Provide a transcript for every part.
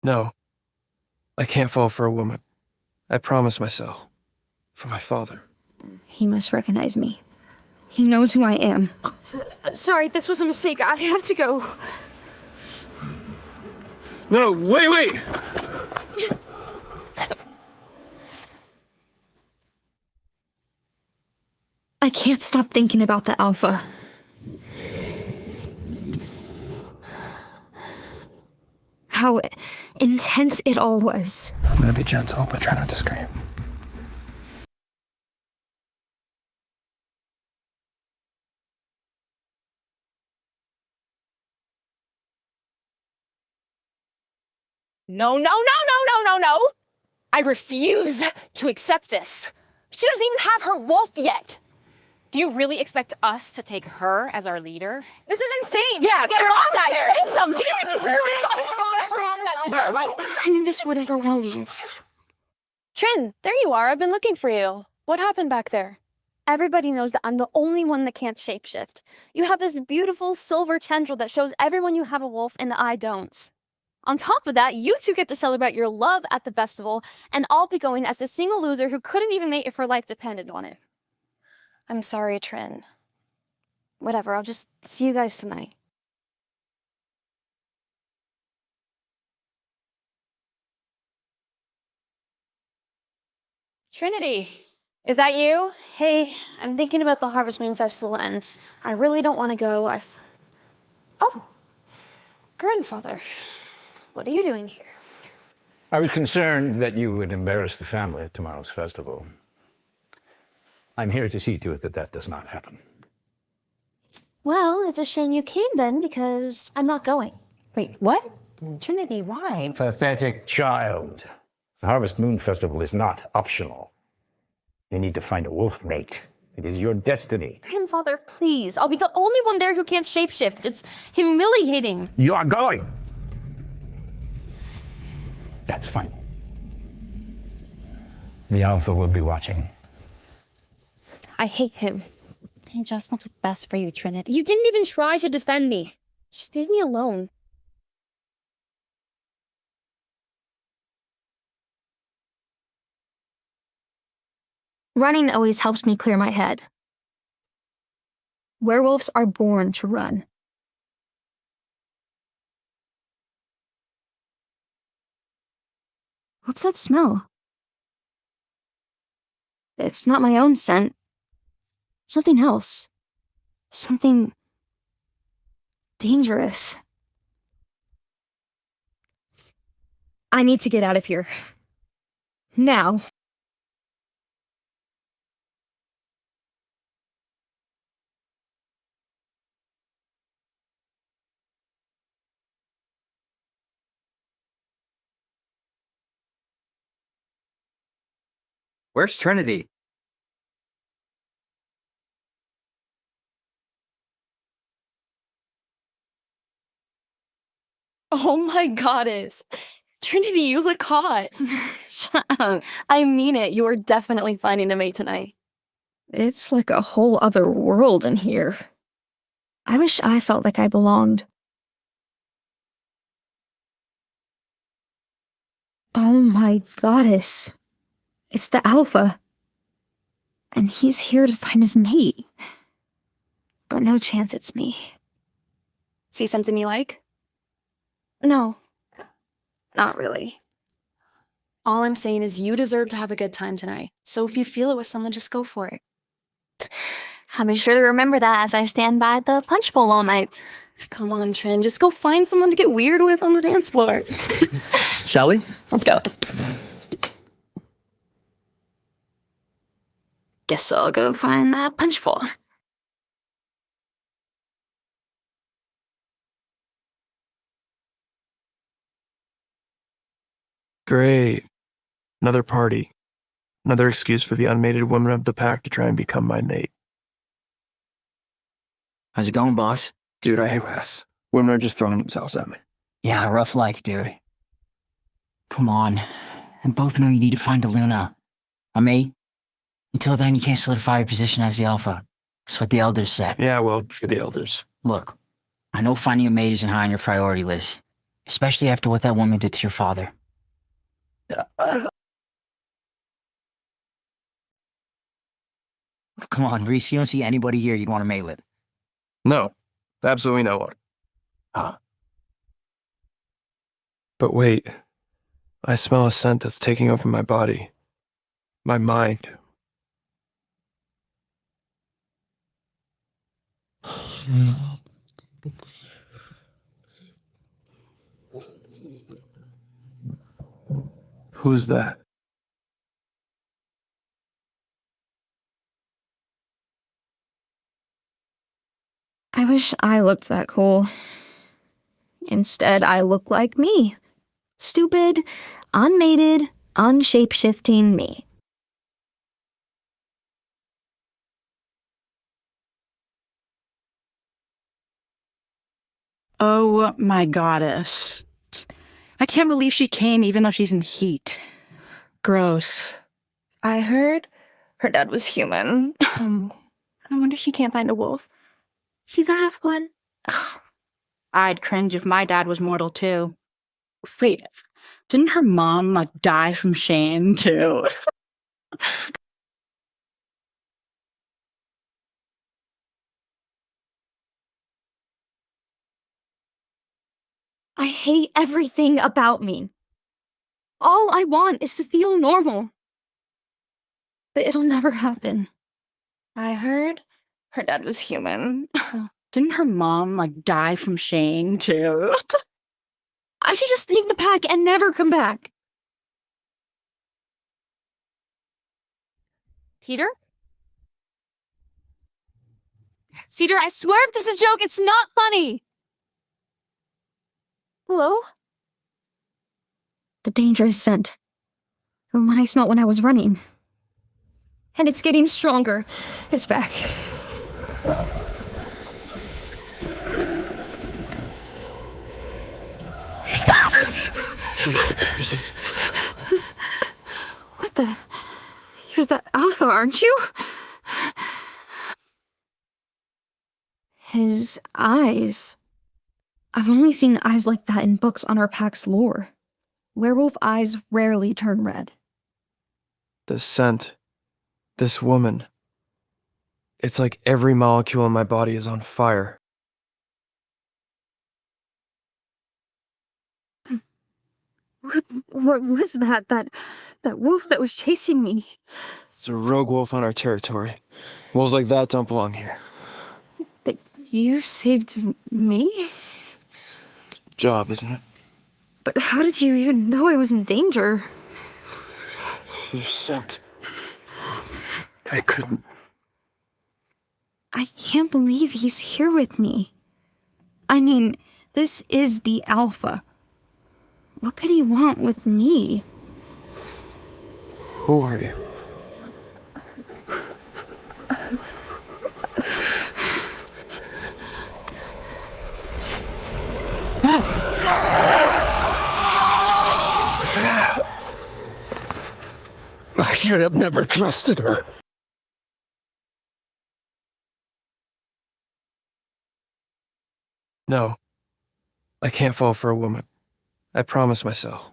No, I can't fall for a woman. I promised myself. For my father. He must recognize me. He knows who I am. Sorry, this was a mistake. I have to go. No, wait! I can't stop thinking about the Alpha. How intense it all was. I'm gonna be gentle, but try not to scream. No. I refuse to accept this. She doesn't even have her wolf yet. Do you really expect us to take her as our leader? This is insane. Yeah, get her on that. It's some. I knew this would overwhelm you. Trin, there you are. I've been looking for you. What happened back there? Everybody knows that I'm the only one that can't shapeshift. You have this beautiful silver tendril that shows everyone you have a wolf and I don't. On top of that, you two get to celebrate your love at the festival, and I'll be going as the single loser who couldn't even make it if her life depended on it. I'm sorry, Trin. Whatever, I'll just see you guys tonight. Trinity, is that you? Hey, I'm thinking about the Harvest Moon Festival, and I really don't want to go. Oh, grandfather. What are you doing here? I was concerned that you would embarrass the family at tomorrow's festival. I'm here to see to it that that does not happen. Well, it's a shame you came then, because I'm not going. Wait, what? Trinity, why? Pathetic child. The Harvest Moon Festival is not optional. You need to find a wolf mate. It is your destiny. Grandfather, please. I'll be the only one there who can't shapeshift. It's humiliating. You are going. That's fine. The Alpha will be watching. I hate him. I just want what's best for you, Trinity. You didn't even try to defend me. Just leave me alone. Running always helps me clear my head. Werewolves are born to run. What's that smell? It's not my own scent. Something else. Something dangerous. I need to get out of here. Now. Where's Trinity? Oh my goddess. Trinity, you look hot. Shut up. I mean it. You are definitely finding a mate tonight. It's like a whole other world in here. I wish I felt like I belonged. Oh my goddess. It's the Alpha. And he's here to find his mate. But no chance it's me. See something you like? No. Not really. All I'm saying is you deserve to have a good time tonight. So if you feel it with someone, just go for it. I'll be sure to remember that as I stand by the punch bowl all night. Come on, Trin. Just go find someone to get weird with on the dance floor. Shall we? Let's go. Guess I'll go find that punch bowl. Great. Another party. Another excuse for the unmated women of the pack to try and become my mate. How's it going, boss? Dude, I hate this. Women are just throwing themselves at me. Yeah, rough life, dude. Come on. And both know you need to find a Luna. A mate. Until then, you can't solidify your position as the Alpha. That's what the Elders said. Yeah, well, for the Elders. Look, I know finding a mate isn't high on your priority list, Especially after what that woman did to your father. Come on, Reese, you don't see anybody here you'd want to mail it. No, absolutely no one. But wait, I smell a scent that's taking over my body, my mind. Who's that? I wish I looked that cool. Instead, I look like me. Stupid, unmated, unshape-shifting me. Oh, my goddess. I can't believe she came even though she's in heat. Gross. I heard her dad was human. I wonder if she can't find a wolf. She's a half one. I'd cringe if my dad was mortal too. Wait, didn't her mom, die from shame too? I hate everything about me. All I want is to feel normal. But it'll never happen. I heard her dad was human. Didn't her mom, die from shame too? I should just leave the pack and never come back. Cedar? Cedar, I swear if this is a joke, it's not funny! Hello? The dangerous scent. The one I smelled when I was running. And it's getting stronger. It's back. Stop! What the? You're the alpha, aren't you? His eyes. I've only seen eyes like that in books on our pack's lore. Werewolf eyes rarely turn red. The scent. This woman. It's like every molecule in my body is on fire. What was that? That wolf that was chasing me? It's a rogue wolf on our territory. Wolves like that don't belong here. That you saved me? Job, isn't it? But how did you even know I was in danger? Your scent. I couldn't. I can't believe he's here with me. I mean, this is the alpha. What could he want with me? Who are you? I should have never trusted her. No. I can't fall for a woman. I promised myself.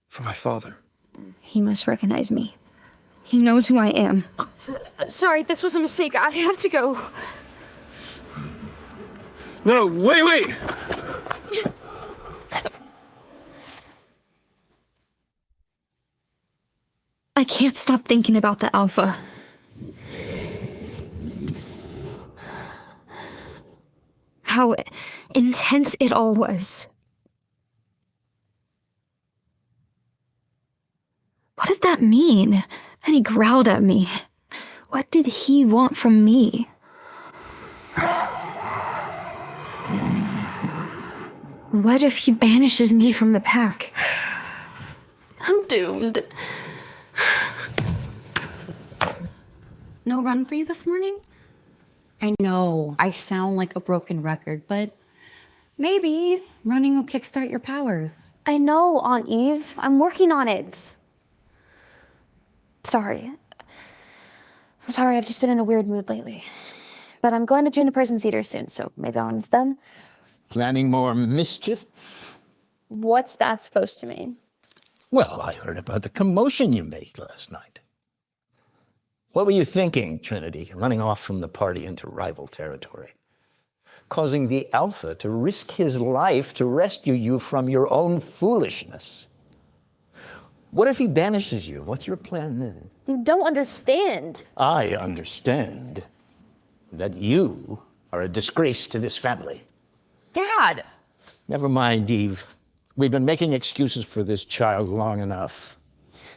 For my father. He must recognize me. He knows who I am. Sorry, this was a mistake. I have to go. No, wait! I can't stop thinking about the alpha. How intense it all was. What did that mean? And he growled at me. What did he want from me? What if he banishes me from the pack? I'm doomed. No run for you this morning? I know, I sound like a broken record, but maybe running will kickstart your powers. I know, Aunt Eve. I'm working on it. Sorry. I'm sorry, I've just been in a weird mood lately. But I'm going to Juniper's and Cedars soon, so maybe I'll one of them. Planning more mischief? What's that supposed to mean? Well, I heard about the commotion you made last night. What were you thinking, Trinity, running off from the party into rival territory? Causing the Alpha to risk his life to rescue you from your own foolishness. What if he banishes you? What's your plan then? You don't understand. I understand that you are a disgrace to this family. Dad! Never mind, Eve. We've been making excuses for this child long enough.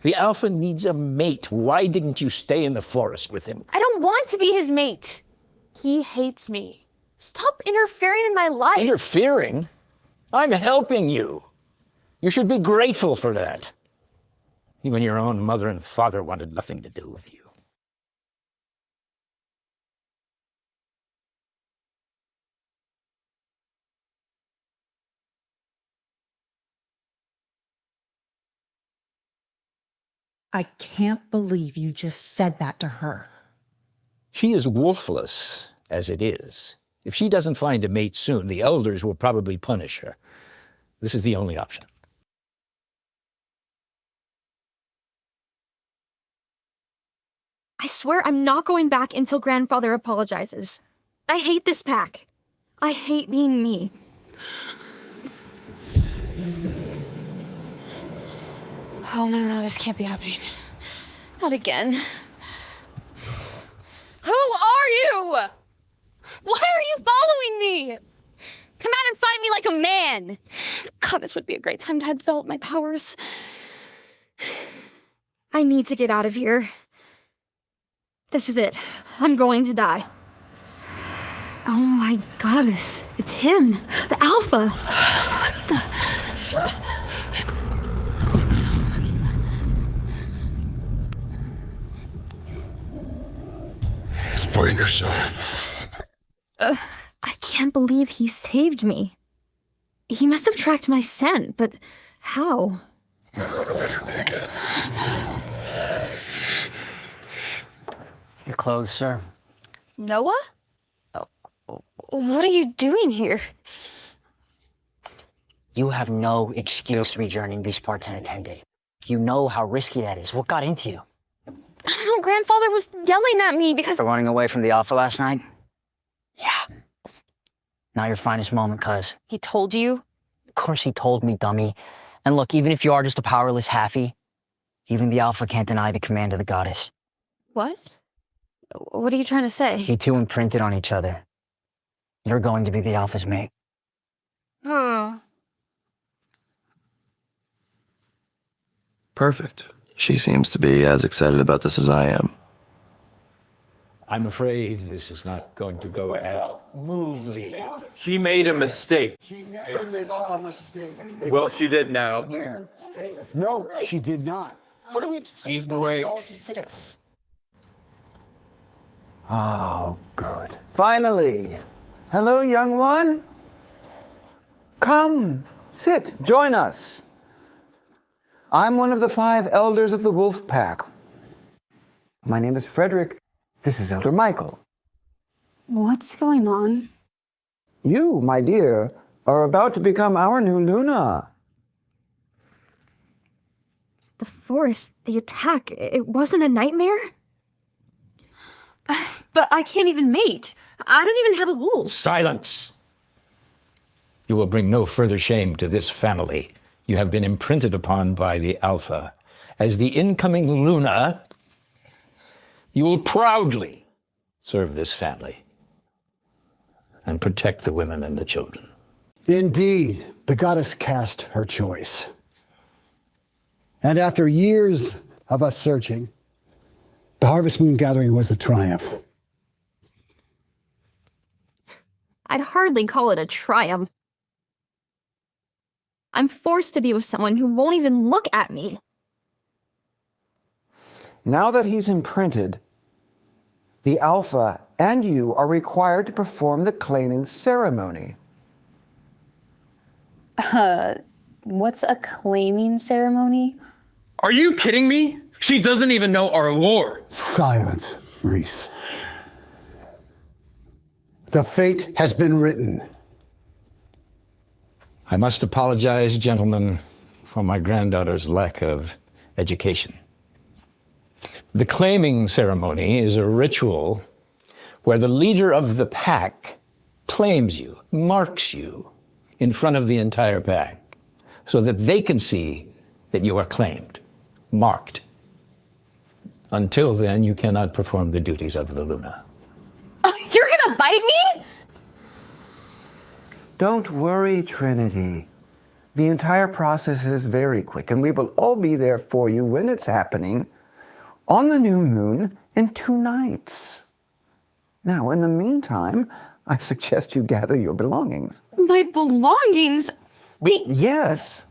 The Alpha needs a mate. Why didn't you stay in the forest with him? I don't want to be his mate. He hates me. Stop interfering in my life. Interfering? I'm helping you. You should be grateful for that. Even your own mother and father wanted nothing to do with you. I can't believe you just said that to her. She is wolfless, as it is. If she doesn't find a mate soon, the elders will probably punish her. This is the only option. I swear I'm not going back until grandfather apologizes. I hate this pack. I hate being me. Oh, no, this can't be happening. Not again. Who are you? Why are you following me? Come out and fight me like a man. God, this would be a great time to develop my powers. I need to get out of here. This is it. I'm going to die. Oh my goddess. It's him. The Alpha. What the... Explain yourself. I can't believe he saved me. He must have tracked my scent, but how? Your clothes, sir. Noah? What are you doing here? You have no excuse to be journeying these parts unattended. You know how risky that is. What got into you? I don't know, Grandfather was yelling at me because... For running away from the Alpha last night? Yeah. Not your finest moment, cuz. He told you? Of course he told me, dummy. And look, even if you are just a powerless halfie, even the Alpha can't deny the command of the goddess. What? What are you trying to say? You two imprinted on each other. You're going to be the Alpha's mate. Oh. Perfect. She seems to be as excited about this as I am. I'm afraid this is not going to go as smoothly. She made a mistake. She never made a mistake. Well, she did now. No, she did not. What are we? She's the way. Oh, good. Finally. Hello, young one. Come, sit, join us. I'm one of the 5 elders of the Wolf Pack. My name is Frederick. This is Elder Michael. What's going on? You, my dear, are about to become our new Luna. The forest, the attack, it wasn't a nightmare? But I can't even mate. I don't even have a wolf. Silence! You will bring no further shame to this family. You have been imprinted upon by the Alpha. As the incoming Luna, you will proudly serve this family and protect the women and the children. Indeed, the goddess cast her choice. And after years of us searching, the Harvest Moon Gathering was a triumph. I'd hardly call it a triumph. I'm forced to be with someone who won't even look at me. Now that he's imprinted, the Alpha and you are required to perform the claiming ceremony. What's a claiming ceremony? Are you kidding me? She doesn't even know our lore. Silence, Reese. The fate has been written. I must apologize, gentlemen, for my granddaughter's lack of education. The claiming ceremony is a ritual where the leader of the pack claims you, marks you in front of the entire pack so that they can see that you are claimed, marked. Until then, you cannot perform the duties of the Luna. You're gonna bite me? Don't worry, Trinity. The entire process is very quick, and we will all be there for you when it's happening on the new moon in 2 nights. Now, in the meantime, I suggest you gather your belongings. My belongings? Yes.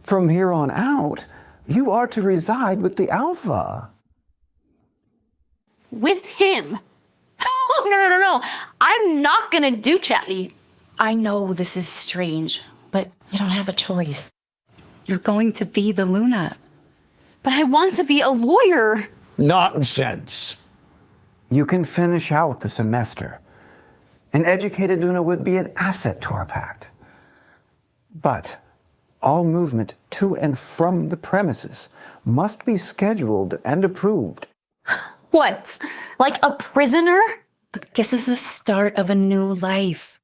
From here on out, you are to reside with the Alpha. With him? Oh, no. I'm not gonna do Chappie. I know this is strange, but you don't have a choice. You're going to be the Luna. But I want to be a lawyer. Nonsense. You can finish out the semester. An educated Luna would be an asset to our pact. But all movement to and from the premises must be scheduled and approved. What? Like a prisoner? But this is the start of a new life.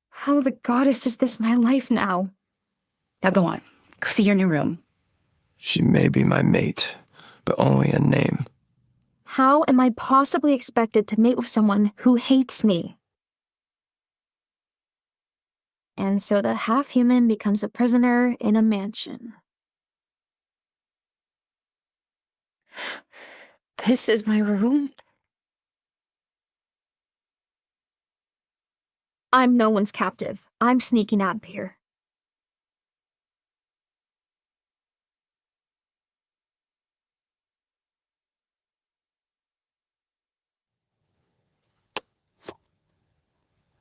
How the goddess is this my life now? Now go on. Go see your new room. She may be my mate, but only in name. How am I possibly expected to mate with someone who hates me? And so the half-human becomes a prisoner in a mansion. This is my room. I'm no one's captive. I'm sneaking out of here.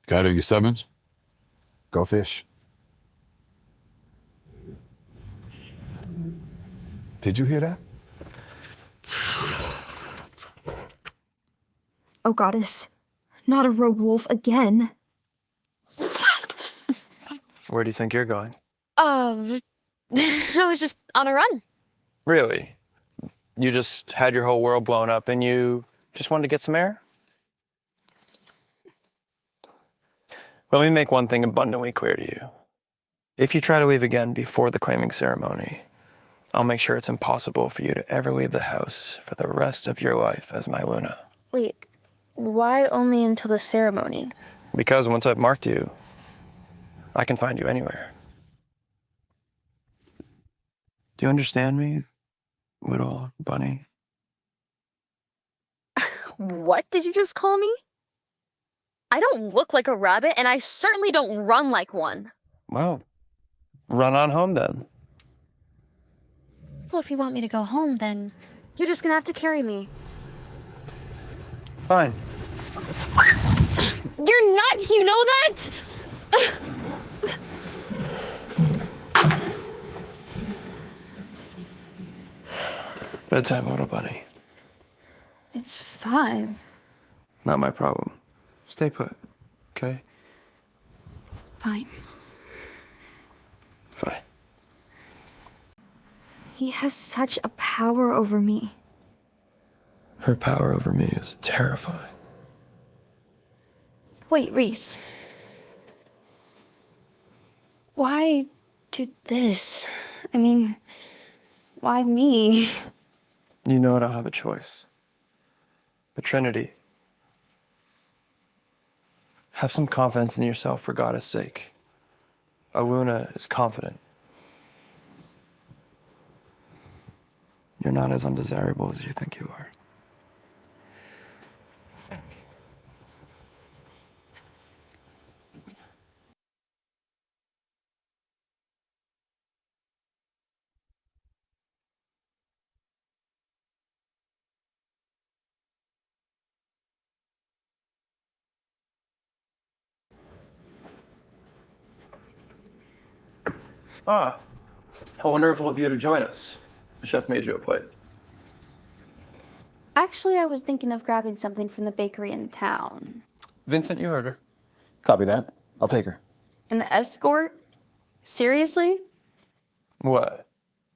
Got your summons? Go fish. Did you hear that? Oh, goddess. Not a rogue wolf again. Where do you think you're going? I was just on a run. Really? You just had your whole world blown up and you just wanted to get some air? Well, let me make one thing abundantly clear to you. If you try to leave again before the claiming ceremony, I'll make sure it's impossible for you to ever leave the house for the rest of your life as my Luna. Wait, why only until the ceremony? Because once I've marked you, I can find you anywhere. Do you understand me, little bunny? What did you just call me? I don't look like a rabbit, and I certainly don't run like one. Well, run on home then. Well, if you want me to go home, then you're just gonna have to carry me. Fine. You're nuts, you know that? Bedtime, little bunny. It's 5. Not my problem. Stay put, okay? Fine. Fine. He has such a power over me. Her power over me is terrifying. Wait, Reese. Why do this? I mean, why me? You know I don't have a choice. But Trinity, have some confidence in yourself for God's sake. Aluna is confident. You're not as undesirable as you think you are. Ah, how wonderful of you to join us. The chef made you a plate. Actually, I was thinking of grabbing something from the bakery in town. Vincent, you heard her. Copy that. I'll take her. An escort? Seriously? What?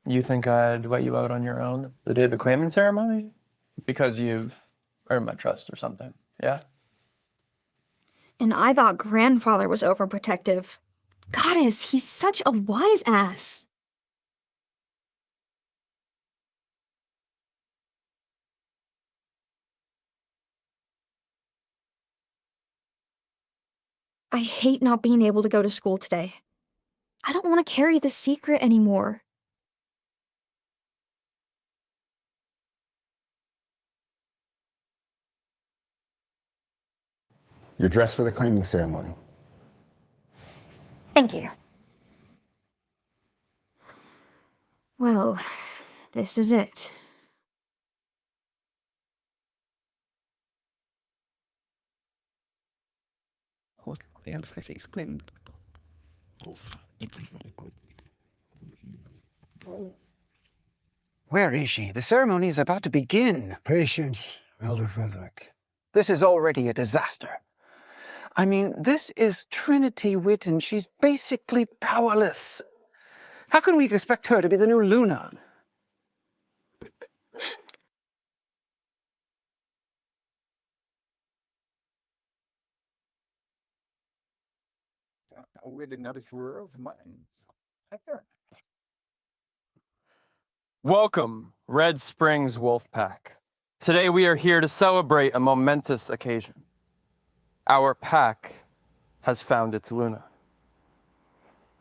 You think I'd let you out on your own the day of the claiming ceremony? Because you've earned my trust or something, yeah? And I thought grandfather was overprotective. Goddess, he's such a wise ass. I hate not being able to go to school today. I don't want to carry the secret anymore. You're dressed for the claiming ceremony. Thank you. Well, this is it. Where is she? The ceremony is about to begin. Patience, Elder Frederick. This is already a disaster. I mean, this is Trinity Witten. She's basically powerless. How can we expect her to be the new Luna? Welcome, Red Springs Wolfpack. Today we are here to celebrate a momentous occasion. Our pack has found its Luna.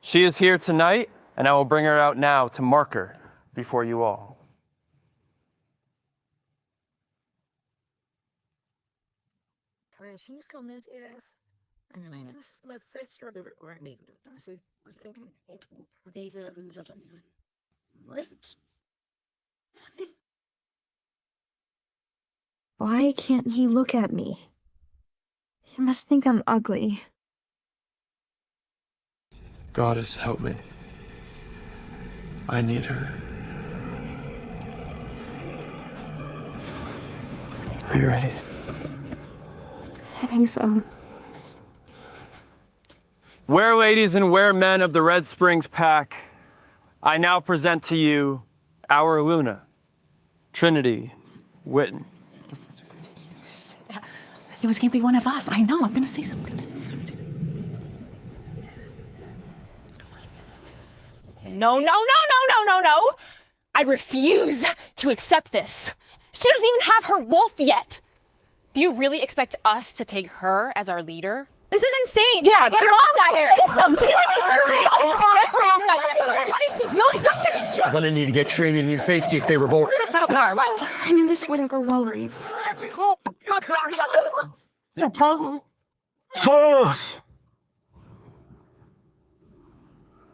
She is here tonight, and I will bring her out now to mark her before you all. Why can't he look at me? He must think I'm ugly. Goddess, help me. I need her. Are you ready? I think so. Where ladies and where men of the Red Springs pack, I now present to you our Luna, Trinity Witten. This is ridiculous. It was gonna be one of us. I know. I'm gonna say something. No. I refuse to accept this. She doesn't even have her wolf yet. Do you really expect us to take her as our leader? This is insane! Yeah, get her off here! I'm gonna need to get Trinity in safety if they were born. I knew this wouldn't go well, Reese.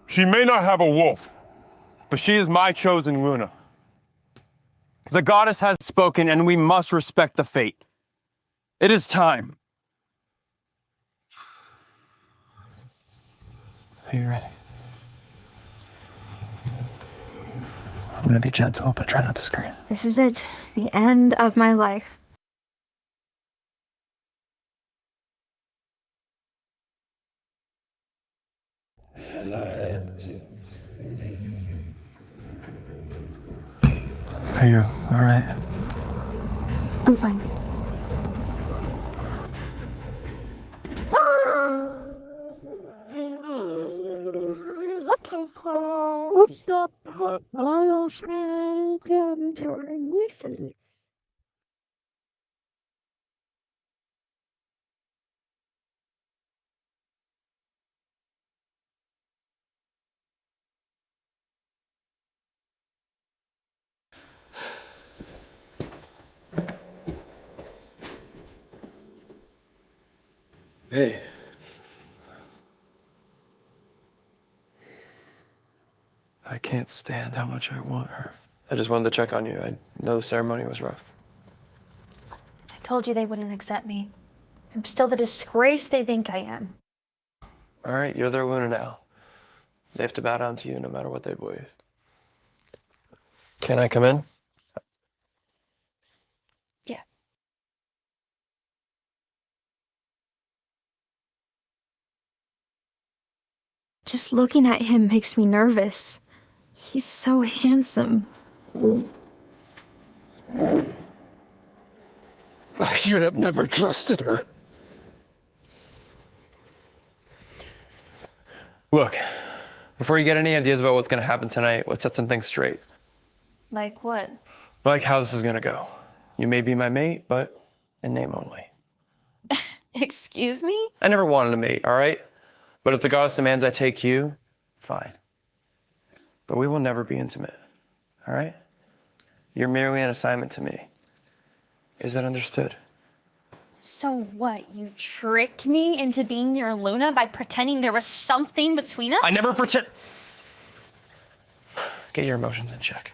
She may not have a wolf, but she is my chosen Luna. The goddess has spoken, and we must respect the fate. It is time. Are you ready? I'm gonna be gentle, but try not to scream. This is it. The end of my life. Are you all right? I'm fine. Hey. I can't stand how much I want her. I just wanted to check on you. I know the ceremony was rough. I told you they wouldn't accept me. I'm still the disgrace they think I am. All right, you're their Luna now. They have to bow down to you no matter what they believe. Can I come in? Yeah. Just looking at him makes me nervous. He's so handsome. I should have never trusted her. Look, before you get any ideas about what's going to happen tonight, let's set some things straight. Like what? Like how this is going to go. You may be my mate, but in name only. Excuse me? I never wanted a mate, all right? But if the goddess demands I take you, fine. But we will never be intimate, all right? You're merely an assignment to me. Is that understood? So what? You tricked me into being your Luna by pretending there was something between us? I never pretend. Get your emotions in check.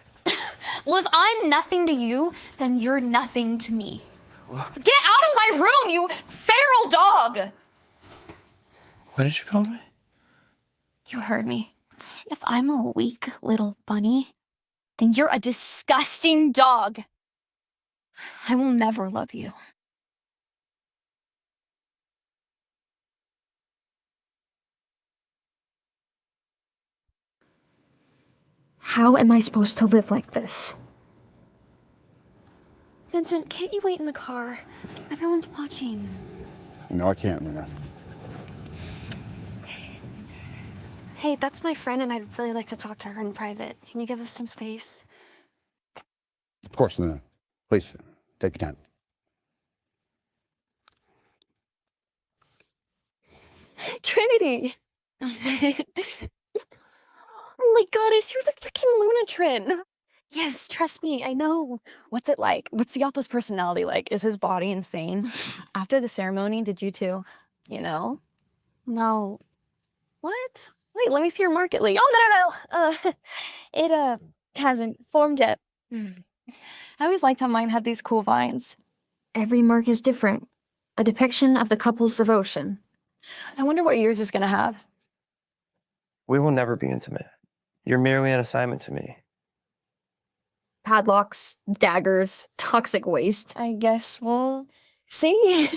Well, if I'm nothing to you, then you're nothing to me. Get out of my room, you feral dog! What did you call me? You heard me. If I'm a weak little bunny, then you're a disgusting dog. I will never love you. How am I supposed to live like this? Vincent, can't you wait in the car? Everyone's watching. No, I can't, Luna. Hey, that's my friend, and I'd really like to talk to her in private. Can you give us some space? Of course, Luna. Please, take your time. Trinity! Oh my goddess, you're the freaking Luna Trin! Yes, trust me, I know. What's it like? What's the Alpha's personality like? Is his body insane? After the ceremony, did you two, you know? No. What? Wait, let me see your market lead. Oh, no. It hasn't formed yet. I always liked how mine had these cool vines. Every mark is different. A depiction of the couple's devotion. I wonder what yours is gonna have. We will never be intimate. You're merely an assignment to me. Padlocks, daggers, toxic waste. I guess we'll see.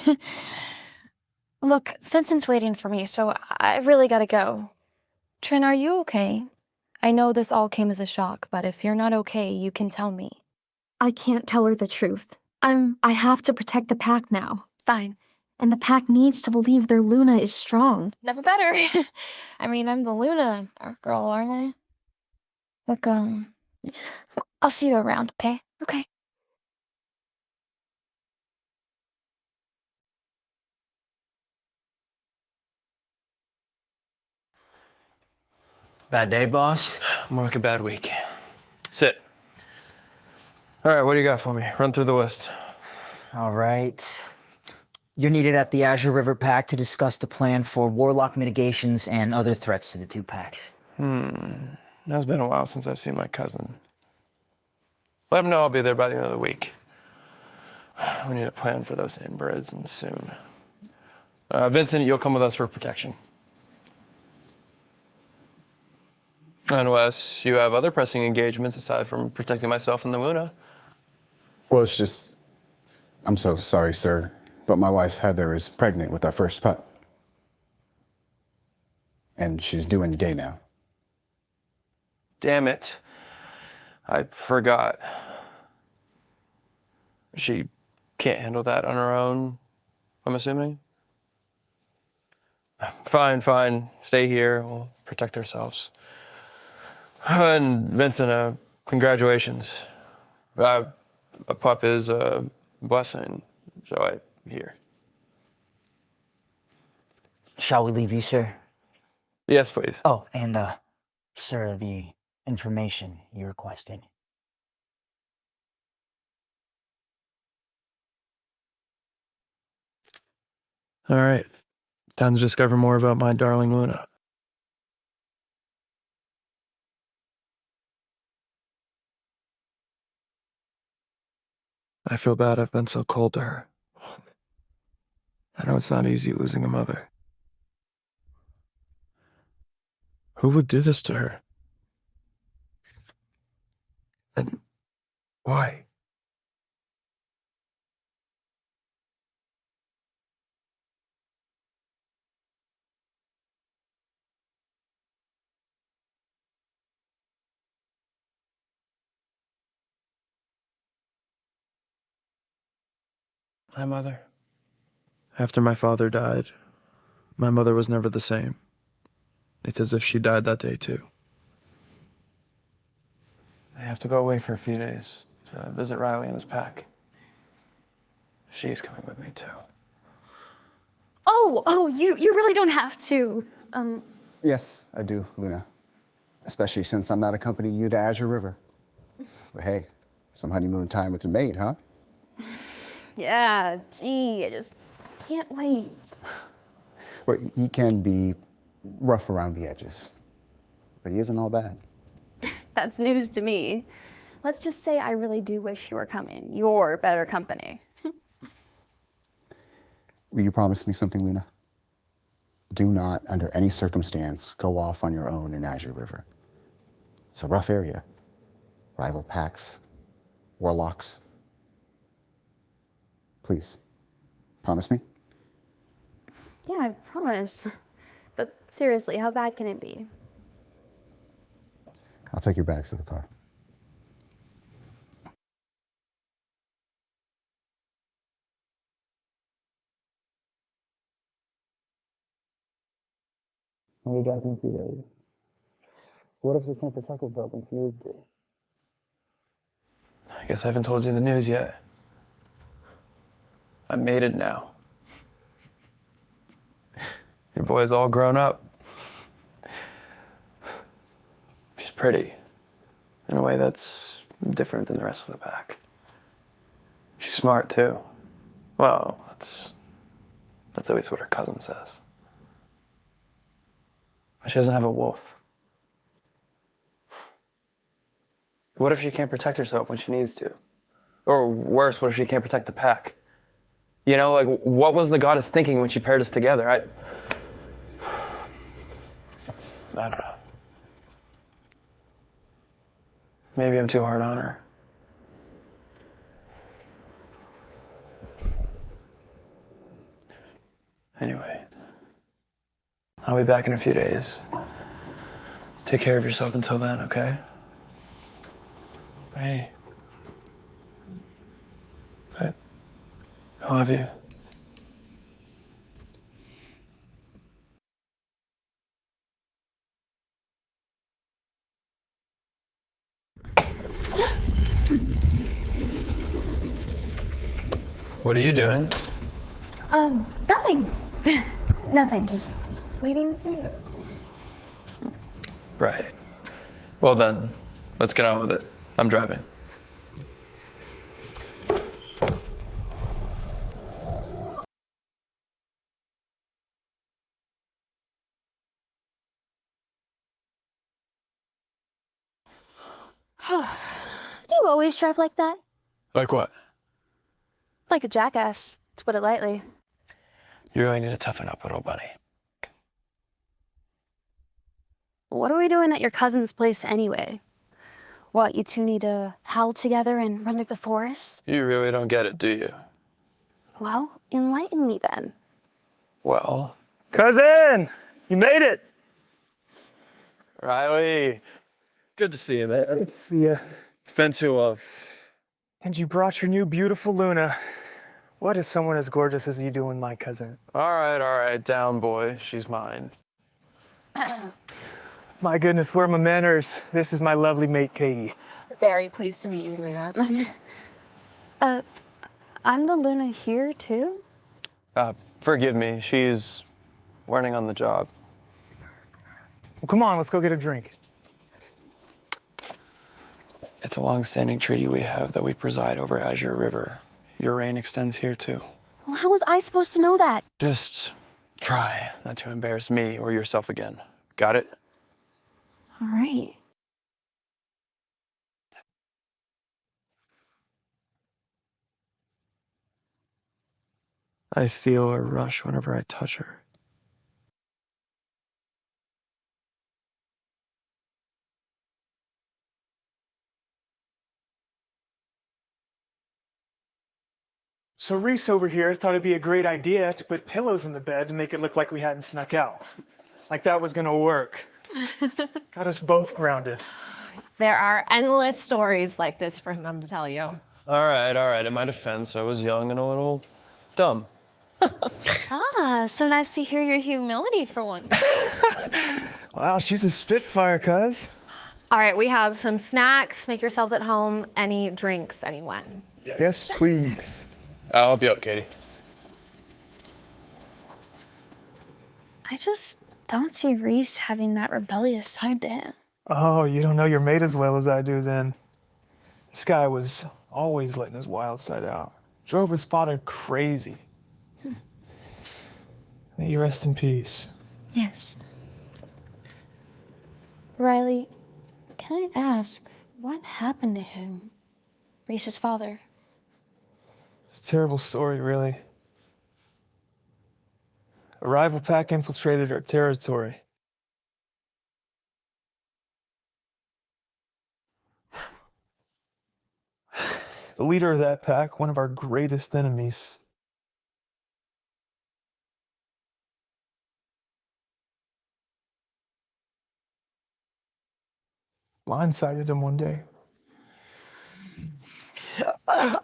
Look, Vincent's waiting for me, so I really gotta go. Trin, are you okay? I know this all came as a shock, but if you're not okay, you can tell me. I can't tell her the truth. I have to protect the pack now. Fine. And the pack needs to believe their Luna is strong. Never better. I mean, I'm the Luna girl, aren't I? Look, I'll see you around, okay? Okay. Bad day, boss? More like a bad week. Sit. All right, what do you got for me? Run through the list. All right. You're needed at the Azure River Pack to discuss the plan for warlock mitigations and other threats to the two packs. It's been a while since I've seen my cousin. Let him know I'll be there by the end of the week. We need a plan for those inbreds and soon. Vincent, you'll come with us for protection. Unless you have other pressing engagements aside from protecting myself and the Luna. Well, it's just... I'm so sorry, sir, but my wife, Heather, is pregnant with our first pup. And she's due any day now. Damn it. I forgot. She can't handle that on her own, I'm assuming? Fine. Stay here. We'll protect ourselves. And Vincent, congratulations. A pup is a blessing, so I hear. Shall we leave you, sir? Yes, please. Oh, and, sir, the information you requested. All right. Time to discover more about my darling Luna. I feel bad I've been so cold to her. I know it's not easy losing a mother. Who would do this to her? And why? Hi, Mother. After my father died, my mother was never the same. It's as if she died that day, too. I have to go away for a few days to visit Riley and his pack. She's coming with me, too. Oh, you really don't have to. Yes, I do, Luna. Especially since I'm not accompanying you to Azure River. But hey, some honeymoon time with your mate, huh? Yeah, gee, I just can't wait. Well, he can be rough around the edges, but he isn't all bad. That's news to me. Let's just say I really do wish you were coming. You're better company. Will you promise me something, Luna? Do not, under any circumstance, go off on your own in Azure River. It's a rough area. Rival packs, warlocks. Please, promise me? Yeah, I promise. But seriously, how bad can it be? I'll take your bags to the car. What are you talking to? What if we can't protect the building if you need to? I guess I haven't told you the news yet. I made it now. Your boy's all grown up. She's pretty, in a way that's different than the rest of the pack. She's smart, too. Well, that's always what her cousin says. But she doesn't have a wolf. What if she can't protect herself when she needs to? Or worse, what if she can't protect the pack? You know, like, what was the goddess thinking when she paired us together? I don't know. Maybe I'm too hard on her. Anyway, I'll be back in a few days. Take care of yourself until then, okay? Hey. I love you. What are you doing? Nothing. Nothing, just waiting for you. Right. Well then, let's get on with it. I'm driving. Do you always drive like that? Like what? Like a jackass, to put it lightly. You really need to toughen up, little bunny. What are we doing at your cousin's place anyway? What, you two need to howl together and run through the forest? You really don't get it, do you? Well, enlighten me then. Well, Cousin, you made it. Riley. Good to see you, man. See ya. It's been too long. And you brought your new beautiful Luna. What is someone as gorgeous as you doing, my cousin? All right, down, boy. She's mine. My goodness, where are my manners? This is my lovely mate, Katie. Very pleased to meet you, Luna. I'm the Luna here, too? Forgive me. She's learning on the job. Well, come on, let's go get a drink. It's a long-standing treaty we have that we preside over Azure River. Your reign extends here, too. Well, how was I supposed to know that? Just try not to embarrass me or yourself again. Got it? All right. I feel a rush whenever I touch her. So Reese over here thought it'd be a great idea to put pillows in the bed to make it look like we hadn't snuck out. Like that was gonna work. Got us both grounded. There are endless stories like this for them to tell you. All right. In my defense, I was young and a little Dumb. Ah, so nice to hear your humility for once. Wow, she's a spitfire, cuz. All right, we have some snacks. Make yourselves at home. Any drinks, anyone? Yes, please. I'll help you out, Katie. I just don't see Reese having that rebellious side to him. Oh, you don't know your mate as well as I do then. This guy was always letting his wild side out. Drove his father crazy. May you rest in peace. Yes. Riley, can I ask, what happened to him? Reese's father. It's a terrible story, really. A rival pack infiltrated our territory. The leader of that pack, one of our greatest enemies, blindsided him one day. I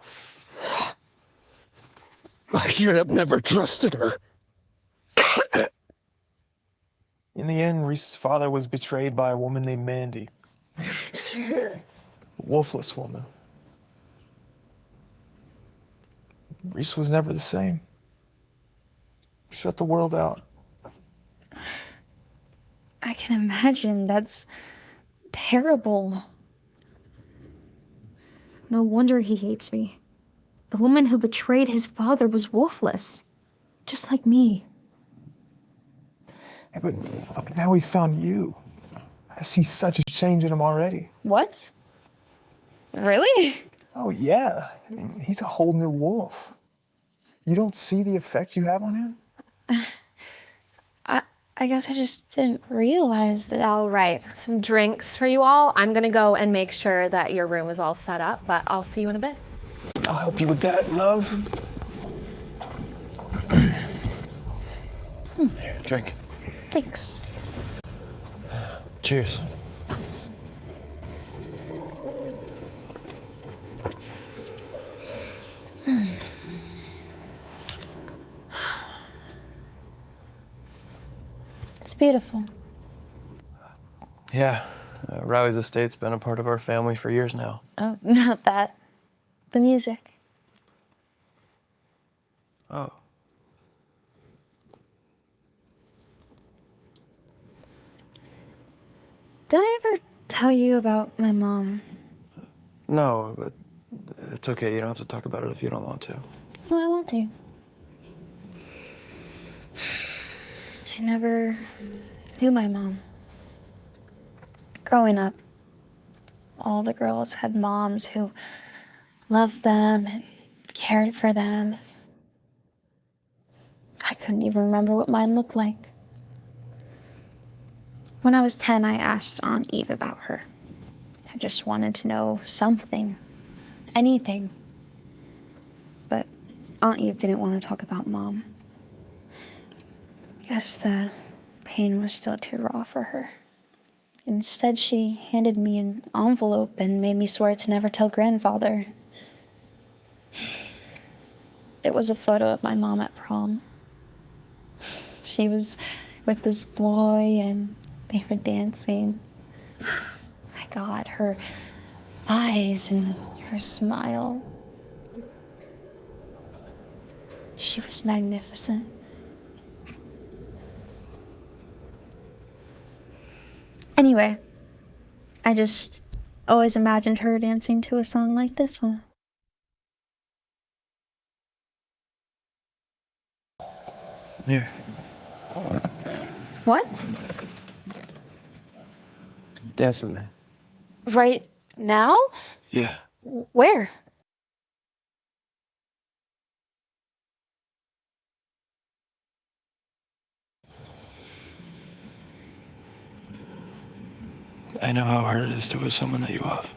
should have never trusted her. In the end, Reese's father was betrayed by a woman named Mandy. A wolfless woman. Reese was never the same. Shut the world out. I can imagine. That's terrible. No wonder he hates me. The woman who betrayed his father was wolfless. Just like me. Hey, but now he's found you. I see such a change in him already. What? Really? Oh, yeah. I mean, he's a whole new wolf. You don't see the effect you have on him? I guess I just didn't realize that. All right, some drinks for you all. I'm gonna go and make sure that your room is all set up, but I'll see you in a bit. I'll help you with that, love. Here, drink. Thanks. Cheers. It's beautiful. Yeah, Riley's estate's been a part of our family for years now. Oh, not that. The music. Oh. Did I ever tell you about my mom? No, but it's okay. You don't have to talk about it if you don't want to. Well, I want to. I never knew my mom. Growing up, all the girls had moms who loved them and cared for them. I couldn't even remember what mine looked like. When I was 10, I asked Aunt Eve about her. I just wanted to know something, anything. But Aunt Eve didn't want to talk about Mom. I guess the pain was still too raw for her. Instead, she handed me an envelope and made me swear to never tell Grandfather. It was a photo of my mom at prom. She was with this boy and they were dancing. My God, her eyes and her smile. She was magnificent. Anyway, I just always imagined her dancing to a song like this one. Here. What? Dance with me. Right now? Yeah. Where? I know how hard it is to lose someone that you love.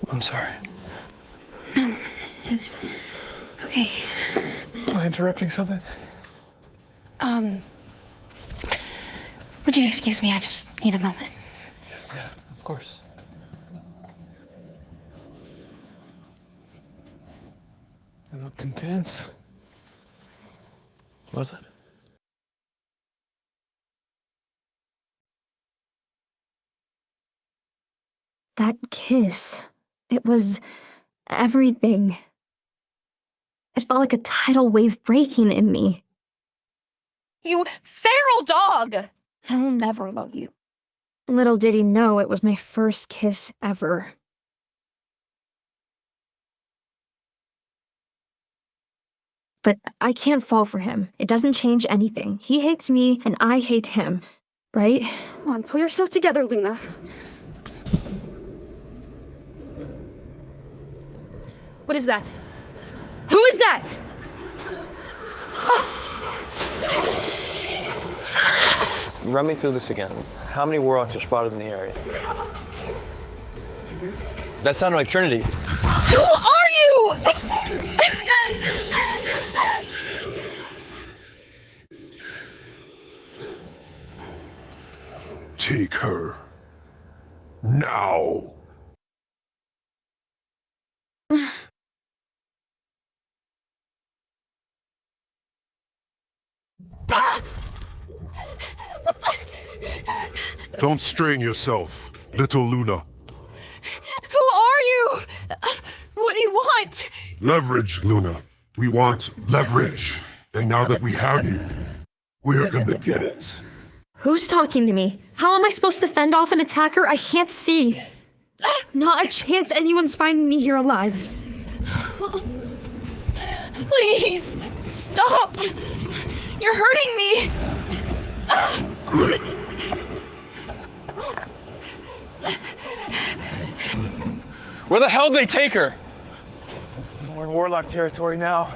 I'm sorry. It's okay. Am I interrupting something? Would you excuse me? I just need a moment. Yeah, of course. It looked intense. Was it? That kiss. It was everything. It felt like a tidal wave breaking in me. You feral dog! I'll never love you. Little did he know it was my first kiss ever. But I can't fall for him. It doesn't change anything. He hates me, and I hate him. Right? Come on, pull yourself together, Luna. What is that? Who is that? Run me through this again. How many warlocks are spotted in the area? That sounded like Trinity. Who are you? Take her. Now. Don't strain yourself, little Luna. Who are you? What do you want? Leverage, Luna. We want leverage. And now that we have you, we're gonna get it. Who's talking to me? How am I supposed to fend off an attacker I can't see? Not a chance anyone's finding me here alive. Please, stop. You're hurting me. Where the hell did they take her? We're in Warlock territory now.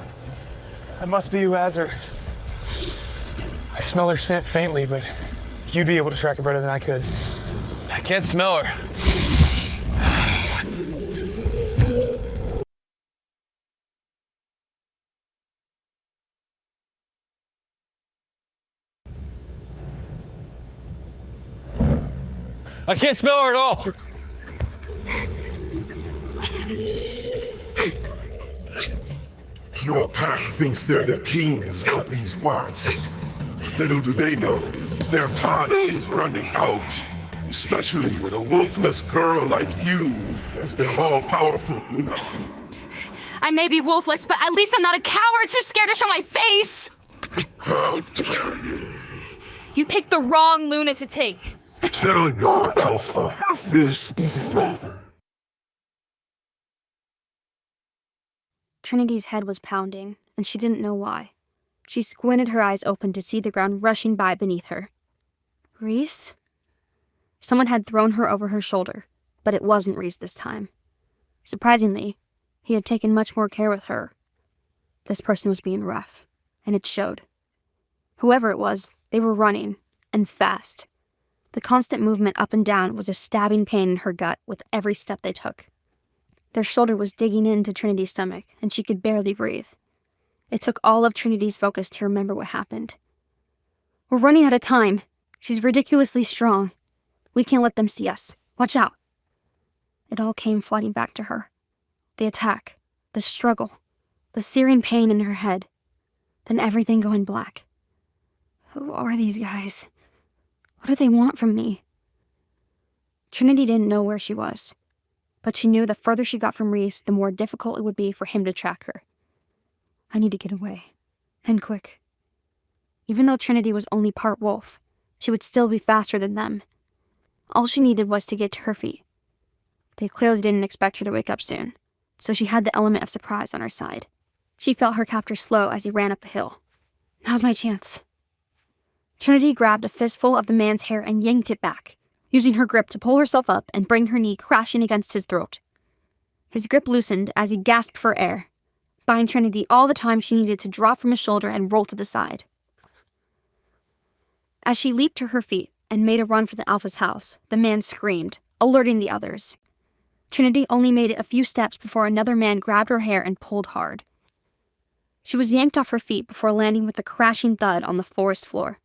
That must be who has her. I smell her scent faintly, but you'd be able to track her better than I could. I can't smell her. I can't smell her at all. Your pack thinks they're the kings of these parts. Little do they know, their time is running out. Especially with a wolfless girl like you as their all-powerful Luna. I may be wolfless, but at least I'm not a coward too scared to show my face. How dare you? You picked the wrong Luna to take. Tell your alpha this is over. Trinity's head was pounding, and she didn't know why. She squinted her eyes open to see the ground rushing by beneath her. Reese? Someone had thrown her over her shoulder, but it wasn't Reese this time. Surprisingly, he had taken much more care with her. This person was being rough, and it showed. Whoever it was, they were running, and fast. The constant movement up and down was a stabbing pain in her gut with every step they took. Their shoulder was digging into Trinity's stomach, and she could barely breathe. It took all of Trinity's focus to remember what happened. We're running out of time. She's ridiculously strong. We can't let them see us. Watch out. It all came flooding back to her. The attack, the struggle, the searing pain in her head, then everything going black. Who are these guys? What do they want from me? Trinity didn't know where she was, but she knew the further she got from Reese, the more difficult it would be for him to track her. I need to get away, and quick. Even though Trinity was only part wolf, she would still be faster than them. All she needed was to get to her feet. They clearly didn't expect her to wake up soon, so she had the element of surprise on her side. She felt her captor slow as he ran up a hill. Now's my chance. Trinity grabbed a fistful of the man's hair and yanked it back, using her grip to pull herself up and bring her knee crashing against his throat. His grip loosened as he gasped for air, buying Trinity all the time she needed to drop from his shoulder and roll to the side. As she leaped to her feet and made a run for the Alpha's house, the man screamed, alerting the others. Trinity only made it a few steps before another man grabbed her hair and pulled hard. She was yanked off her feet before landing with a crashing thud on the forest floor.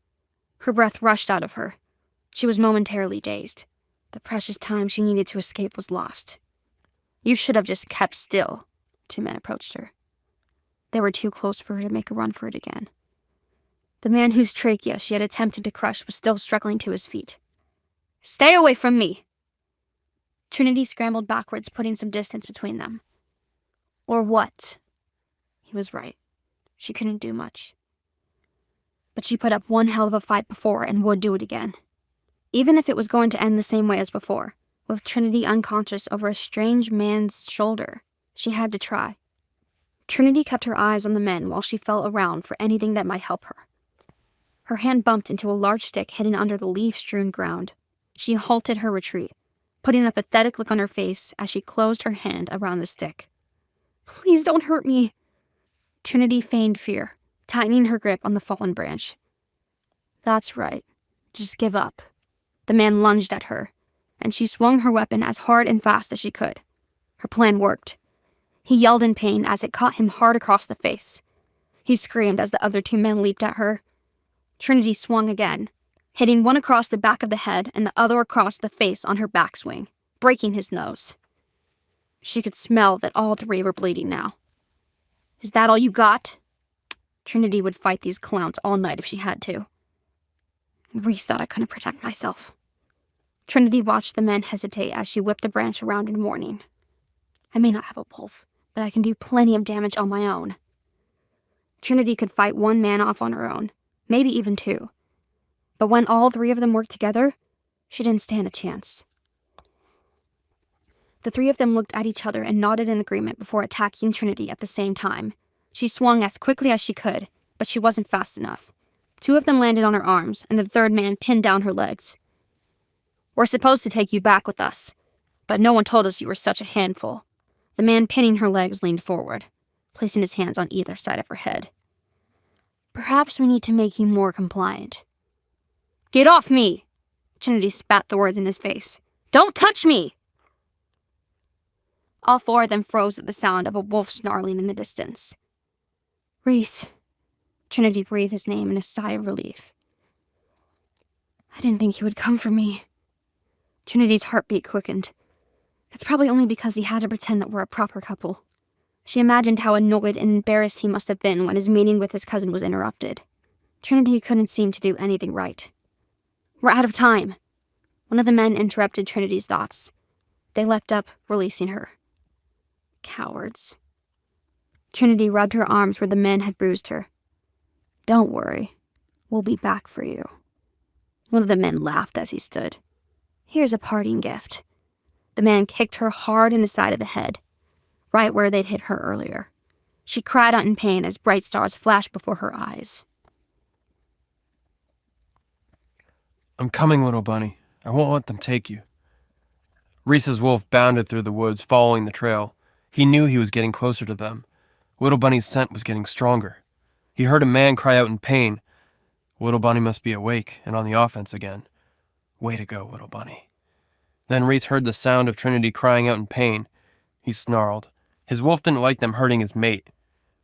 Her breath rushed out of her. She was momentarily dazed. The precious time she needed to escape was lost. You should have just kept still, 2 men approached her. They were too close for her to make a run for it again. The man whose trachea she had attempted to crush was still struggling to his feet. Stay away from me! Trinity scrambled backwards, putting some distance between them. Or what? He was right. She couldn't do much. But she put up one hell of a fight before and would do it again. Even if it was going to end the same way as before, with Trinity unconscious over a strange man's shoulder, she had to try. Trinity kept her eyes on the men while she felt around for anything that might help her. Her hand bumped into a large stick hidden under the leaf-strewn ground. She halted her retreat, putting a pathetic look on her face as she closed her hand around the stick. Please don't hurt me. Trinity feigned fear, tightening her grip on the fallen branch. That's right. Just give up. The man lunged at her, and she swung her weapon as hard and fast as she could. Her plan worked. He yelled in pain as it caught him hard across the face. He screamed as the other 2 men leaped at her. Trinity swung again, hitting one across the back of the head and the other across the face on her backswing, breaking his nose. She could smell that all 3 were bleeding now. Is that all you got? Trinity would fight these clowns all night if she had to. Reese thought I couldn't protect myself. Trinity watched the men hesitate as she whipped the branch around in warning. I may not have a wolf, but I can do plenty of damage on my own. Trinity could fight 1 man off on her own, maybe even 2. But when all 3 of them worked together, she didn't stand a chance. The 3 of them looked at each other and nodded in agreement before attacking Trinity at the same time. She swung as quickly as she could, but she wasn't fast enough. 2 of them landed on her arms, and the 3rd man pinned down her legs. We're supposed to take you back with us, but no one told us you were such a handful. The man pinning her legs leaned forward, placing his hands on either side of her head. Perhaps we need to make you more compliant. Get off me! Trinity spat the words in his face. Don't touch me! All 4 of them froze at the sound of a wolf snarling in the distance. Reese. Trinity breathed his name in a sigh of relief. I didn't think he would come for me. Trinity's heartbeat quickened. It's probably only because he had to pretend that we're a proper couple. She imagined how annoyed and embarrassed he must have been when his meeting with his cousin was interrupted. Trinity couldn't seem to do anything right. We're out of time. One of the men interrupted Trinity's thoughts. They leapt up, releasing her. Cowards. Trinity rubbed her arms where the men had bruised her. Don't worry. We'll be back for you. One of the men laughed as he stood. Here's a parting gift. The man kicked her hard in the side of the head, right where they'd hit her earlier. She cried out in pain as bright stars flashed before her eyes. I'm coming, little bunny. I won't let them take you. Reese's wolf bounded through the woods, following the trail. He knew he was getting closer to them. Little Bunny's scent was getting stronger. He heard a man cry out in pain. Little Bunny must be awake and on the offense again. Way to go, Little Bunny. Then Reese heard the sound of Trinity crying out in pain. He snarled. His wolf didn't like them hurting his mate.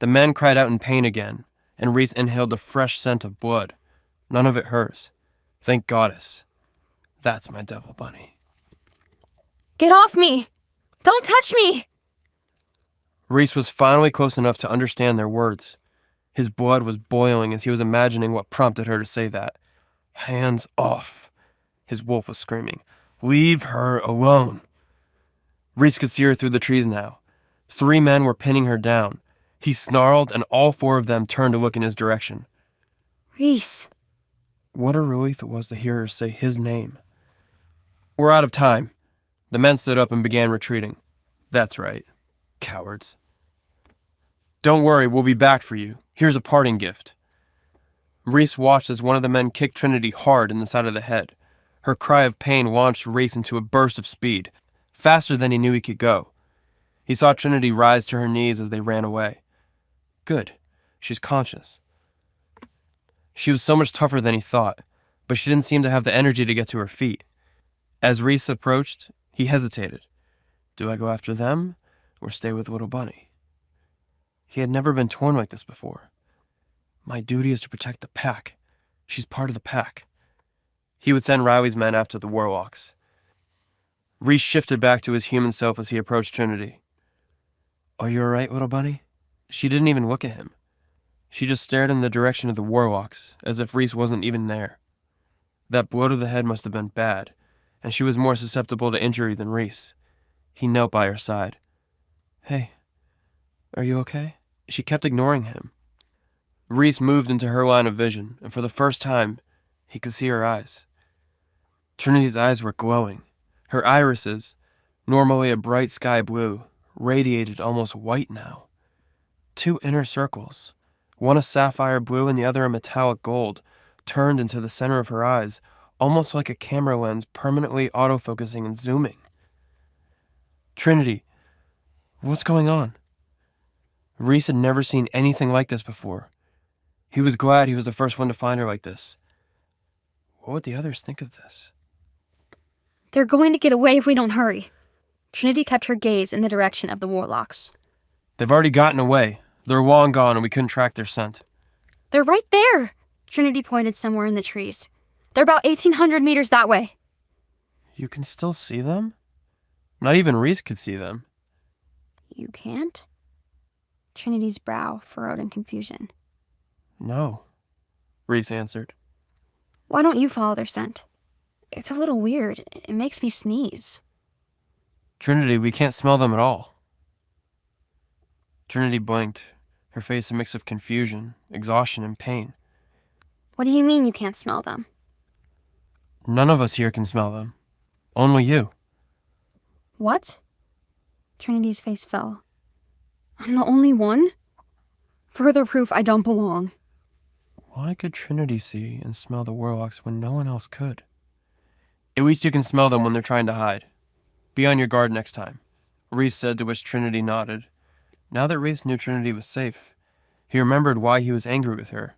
The men cried out in pain again, and Reese inhaled a fresh scent of blood. None of it hers. Thank Goddess. That's my devil bunny. Get off me! Don't touch me! Reese was finally close enough to understand their words. His blood was boiling as he was imagining what prompted her to say that. "Hands off," his wolf was screaming. "Leave her alone." Reese could see her through the trees now. 3 men were pinning her down. He snarled, and all 4 of them turned to look in his direction. Reese. What a relief it was to hear her say his name. "We're out of time." The men stood up and began retreating. That's right. Cowards. "Don't worry, we'll be back for you. Here's a parting gift." Reese watched as one of the men kicked Trinity hard in the side of the head. Her cry of pain launched Reese into a burst of speed, faster than he knew he could go. He saw Trinity rise to her knees as they ran away. Good. She's conscious. She was so much tougher than he thought, but she didn't seem to have the energy to get to her feet. As Reese approached, he hesitated. Do I go after them or stay with Little Bunny? He had never been torn like this before. My duty is to protect the pack. She's part of the pack. He would send Riley's men after the warlocks. Reese shifted back to his human self as he approached Trinity. Are you all right, Little Bunny? She didn't even look at him. She just stared in the direction of the warlocks, as if Reese wasn't even there. That blow to the head must have been bad, and she was more susceptible to injury than Reese. He knelt by her side. Hey, are you okay? She kept ignoring him. Reese moved into her line of vision, and for the first time, he could see her eyes. Trinity's eyes were glowing. Her irises, normally a bright sky blue, radiated almost white now. 2 inner circles, one a sapphire blue and the other a metallic gold, turned into the center of her eyes, almost like a camera lens permanently autofocusing and zooming. Trinity, what's going on? Reese had never seen anything like this before. He was glad he was the first one to find her like this. What would the others think of this? They're going to get away if we don't hurry. Trinity kept her gaze in the direction of the warlocks. They've already gotten away. They're long gone and we couldn't track their scent. They're right there! Trinity pointed somewhere in the trees. They're about 1,800 meters that way. You can still see them? Not even Reese could see them. You can't? Trinity's brow furrowed in confusion. No, Reese answered. Why don't you follow their scent? It's a little weird. It makes me sneeze. Trinity, we can't smell them at all. Trinity blinked, her face a mix of confusion, exhaustion, and pain. What do you mean you can't smell them? None of us here can smell them. Only you. What? Trinity's face fell. I'm the only one? Further proof I don't belong. Why could Trinity see and smell the warlocks when no one else could? At least you can smell them when they're trying to hide. Be on your guard next time, Reese said, to which Trinity nodded. Now that Reese knew Trinity was safe, he remembered why he was angry with her.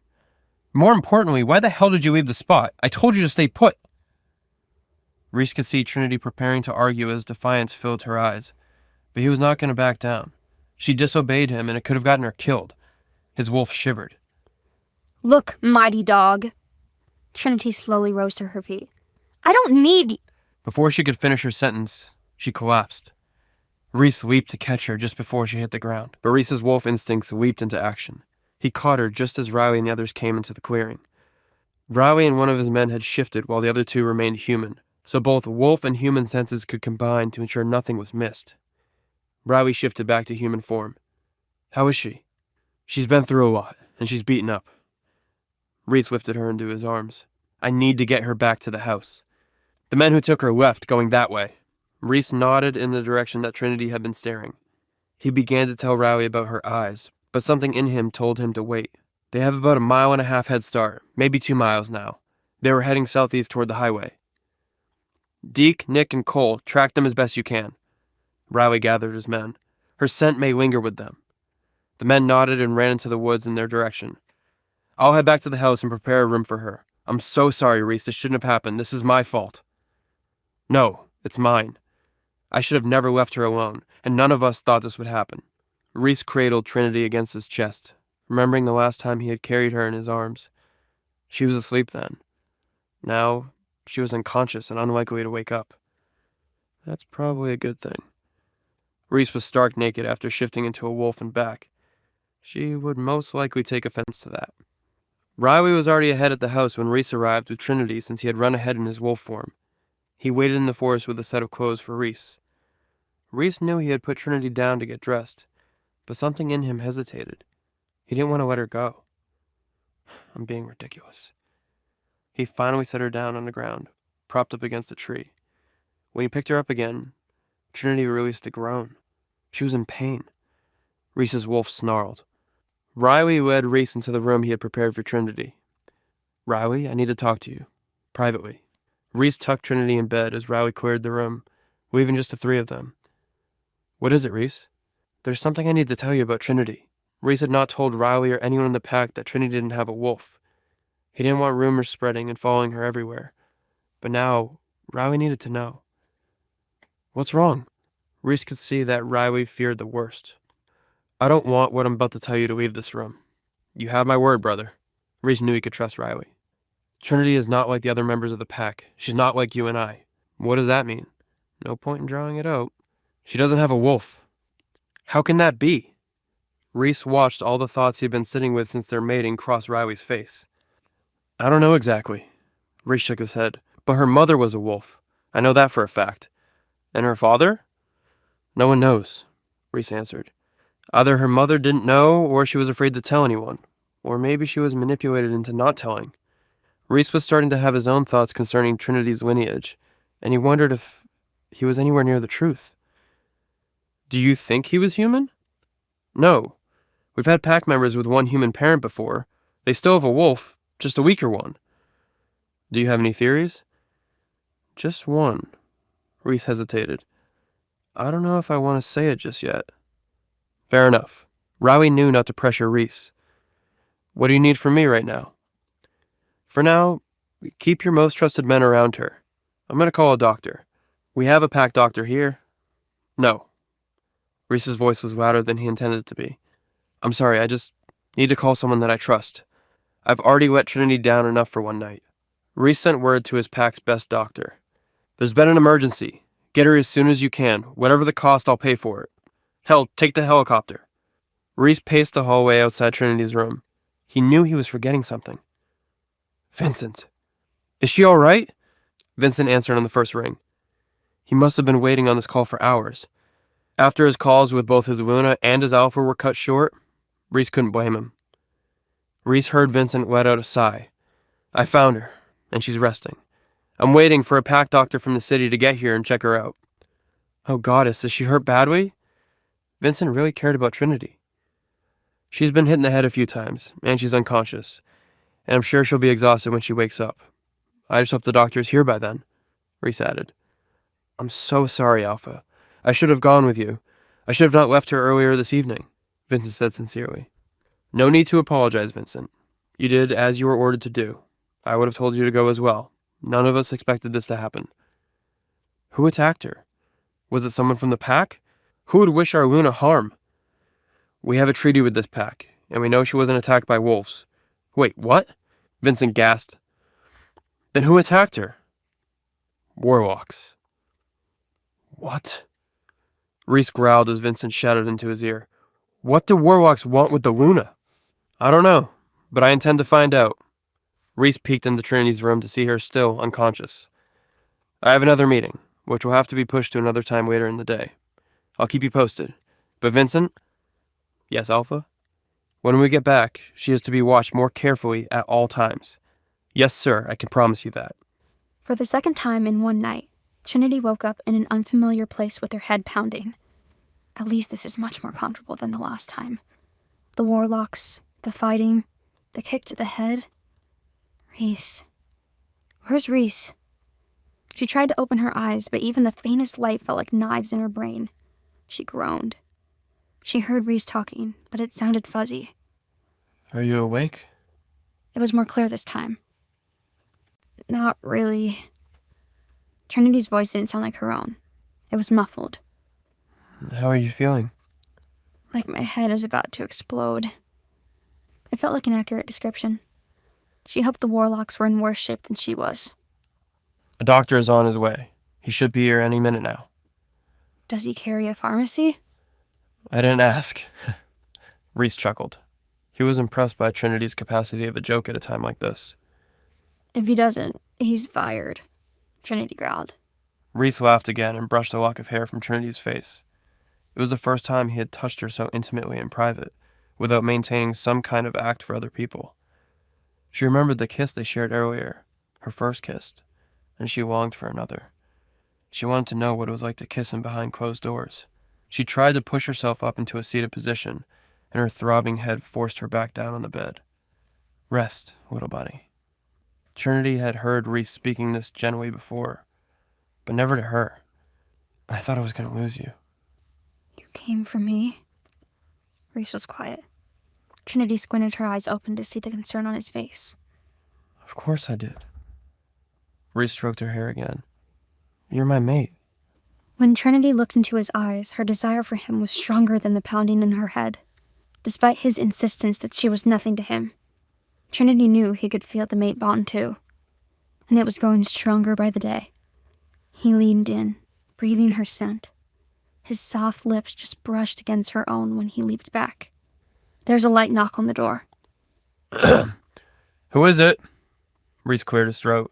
More importantly, why the hell did you leave the spot? I told you to stay put. Reese could see Trinity preparing to argue as defiance filled her eyes, but he was not going to back down. She disobeyed him and it could have gotten her killed. His wolf shivered. Look, mighty dog. Trinity slowly rose to her feet. I don't need... Before she could finish her sentence, she collapsed. Reese leaped to catch her just before she hit the ground, but Reese's wolf instincts leaped into action. He caught her just as Riley and the others came into the clearing. Riley and one of his men had shifted while the other 2 remained human, so both wolf and human senses could combine to ensure nothing was missed. Riley shifted back to human form. How is she? She's been through a lot, and she's beaten up. Reese lifted her into his arms. I need to get her back to the house. The men who took her left, going that way. Reese nodded in the direction that Trinity had been staring. He began to tell Riley about her eyes, but something in him told him to wait. They have about 1.5 mile head start, maybe 2 miles now. They were heading southeast toward the highway. Deke, Nick, and Cole, track them as best you can. Riley gathered his men. Her scent may linger with them. The men nodded and ran into the woods in their direction. I'll head back to the house and prepare a room for her. I'm so sorry, Reese. This shouldn't have happened. This is my fault. No, it's mine. I should have never left her alone, and none of us thought this would happen. Reese cradled Trinity against his chest, remembering the last time he had carried her in his arms. She was asleep then. Now, she was unconscious and unlikely to wake up. That's probably a good thing. Reese was stark naked after shifting into a wolf and back. She would most likely take offense to that. Riley was already ahead at the house when Reese arrived with Trinity since he had run ahead in his wolf form. He waited in the forest with a set of clothes for Reese. Reese knew he had put Trinity down to get dressed, but something in him hesitated. He didn't want to let her go. I'm being ridiculous. He finally set her down on the ground, propped up against a tree. When he picked her up again, Trinity released a groan. She was in pain. Reese's wolf snarled. Riley led Reese into the room he had prepared for Trinity. Riley, I need to talk to you. Privately. Reese tucked Trinity in bed as Riley cleared the room, leaving just the three of them. What is it, Reese? There's something I need to tell you about Trinity. Reese had not told Riley or anyone in the pack that Trinity didn't have a wolf. He didn't want rumors spreading and following her everywhere. But now, Riley needed to know. What's wrong? Reese could see that Riley feared the worst. I don't want what I'm about to tell you to leave this room. You have my word, brother. Reese knew he could trust Riley. Trinity is not like the other members of the pack. She's not like you and I. What does that mean? No point in drawing it out. She doesn't have a wolf. How can that be? Reese watched all the thoughts he'd been sitting with since their mating cross Riley's face. I don't know exactly. Reese shook his head. But her mother was a wolf. I know that for a fact. And her father? No one knows, Reese answered. Either her mother didn't know, or she was afraid to tell anyone. Or maybe she was manipulated into not telling. Reese was starting to have his own thoughts concerning Trinity's lineage, and he wondered if he was anywhere near the truth. Do you think he was human? No. We've had pack members with one human parent before. They still have a wolf, just a weaker one. Do you have any theories? Just one. Reese hesitated. I don't know if I want to say it just yet. Fair enough. Riley knew not to pressure Reese. What do you need from me right now? For now, keep your most trusted men around her. I'm going to call a doctor. We have a pack doctor here. No. Reese's voice was louder than he intended it to be. I'm sorry, I just need to call someone that I trust. I've already let Trinity down enough for one night. Reese sent word to his pack's best doctor. There's been an emergency. Get her as soon as you can. Whatever the cost, I'll pay for it. Hell, take the helicopter. Reese paced the hallway outside Trinity's room. He knew he was forgetting something. Vincent. Is she all right? Vincent answered on the first ring. He must have been waiting on this call for hours. After his calls with both his Luna and his Alpha were cut short, Reese couldn't blame him. Reese heard Vincent let out a sigh. I found her, and she's resting. I'm waiting for a pack doctor from the city to get here and check her out. Oh, goddess, is she hurt badly? Vincent really cared about Trinity. She's been hit in the head a few times, and she's unconscious, and I'm sure she'll be exhausted when she wakes up. I just hope the doctor's here by then, Reese added. I'm so sorry, Alpha. I should have gone with you. I should have not left her earlier this evening, Vincent said sincerely. No need to apologize, Vincent. You did as you were ordered to do. I would have told you to go as well. None of us expected this to happen. Who attacked her? Was it someone from the pack? Who would wish our Luna harm? We have a treaty with this pack, and we know she wasn't attacked by wolves. Wait, what? Vincent gasped. Then who attacked her? Warlocks. What? Reese growled as Vincent shouted into his ear. What do warlocks want with the Luna? I don't know, but I intend to find out. Reese peeked into Trinity's room to see her still unconscious. I have another meeting, which will have to be pushed to another time later in the day. I'll keep you posted. But Vincent? Yes, Alpha? When we get back, she is to be watched more carefully at all times. Yes, sir, I can promise you that. For the second time in one night, Trinity woke up in an unfamiliar place with her head pounding. At least this is much more comfortable than the last time. The warlocks, the fighting, the kick to the head. Reese. Where's Reese? She tried to open her eyes, but even the faintest light felt like knives in her brain. She groaned. She heard Reese talking, but it sounded fuzzy. Are you awake? It was more clear this time. Not really. Trinity's voice didn't sound like her own. It was muffled. How are you feeling? Like my head is about to explode. It felt like an accurate description. She hoped the warlocks were in worse shape than she was. A doctor is on his way. He should be here any minute now. Does he carry a pharmacy? I didn't ask. Reese chuckled. He was impressed by Trinity's capacity of a joke at a time like this. If he doesn't, he's fired, Trinity growled. Reese laughed again and brushed a lock of hair from Trinity's face. It was the first time he had touched her so intimately in private, without maintaining some kind of act for other people. She remembered the kiss they shared earlier, her first kiss, and she longed for another. She wanted to know what it was like to kiss him behind closed doors. She tried to push herself up into a seated position, and her throbbing head forced her back down on the bed. Rest, little buddy. Trinity had heard Reese speaking this gently before, but never to her. I thought I was going to lose you. You came for me? Reese was quiet. Trinity squinted her eyes open to see the concern on his face. Of course I did. Reese stroked her hair again. You're my mate. When Trinity looked into his eyes, her desire for him was stronger than the pounding in her head. Despite his insistence that she was nothing to him, Trinity knew he could feel the mate bond too, and it was growing stronger by the day. He leaned in, breathing her scent. His soft lips just brushed against her own when he leaped back. There was a light knock on the door. Who is it? Reese cleared his throat.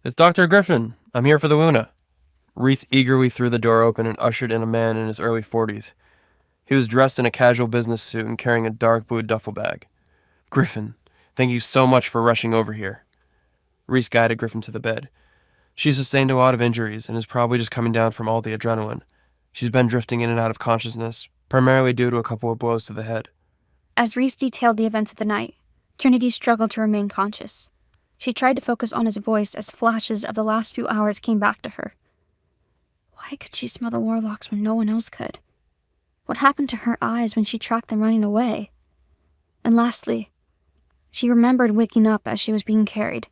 It's Dr. Griffin. I'm here for the Luna. Reese eagerly threw the door open and ushered in a man in his early 40s. He was dressed in a casual business suit and carrying a dark blue duffel bag. Griffin, thank you so much for rushing over here. Reese guided Griffin to the bed. She sustained a lot of injuries and is probably just coming down from all the adrenaline. She's been drifting in and out of consciousness, primarily due to a couple of blows to the head. As Reese detailed the events of the night, Trinity struggled to remain conscious. She tried to focus on his voice as flashes of the last few hours came back to her. Why could she smell the warlocks when no one else could? What happened to her eyes when she tracked them running away? And lastly, she remembered waking up as she was being carried.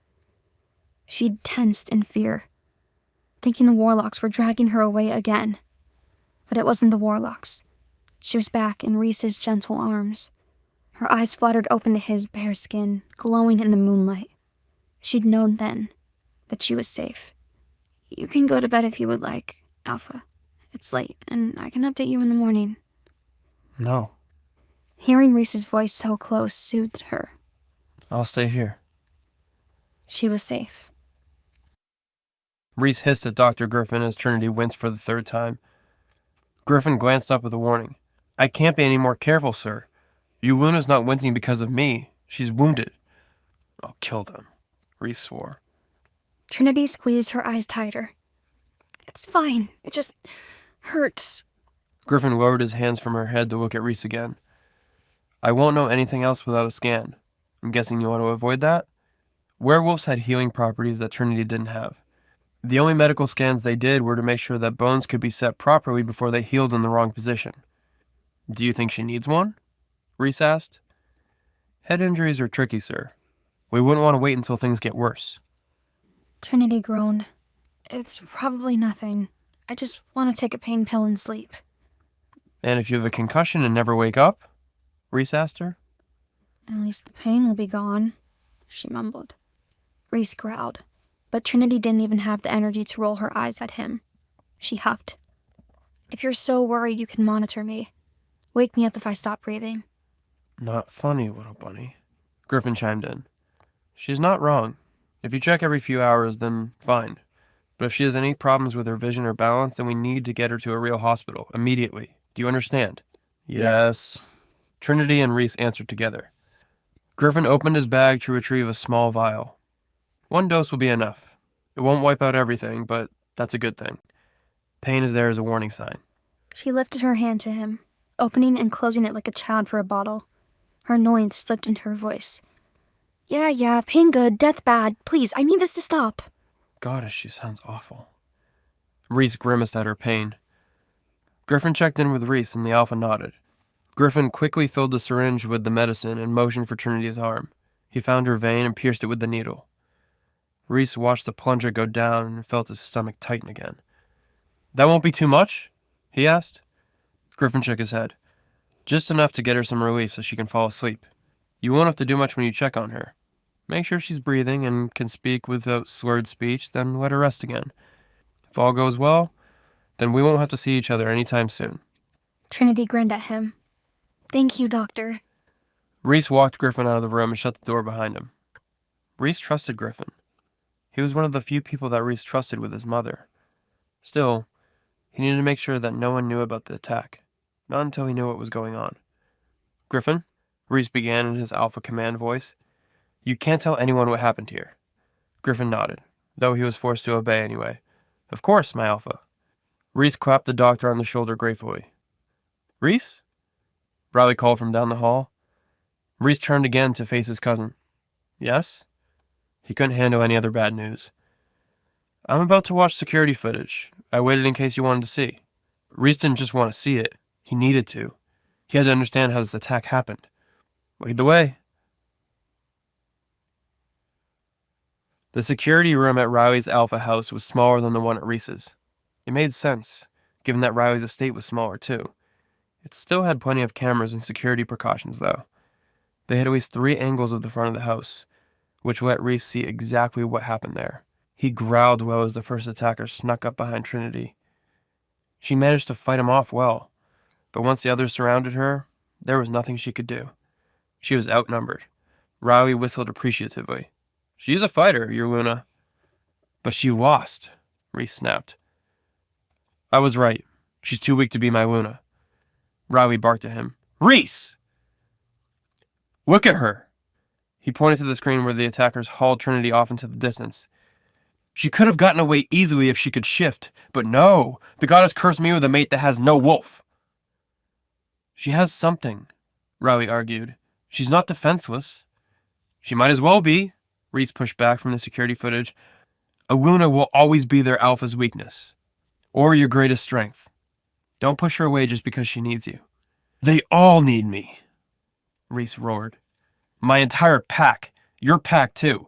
She'd tensed in fear, thinking the warlocks were dragging her away again. But it wasn't the warlocks. She was back in Reese's gentle arms. Her eyes fluttered open to his bare skin, glowing in the moonlight. She'd known then that she was safe. You can go to bed if you would like, Alpha. It's late, and I can update you in the morning. No. Hearing Reese's voice so close soothed her. I'll stay here. She was safe. Reese hissed at Dr. Griffin as Trinity winced for the third time. Griffin glanced up with a warning. I can't be any more careful, sir. Luna's not wincing because of me. She's wounded. I'll kill them, Reese swore. Trinity squeezed her eyes tighter. It's fine. It just hurts. Griffin lowered his hands from her head to look at Reese again. I won't know anything else without a scan. I'm guessing you want to avoid that? Werewolves had healing properties that Trinity didn't have. The only medical scans they did were to make sure that bones could be set properly before they healed in the wrong position. Do you think she needs one? Reese asked. Head injuries are tricky, sir. We wouldn't want to wait until things get worse. Trinity groaned. It's probably nothing. I just want to take a pain pill and sleep. And if you have a concussion and never wake up? Reese asked her. At least the pain will be gone, she mumbled. Reese growled, but Trinity didn't even have the energy to roll her eyes at him. She huffed. If you're so worried you can monitor me, wake me up if I stop breathing. Not funny, little bunny. Griffin chimed in. She's not wrong. If you check every few hours, then fine. But if she has any problems with her vision or balance, then we need to get her to a real hospital, immediately. Do you understand? Yes. Trinity and Reese answered together. Griffin opened his bag to retrieve a small vial. 1 dose will be enough. It won't wipe out everything, but that's a good thing. Pain is there as a warning sign. She lifted her hand to him, opening and closing it like a child for a bottle. Her annoyance slipped into her voice. Yeah, pain good, death bad. Please, I need this to stop. Goddess, she sounds awful. Reese grimaced at her pain. Griffin checked in with Reese and the Alpha nodded. Griffin quickly filled the syringe with the medicine and motioned for Trinity's arm. He found her vein and pierced it with the needle. Reese watched the plunger go down and felt his stomach tighten again. That won't be too much? He asked. Griffin shook his head. Just enough to get her some relief so she can fall asleep. You won't have to do much when you check on her. Make sure she's breathing and can speak without slurred speech, then let her rest again. If all goes well, Then we won't have to see each other anytime soon. Trinity grinned at him. Thank you, Doctor. Reese walked Griffin out of the room and shut the door behind him. Reese trusted Griffin. He was one of the few people that Reese trusted with his mother. Still, he needed to make sure that no one knew about the attack. Not until he knew what was going on. Griffin, Reese began in his alpha command voice. You can't tell anyone what happened here. Griffin nodded, though he was forced to obey anyway. Of course, my alpha. Reese clapped the doctor on the shoulder gratefully. Reese? Riley called from down the hall. Reese turned again to face his cousin. Yes? He couldn't handle any other bad news. I'm about to watch security footage. I waited in case you wanted to see. Reese didn't just want to see it. He needed to. He had to understand how this attack happened. Lead the way. The security room at Riley's Alpha house was smaller than the one at Reese's. It made sense, given that Riley's estate was smaller too. It still had plenty of cameras and security precautions, though. They had at least 3 angles of the front of the house, which let Reese see exactly what happened there. He growled well as the first attacker snuck up behind Trinity. She managed to fight him off well, but once the others surrounded her, there was nothing she could do. She was outnumbered. Riley whistled appreciatively. She's a fighter, your Luna. But she lost, Reese snapped. I was right. She's too weak to be my Luna. Riley barked at him. Reese! Look at her! He pointed to the screen where the attackers hauled Trinity off into the distance. She could have gotten away easily if she could shift, but no, the goddess cursed me with a mate that has no wolf. She has something, Riley argued. She's not defenseless. She might as well be, Reese pushed back from the security footage. A Luna will always be their alpha's weakness, or your greatest strength. Don't push her away just because she needs you. They all need me, Reese roared. My entire pack. Your pack, too.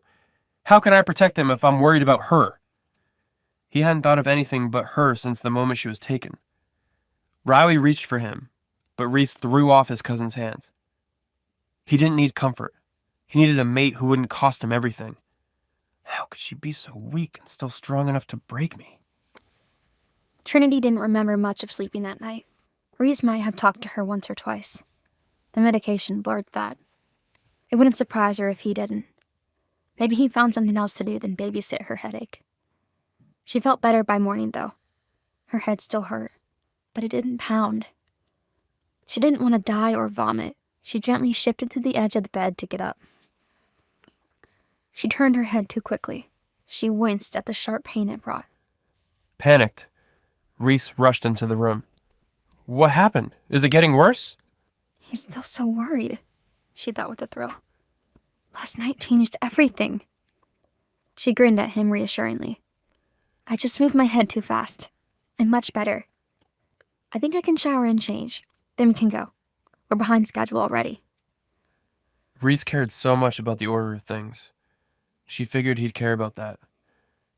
How can I protect them if I'm worried about her? He hadn't thought of anything but her since the moment she was taken. Riley reached for him, but Reese threw off his cousin's hands. He didn't need comfort. He needed a mate who wouldn't cost him everything. How could she be so weak and still strong enough to break me? Trinity didn't remember much of sleeping that night. Reese might have talked to her once or twice. The medication blurred that. It wouldn't surprise her if he didn't. Maybe he found something else to do than babysit her headache. She felt better by morning, though. Her head still hurt, but it didn't pound. She didn't want to die or vomit. She gently shifted to the edge of the bed to get up. She turned her head too quickly. She winced at the sharp pain it brought. Panicked, Reese rushed into the room. What happened? Is it getting worse? He's still so worried, she thought with a thrill. Last night changed everything. She grinned at him reassuringly. I just moved my head too fast. I'm much better. I think I can shower and change. Then we can go. We're behind schedule already. Reese cared so much about the order of things. She figured he'd care about that.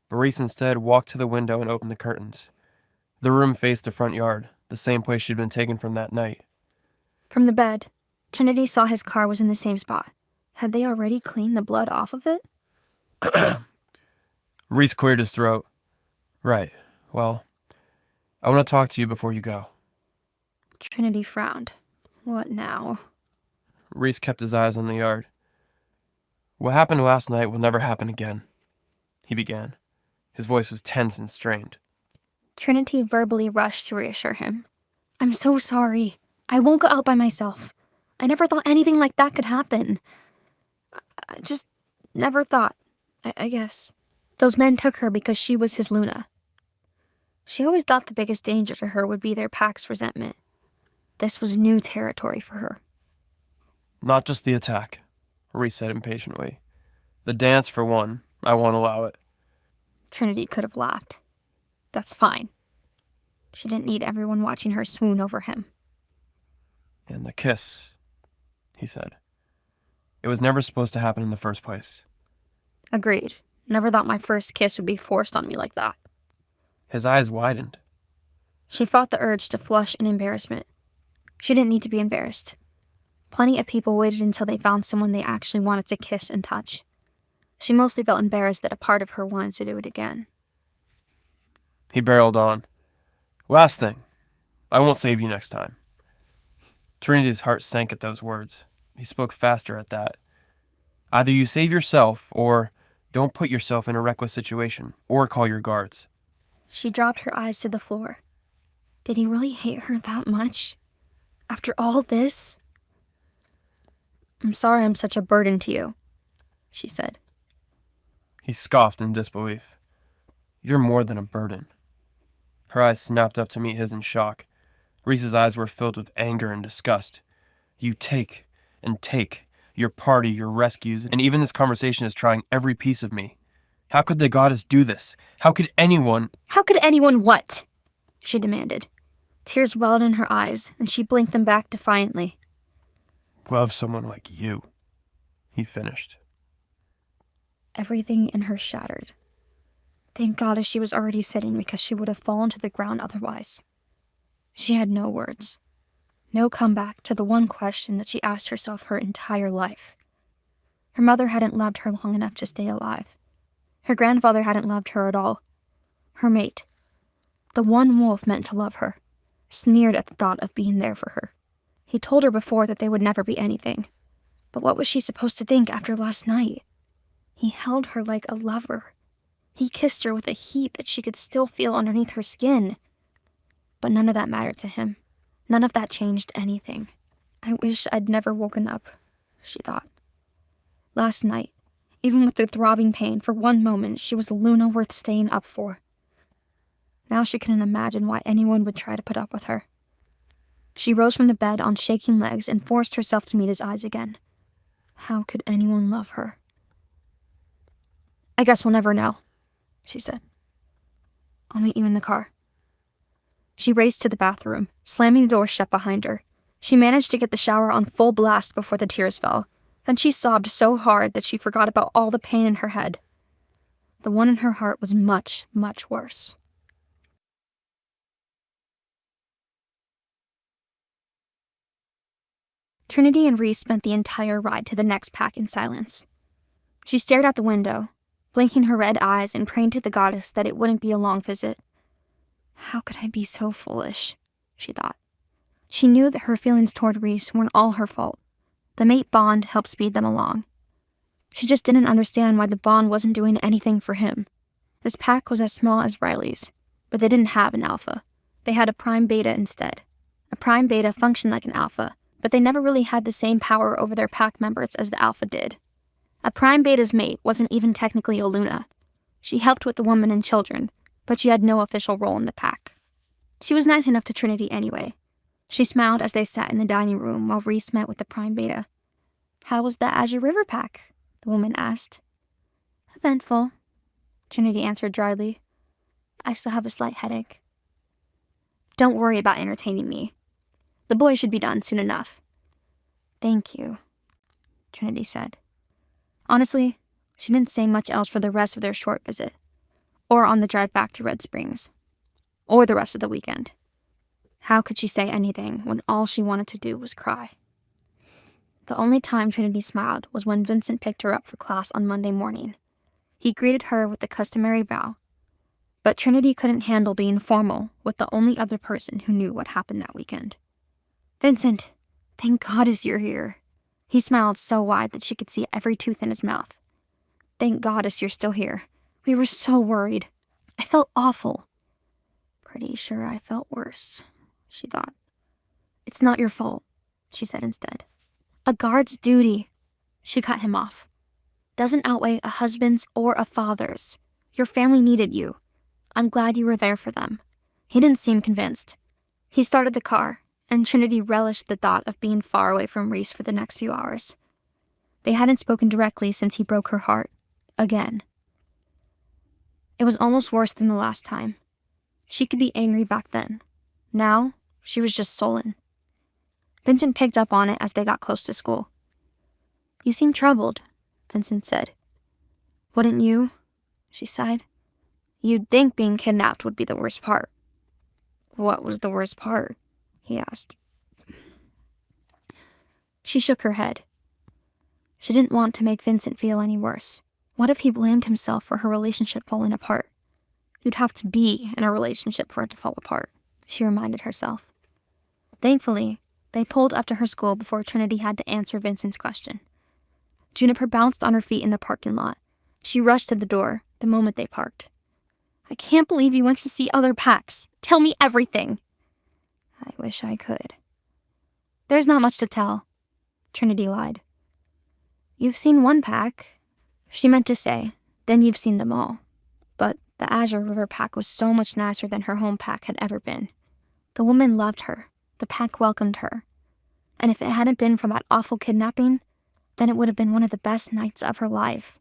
But Reese instead walked to the window and opened the curtains. The room faced the front yard, the same place she'd been taken from that night. From the bed, Trinity saw his car was in the same spot. Had they already cleaned the blood off of it? Reese cleared his throat. Right. Well, I want to talk to you before you go. Trinity frowned. What now? Reese kept his eyes on the yard. What happened last night will never happen again, he began. His voice was tense and strained. Trinity verbally rushed to reassure him. I'm so sorry. I won't go out by myself. I never thought anything like that could happen. I just never thought, I guess. Those men took her because she was his Luna. She always thought the biggest danger to her would be their pack's resentment. This was new territory for her. Not just the attack, Reese said impatiently. The dance, for one. I won't allow it. Trinity could have laughed. That's fine. She didn't need everyone watching her swoon over him. And the kiss, he said. It was never supposed to happen in the first place. Agreed. Never thought my first kiss would be forced on me like that. His eyes widened. She fought the urge to flush in embarrassment. She didn't need to be embarrassed. Plenty of people waited until they found someone they actually wanted to kiss and touch. She mostly felt embarrassed that a part of her wanted to do it again. He barreled on. Last thing. I won't save you next time. Trinity's heart sank at those words. He spoke faster at that. Either you save yourself, or don't put yourself in a reckless situation, or call your guards. She dropped her eyes to the floor. Did he really hate her that much? After all this? I'm sorry I'm such a burden to you, she said. He scoffed in disbelief. You're more than a burden. Her eyes snapped up to meet his in shock. Reese's eyes were filled with anger and disgust. You take and take. Your party, your rescues, and even this conversation is trying every piece of me. How could the goddess do this? How could anyone... How could anyone what? She demanded. Tears welled in her eyes, and she blinked them back defiantly. Love someone like you, he finished. Everything in her shattered. Thank God she was already sitting, because she would have fallen to the ground otherwise. She had no words. No comeback to the one question that she asked herself her entire life. Her mother hadn't loved her long enough to stay alive. Her grandfather hadn't loved her at all. Her mate, the one wolf meant to love her, sneered at the thought of being there for her. He told her before that they would never be anything. But what was she supposed to think after last night? He held her like a lover. He kissed her with a heat that she could still feel underneath her skin. But none of that mattered to him. None of that changed anything. I wish I'd never woken up, she thought. Last night, even with the throbbing pain, for one moment, she was Luna worth staying up for. Now she couldn't imagine why anyone would try to put up with her. She rose from the bed on shaking legs and forced herself to meet his eyes again. How could anyone love her? I guess we'll never know, she said. I'll meet you in the car. She raced to the bathroom, slamming the door shut behind her. She managed to get the shower on full blast before the tears fell. Then she sobbed so hard that she forgot about all the pain in her head. The one in her heart was much, much worse. Trinity and Reese spent the entire ride to the next pack in silence. She stared out the window, blinking her red eyes and praying to the goddess that it wouldn't be a long visit. How could I be so foolish? She thought. She knew that her feelings toward Reese weren't all her fault. The mate bond helped speed them along. She just didn't understand why the bond wasn't doing anything for him. This pack was as small as Riley's, but they didn't have an alpha. They had a prime beta instead. A prime beta functioned like an alpha, but they never really had the same power over their pack members as the alpha did. A prime beta's mate wasn't even technically a Luna. She helped with the women and children, but she had no official role in the pack. She was nice enough to Trinity anyway. She smiled as they sat in the dining room while Reese met with the prime beta. How was the Azure River pack? The woman asked. Eventful, Trinity answered dryly. I still have a slight headache. Don't worry about entertaining me. The boy should be done soon enough. Thank you, Trinity said. Honestly, she didn't say much else for the rest of their short visit, or on the drive back to Red Springs, or the rest of the weekend. How could she say anything when all she wanted to do was cry? The only time Trinity smiled was when Vincent picked her up for class on Monday morning. He greeted her with the customary bow, but Trinity couldn't handle being formal with the only other person who knew what happened that weekend. Vincent, thank goddess you're here. He smiled so wide that she could see every tooth in his mouth. Thank goddess you're still here. We were so worried. I felt awful. Pretty sure I felt worse, she thought. It's not your fault, she said instead. A guard's duty, she cut him off, doesn't outweigh a husband's or a father's. Your family needed you. I'm glad you were there for them. He didn't seem convinced. He started the car, and Trinity relished the thought of being far away from Reese for the next few hours. They hadn't spoken directly since he broke her heart. Again. It was almost worse than the last time. She could be angry back then. Now, she was just sullen. Vincent picked up on it as they got close to school. You seem troubled, Vincent said. Wouldn't you? She sighed. You'd think being kidnapped would be the worst part. What was the worst part? He asked. She shook her head. She didn't want to make Vincent feel any worse. What if he blamed himself for her relationship falling apart? You'd have to be in a relationship for it to fall apart, she reminded herself. Thankfully, they pulled up to her school before Trinity had to answer Vincent's question. Juniper bounced on her feet in the parking lot. She rushed to the door the moment they parked. I can't believe you went to see other packs. Tell me everything. I wish I could. There's not much to tell, Trinity lied. You've seen one pack. She meant to say, then you've seen them all. But the Azure River pack was so much nicer than her home pack had ever been. The woman loved her. The pack welcomed her. And if it hadn't been for that awful kidnapping, then it would have been one of the best nights of her life.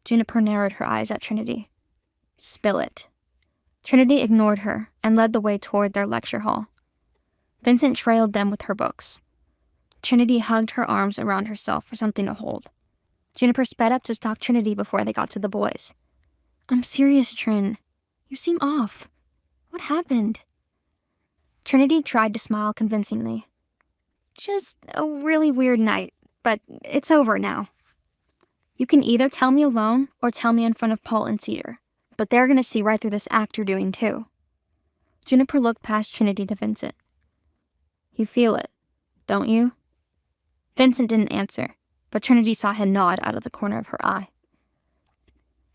Juniper narrowed her eyes at Trinity. Spill it. Trinity ignored her and led the way toward their lecture hall. Vincent trailed them with her books. Trinity hugged her arms around herself for something to hold. Juniper sped up to stop Trinity before they got to the boys. I'm serious, Trin. You seem off. What happened? Trinity tried to smile convincingly. Just a really weird night, but it's over now. You can either tell me alone or tell me in front of Paul and Cedar, but they're going to see right through this act you're doing too. Juniper looked past Trinity to Vincent. You feel it, don't you? Vincent didn't answer, but Trinity saw him nod out of the corner of her eye.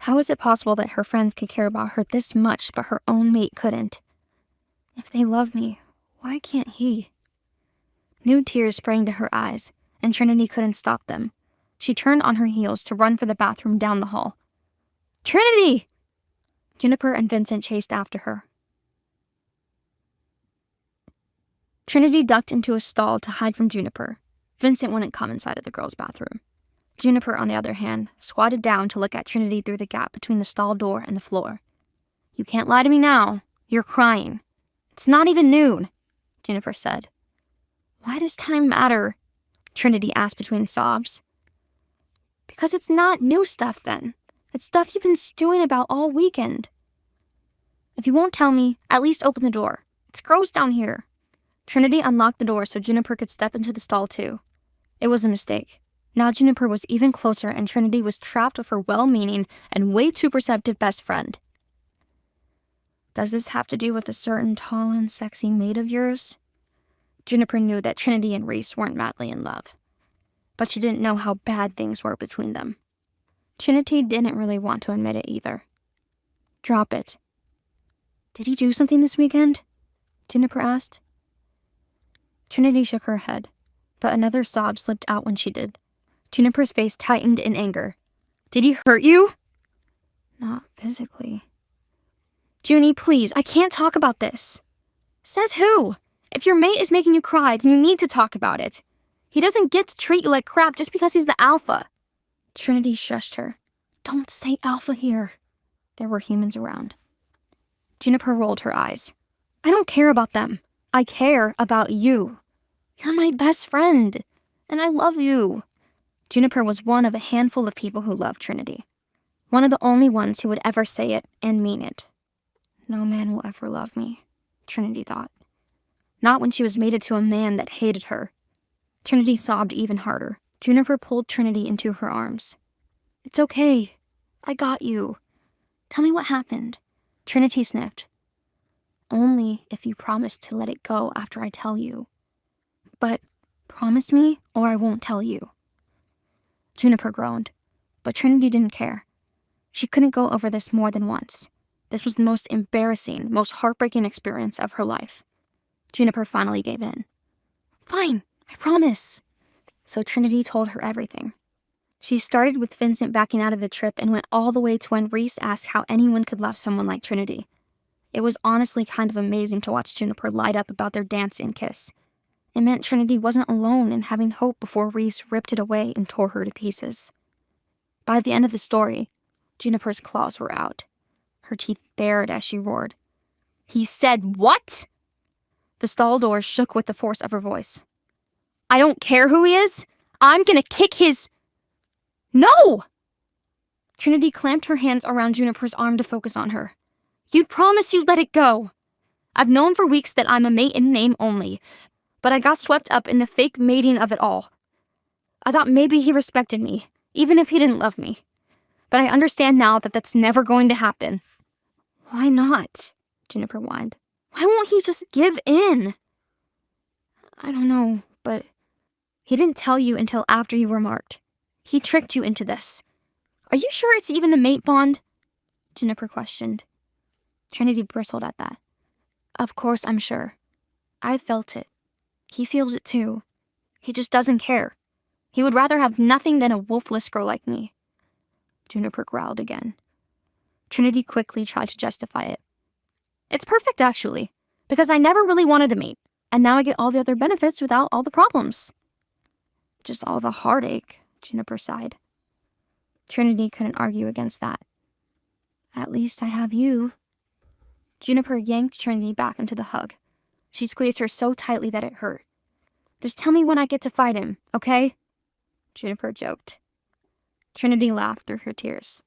How is it possible that her friends could care about her this much, but her own mate couldn't? If they love me, why can't he? New tears sprang to her eyes, and Trinity couldn't stop them. She turned on her heels to run for the bathroom down the hall. Trinity! Juniper and Vincent chased after her. Trinity ducked into a stall to hide from Juniper. Vincent wouldn't come inside of the girls' bathroom. Juniper, on the other hand, squatted down to look at Trinity through the gap between the stall door and the floor. You can't lie to me now. You're crying. It's not even noon, Juniper said. Why does time matter? Trinity asked between sobs. Because it's not new stuff, then. It's stuff you've been stewing about all weekend. If you won't tell me, at least open the door. It's gross down here. Trinity unlocked the door so Juniper could step into the stall, too. It was a mistake. Now Juniper was even closer, and Trinity was trapped with her well-meaning and way too perceptive best friend. Does this have to do with a certain tall and sexy mate of yours? Juniper knew that Trinity and Reese weren't madly in love, but she didn't know how bad things were between them. Trinity didn't really want to admit it either. Drop it. Did he do something this weekend? Juniper asked. Trinity shook her head, but another sob slipped out when she did. Juniper's face tightened in anger. Did he hurt you? Not physically. Junie, please, I can't talk about this. Says who? If your mate is making you cry, then you need to talk about it. He doesn't get to treat you like crap just because he's the alpha. Trinity shushed her. Don't say alpha here. There were humans around. Juniper rolled her eyes. I don't care about them. I care about you. You're my best friend, and I love you. Juniper was one of a handful of people who loved Trinity. One of the only ones who would ever say it and mean it. No man will ever love me, Trinity thought. Not when she was mated to a man that hated her. Trinity sobbed even harder. Juniper pulled Trinity into her arms. It's okay. I got you. Tell me what happened. Trinity sniffed. Only if you promise to let it go after I tell you. But promise me or I won't tell you. Juniper groaned, but Trinity didn't care. She couldn't go over this more than once. This was the most embarrassing, most heartbreaking experience of her life. Juniper finally gave in. Fine, I promise. So Trinity told her everything. She started with Vincent backing out of the trip and went all the way to when Reese asked how anyone could love someone like Trinity. It was honestly kind of amazing to watch Juniper light up about their dance and kiss. It meant Trinity wasn't alone in having hope before Reese ripped it away and tore her to pieces. By the end of the story, Juniper's claws were out. Her teeth bared as she roared. He said what? The stall door shook with the force of her voice. I don't care who he is. I'm gonna kick his... No! Trinity clamped her hands around Juniper's arm to focus on her. You'd promise you'd let it go. I've known for weeks that I'm a mate in name only, but I got swept up in the fake mating of it all. I thought maybe he respected me, even if he didn't love me. But I understand now that that's never going to happen. Why not? Juniper whined. Why won't he just give in? I don't know, but he didn't tell you until after you were marked. He tricked you into this. Are you sure it's even a mate bond? Juniper questioned. Trinity bristled at that. Of course I'm sure. I felt it. He feels it too. He just doesn't care. He would rather have nothing than a wolfless girl like me. Juniper growled again. Trinity quickly tried to justify it. It's perfect, actually, because I never really wanted a mate, and now I get all the other benefits without all the problems. Just all the heartache, Juniper sighed. Trinity couldn't argue against that. At least I have you. Juniper yanked Trinity back into the hug. She squeezed her so tightly that it hurt. Just tell me when I get to fight him, okay? Juniper joked. Trinity laughed through her tears.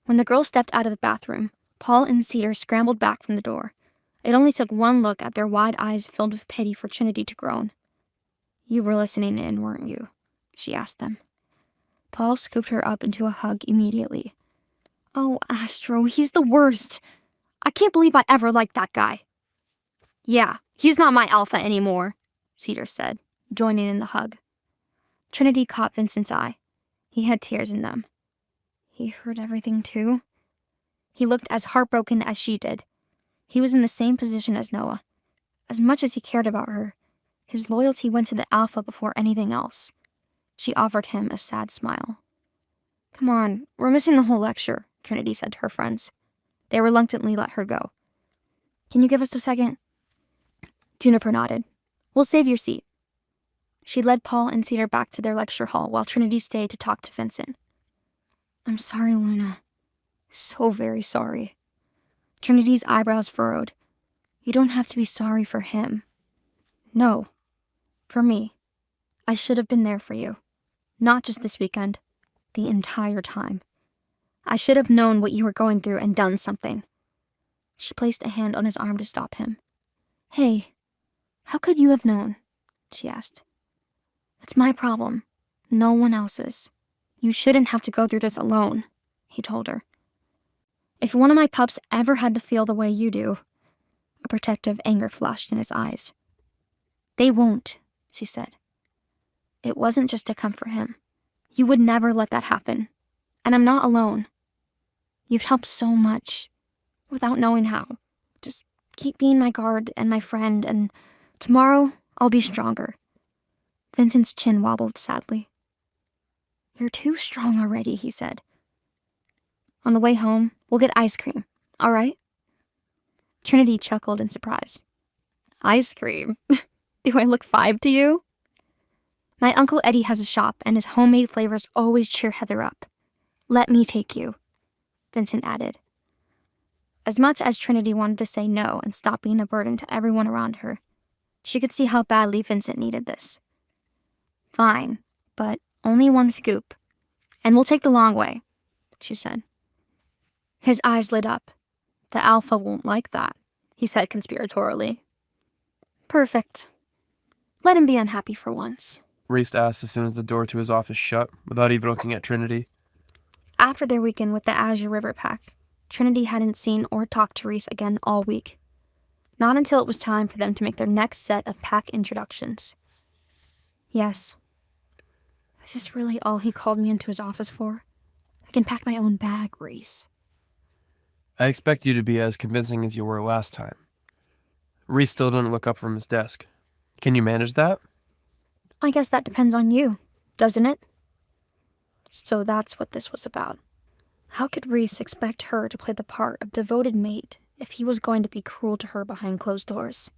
When the girls stepped out of the bathroom, Paul and Cedar scrambled back from the door. It only took one look at their wide eyes filled with pity for Trinity to groan. You were listening in, weren't you? She asked them. Paul scooped her up into a hug immediately. Oh, Astro, he's the worst. I can't believe I ever liked that guy. Yeah, he's not my alpha anymore, Cedar said, joining in the hug. Trinity caught Vincent's eye. He had tears in them. He heard everything too? He looked as heartbroken as she did. He was in the same position as Noah. As much as he cared about her, his loyalty went to the alpha before anything else. She offered him a sad smile. Come on, we're missing the whole lecture, Trinity said to her friends. They reluctantly let her go. Can you give us a second? Juniper nodded. We'll save your seat. She led Paul and Cedar back to their lecture hall while Trinity stayed to talk to Vincent. I'm sorry, Luna. So very sorry. Trinity's eyebrows furrowed. You don't have to be sorry for him. No. For me. I should have been there for you. Not just this weekend. The entire time. I should have known what you were going through and done something. She placed a hand on his arm to stop him. Hey, how could you have known? She asked. It's my problem. No one else's. You shouldn't have to go through this alone, he told her. If one of my pups ever had to feel the way you do, a protective anger flashed in his eyes. They won't, she said. It wasn't just to comfort him. You would never let that happen. And I'm not alone. You've helped so much, without knowing how. Just keep being my guard and my friend, and tomorrow I'll be stronger. Vincent's chin wobbled sadly. You're too strong already, he said. On the way home, we'll get ice cream, all right? Trinity chuckled in surprise. Ice cream? Do I look 5 to you? My Uncle Eddie has a shop, and his homemade flavors always cheer Heather up. Let me take you, Vincent added. As much as Trinity wanted to say no and stop being a burden to everyone around her, she could see how badly Vincent needed this. Fine, but only one scoop, and we'll take the long way, she said. His eyes lit up. The alpha won't like that, he said conspiratorially. Perfect. Let him be unhappy for once. Reese asked as soon as the door to his office shut, without even looking at Trinity. After their weekend with the Azure River Pack, Trinity hadn't seen or talked to Reese again all week. Not until it was time for them to make their next set of pack introductions. Yes. Is this really all he called me into his office for? I can pack my own bag, Reese. I expect you to be as convincing as you were last time. Reese still didn't look up from his desk. Can you manage that? I guess that depends on you, doesn't it? So that's what this was about. How could Reese expect her to play the part of devoted mate if he was going to be cruel to her behind closed doors?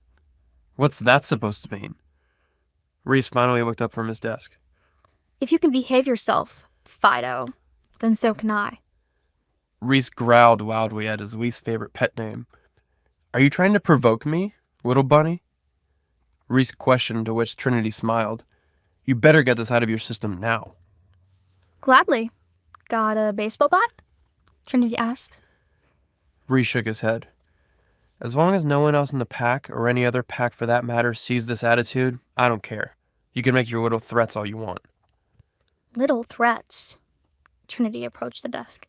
What's that supposed to mean? Reese finally looked up from his desk. If you can behave yourself, Fido, then so can I. Reese growled loudly at his least favorite pet name. Are you trying to provoke me, little bunny? Reese questioned, to which Trinity smiled. You better get this out of your system now. Gladly. Got a baseball bat? Trinity asked. Reese shook his head. As long as no one else in the pack, or any other pack for that matter, sees this attitude, I don't care. You can make your little threats all you want. Little threats. Trinity approached the desk.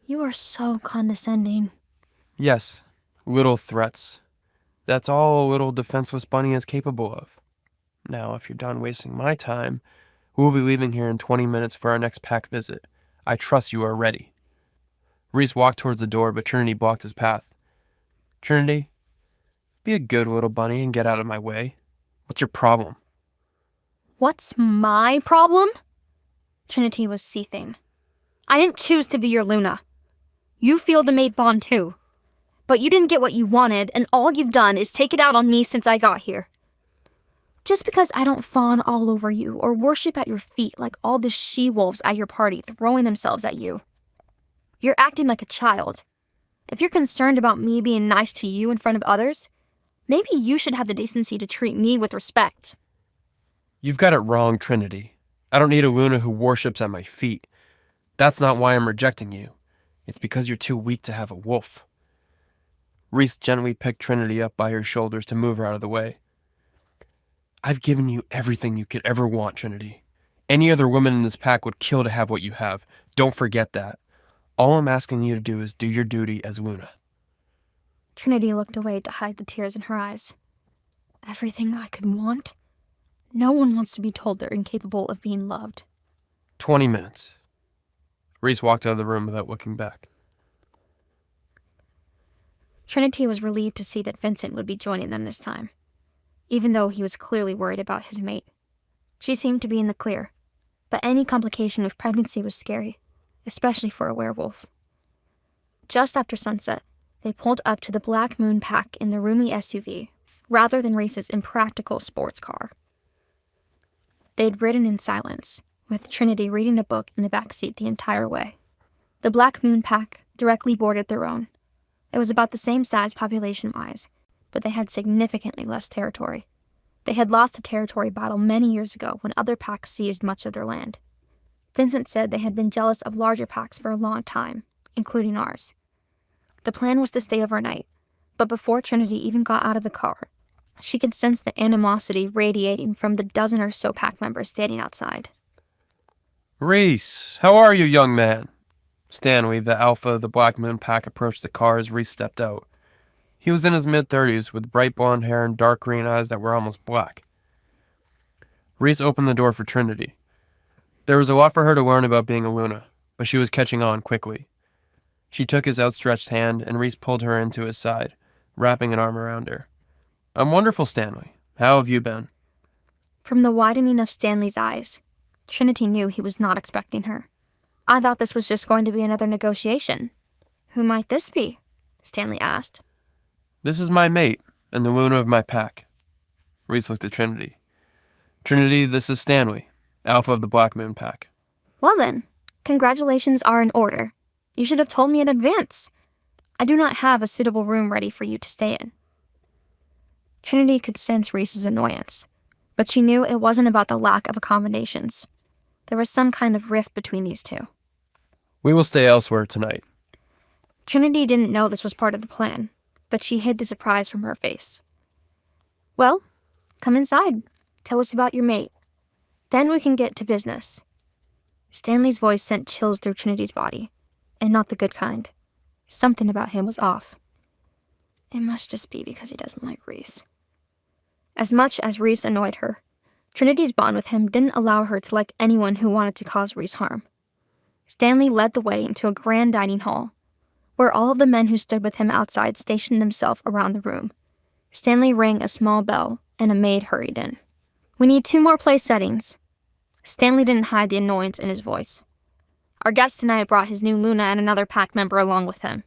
You are so condescending. Yes, Little threats. That's all a little defenseless bunny is capable of. Now, if you're done wasting my time, we'll be leaving here in 20 minutes for our next pack visit. I trust you are ready. Reese walked towards the door, but Trinity blocked his path. Trinity, be a good little bunny and get out of my way. What's your problem? What's my problem? Trinity was seething. I didn't choose to be your Luna. You feel the mate bond too. But you didn't get what you wanted, and all you've done is take it out on me since I got here. Just because I don't fawn all over you or worship at your feet like all the she-wolves at your party throwing themselves at you. You're acting like a child. If you're concerned about me being nice to you in front of others, maybe you should have the decency to treat me with respect. You've got it wrong, Trinity. I don't need a Luna who worships at my feet. That's not why I'm rejecting you. It's because you're too weak to have a wolf. Reese gently picked Trinity up by her shoulders to move her out of the way. I've given you everything you could ever want, Trinity. Any other woman in this pack would kill to have what you have. Don't forget that. All I'm asking you to do is do your duty as Luna. Trinity looked away to hide the tears in her eyes. Everything I could want? No one wants to be told they're incapable of being loved. 20 minutes. Reese walked out of the room without looking back. Trinity was relieved to see that Vincent would be joining them this time, even though he was clearly worried about his mate. She seemed to be in the clear, but any complication with pregnancy was scary, especially for a werewolf. Just after sunset, they pulled up to the Black Moon Pack in the roomy SUV, rather than Reese's impractical sports car. They'd ridden in silence, with Trinity reading the book in the back seat the entire way. The Black Moon Pack directly bordered their own. It was about the same size population-wise, but they had significantly less territory. They had lost a territory battle many years ago when other packs seized much of their land. Vincent said they had been jealous of larger packs for a long time, including ours. The plan was to stay overnight, but before Trinity even got out of the car, she could sense the animosity radiating from the dozen or so pack members standing outside. Reese, how are you, young man? Stanley, the alpha of the Black Moon Pack, approached the car as Reese stepped out. He was in his mid-30s, with bright blonde hair and dark green eyes that were almost black. Reese opened the door for Trinity. There was a lot for her to learn about being a Luna, but she was catching on quickly. She took his outstretched hand, and Reese pulled her into his side, wrapping an arm around her. I'm wonderful, Stanley. How have you been? From the widening of Stanley's eyes, Trinity knew he was not expecting her. I thought this was just going to be another negotiation. Who might this be? Stanley asked. This is my mate, and the Luna of my pack. Reese looked at Trinity. Trinity, this is Stanley, alpha of the Black Moon Pack. Well then, congratulations are in order. You should have told me in advance. I do not have a suitable room ready for you to stay in. Trinity could sense Reese's annoyance, but she knew it wasn't about the lack of accommodations. There was some kind of rift between these two. We will stay elsewhere tonight. Trinity didn't know this was part of the plan, but she hid the surprise from her face. Well, come inside. Tell us about your mate. Then we can get to business. Stanley's voice sent chills through Trinity's body, and not the good kind. Something about him was off. It must just be because he doesn't like Reese. As much as Reese annoyed her, Trinity's bond with him didn't allow her to like anyone who wanted to cause Reese harm. Stanley led the way into a grand dining hall, where all of the men who stood with him outside stationed themselves around the room. Stanley rang a small bell, and a maid hurried in. We need 2 more place settings. Stanley didn't hide the annoyance in his voice. Our guest tonight brought his new Luna and another pack member along with him.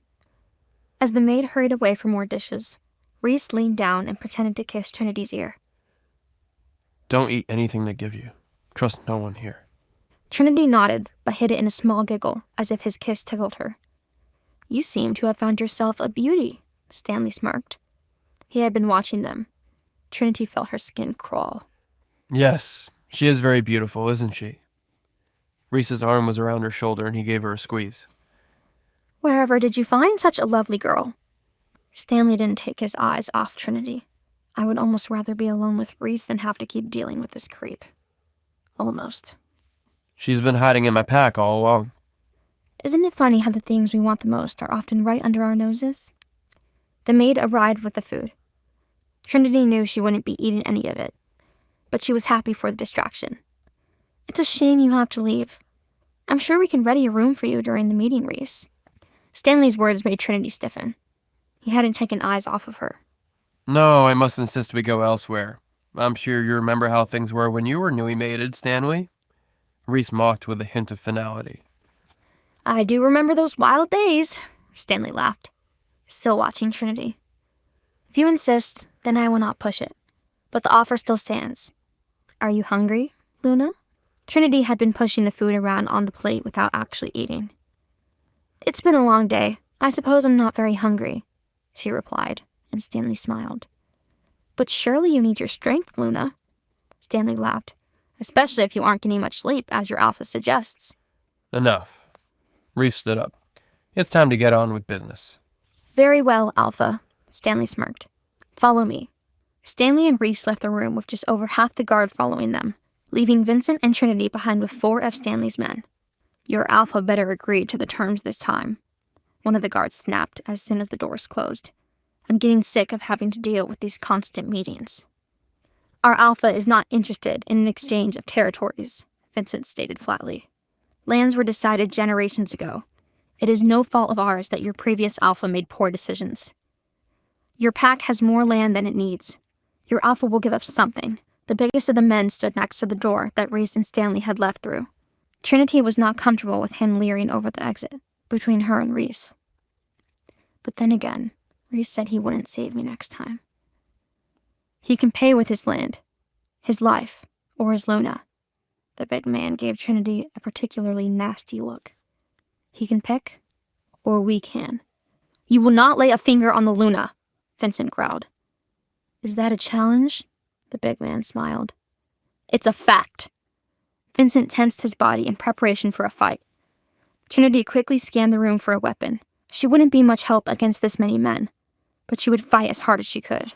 As the maid hurried away for more dishes, Reese leaned down and pretended to kiss Trinity's ear. Don't eat anything they give you. Trust no one here. Trinity nodded, but hid it in a small giggle, as if his kiss tickled her. You seem to have found yourself a beauty, Stanley smirked. He had been watching them. Trinity felt her skin crawl. Yes, she is very beautiful, isn't she? Reese's arm was around her shoulder, and he gave her a squeeze. Wherever did you find such a lovely girl? Stanley didn't take his eyes off Trinity. I would almost rather be alone with Reese than have to keep dealing with this creep. Almost. She's been hiding in my pack all along. Isn't it funny how the things we want the most are often right under our noses? The maid arrived with the food. Trinity knew she wouldn't be eating any of it, but she was happy for the distraction. It's a shame you have to leave. I'm sure we can ready a room for you during the meeting, Reese. Stanley's words made Trinity stiffen. He hadn't taken eyes off of her. No, I must insist we go elsewhere. I'm sure you remember how things were when you were newly mated, Stanley. Reese mocked with a hint of finality. I do remember those wild days, Stanley laughed, still watching Trinity. If you insist, then I will not push it. But the offer still stands. Are you hungry, Luna? Trinity had been pushing the food around on the plate without actually eating. It's been a long day. I suppose I'm not very hungry, she replied, and Stanley smiled. But surely you need your strength, Luna. Stanley laughed, especially if you aren't getting much sleep, as your alpha suggests. Enough. Reese stood up. It's time to get on with business. Very well, Alpha, Stanley smirked. Follow me. Stanley and Reese left the room with just over half the guard following them, leaving Vincent and Trinity behind with 4 of Stanley's men. Your Alpha better agree to the terms this time, one of the guards snapped as soon as the doors closed. I'm getting sick of having to deal with these constant meetings. Our Alpha is not interested in an exchange of territories, Vincent stated flatly. Lands were decided generations ago. It is no fault of ours that your previous Alpha made poor decisions. Your pack has more land than it needs. Your Alpha will give up something. The biggest of the men stood next to the door that Reese and Stanley had left through. Trinity was not comfortable with him leering over the exit between her and Reese. But then again, Reese said he wouldn't save me next time. He can pay with his land, his life, or his Luna. The big man gave Trinity a particularly nasty look. He can pick, or we can. You will not lay a finger on the Luna, Vincent growled. Is that a challenge? The big man smiled. It's a fact. Vincent tensed his body in preparation for a fight. Trinity quickly scanned the room for a weapon. She wouldn't be much help against this many men, but she would fight as hard as she could.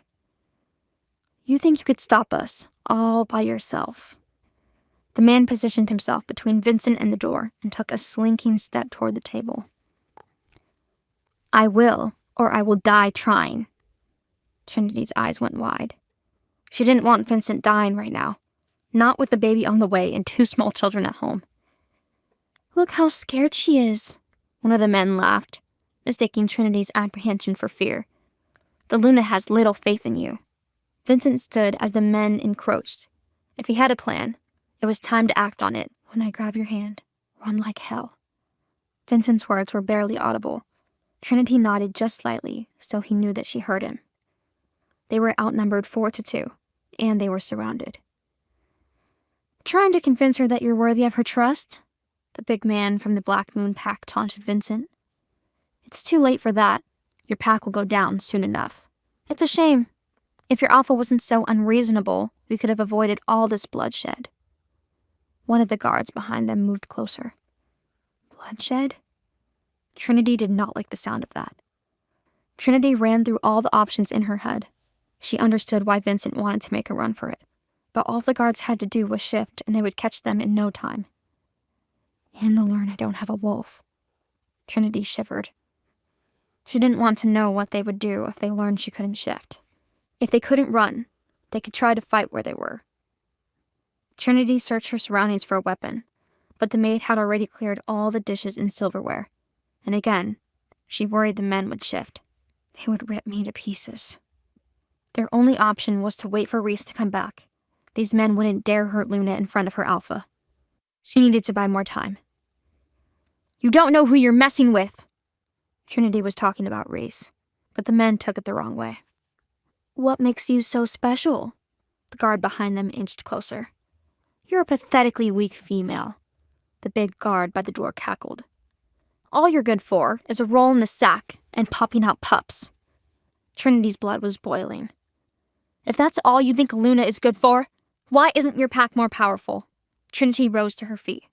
You think you could stop us, all by yourself? The man positioned himself between Vincent and the door and took a slinking step toward the table. I will, or I will die trying. Trinity's eyes went wide. She didn't want Vincent dying right now, not with the baby on the way and 2 small children at home. Look how scared she is, one of the men laughed, mistaking Trinity's apprehension for fear. The Luna has little faith in you. Vincent stood as the men encroached. If he had a plan, it was time to act on it. When I grab your hand, run like hell. Vincent's words were barely audible. Trinity nodded just slightly, so he knew that she heard him. They were outnumbered 4-2, and they were surrounded. Trying to convince her that you're worthy of her trust? The big man from the Black Moon pack taunted Vincent. It's too late for that. Your pack will go down soon enough. It's a shame. If your alpha wasn't so unreasonable, we could have avoided all this bloodshed. One of the guards behind them moved closer. Bloodshed? Trinity did not like the sound of that. Trinity ran through all the options in her head. She understood why Vincent wanted to make a run for it, but all the guards had to do was shift and they would catch them in no time. And they'll learn I don't have a wolf. Trinity shivered. She didn't want to know what they would do if they learned she couldn't shift. If they couldn't run, they could try to fight where they were. Trinity searched her surroundings for a weapon, but the maid had already cleared all the dishes and silverware. And again, she worried the men would shift. They would rip me to pieces. Their only option was to wait for Reese to come back. These men wouldn't dare hurt Luna in front of her alpha. She needed to buy more time. You don't know who you're messing with! Trinity was talking about Reese, but the men took it the wrong way. What makes you so special? The guard behind them inched closer. You're a pathetically weak female. The big guard by the door cackled. All you're good for is a roll in the sack and popping out pups. Trinity's blood was boiling. If that's all you think Luna is good for, why isn't your pack more powerful? Trinity rose to her feet.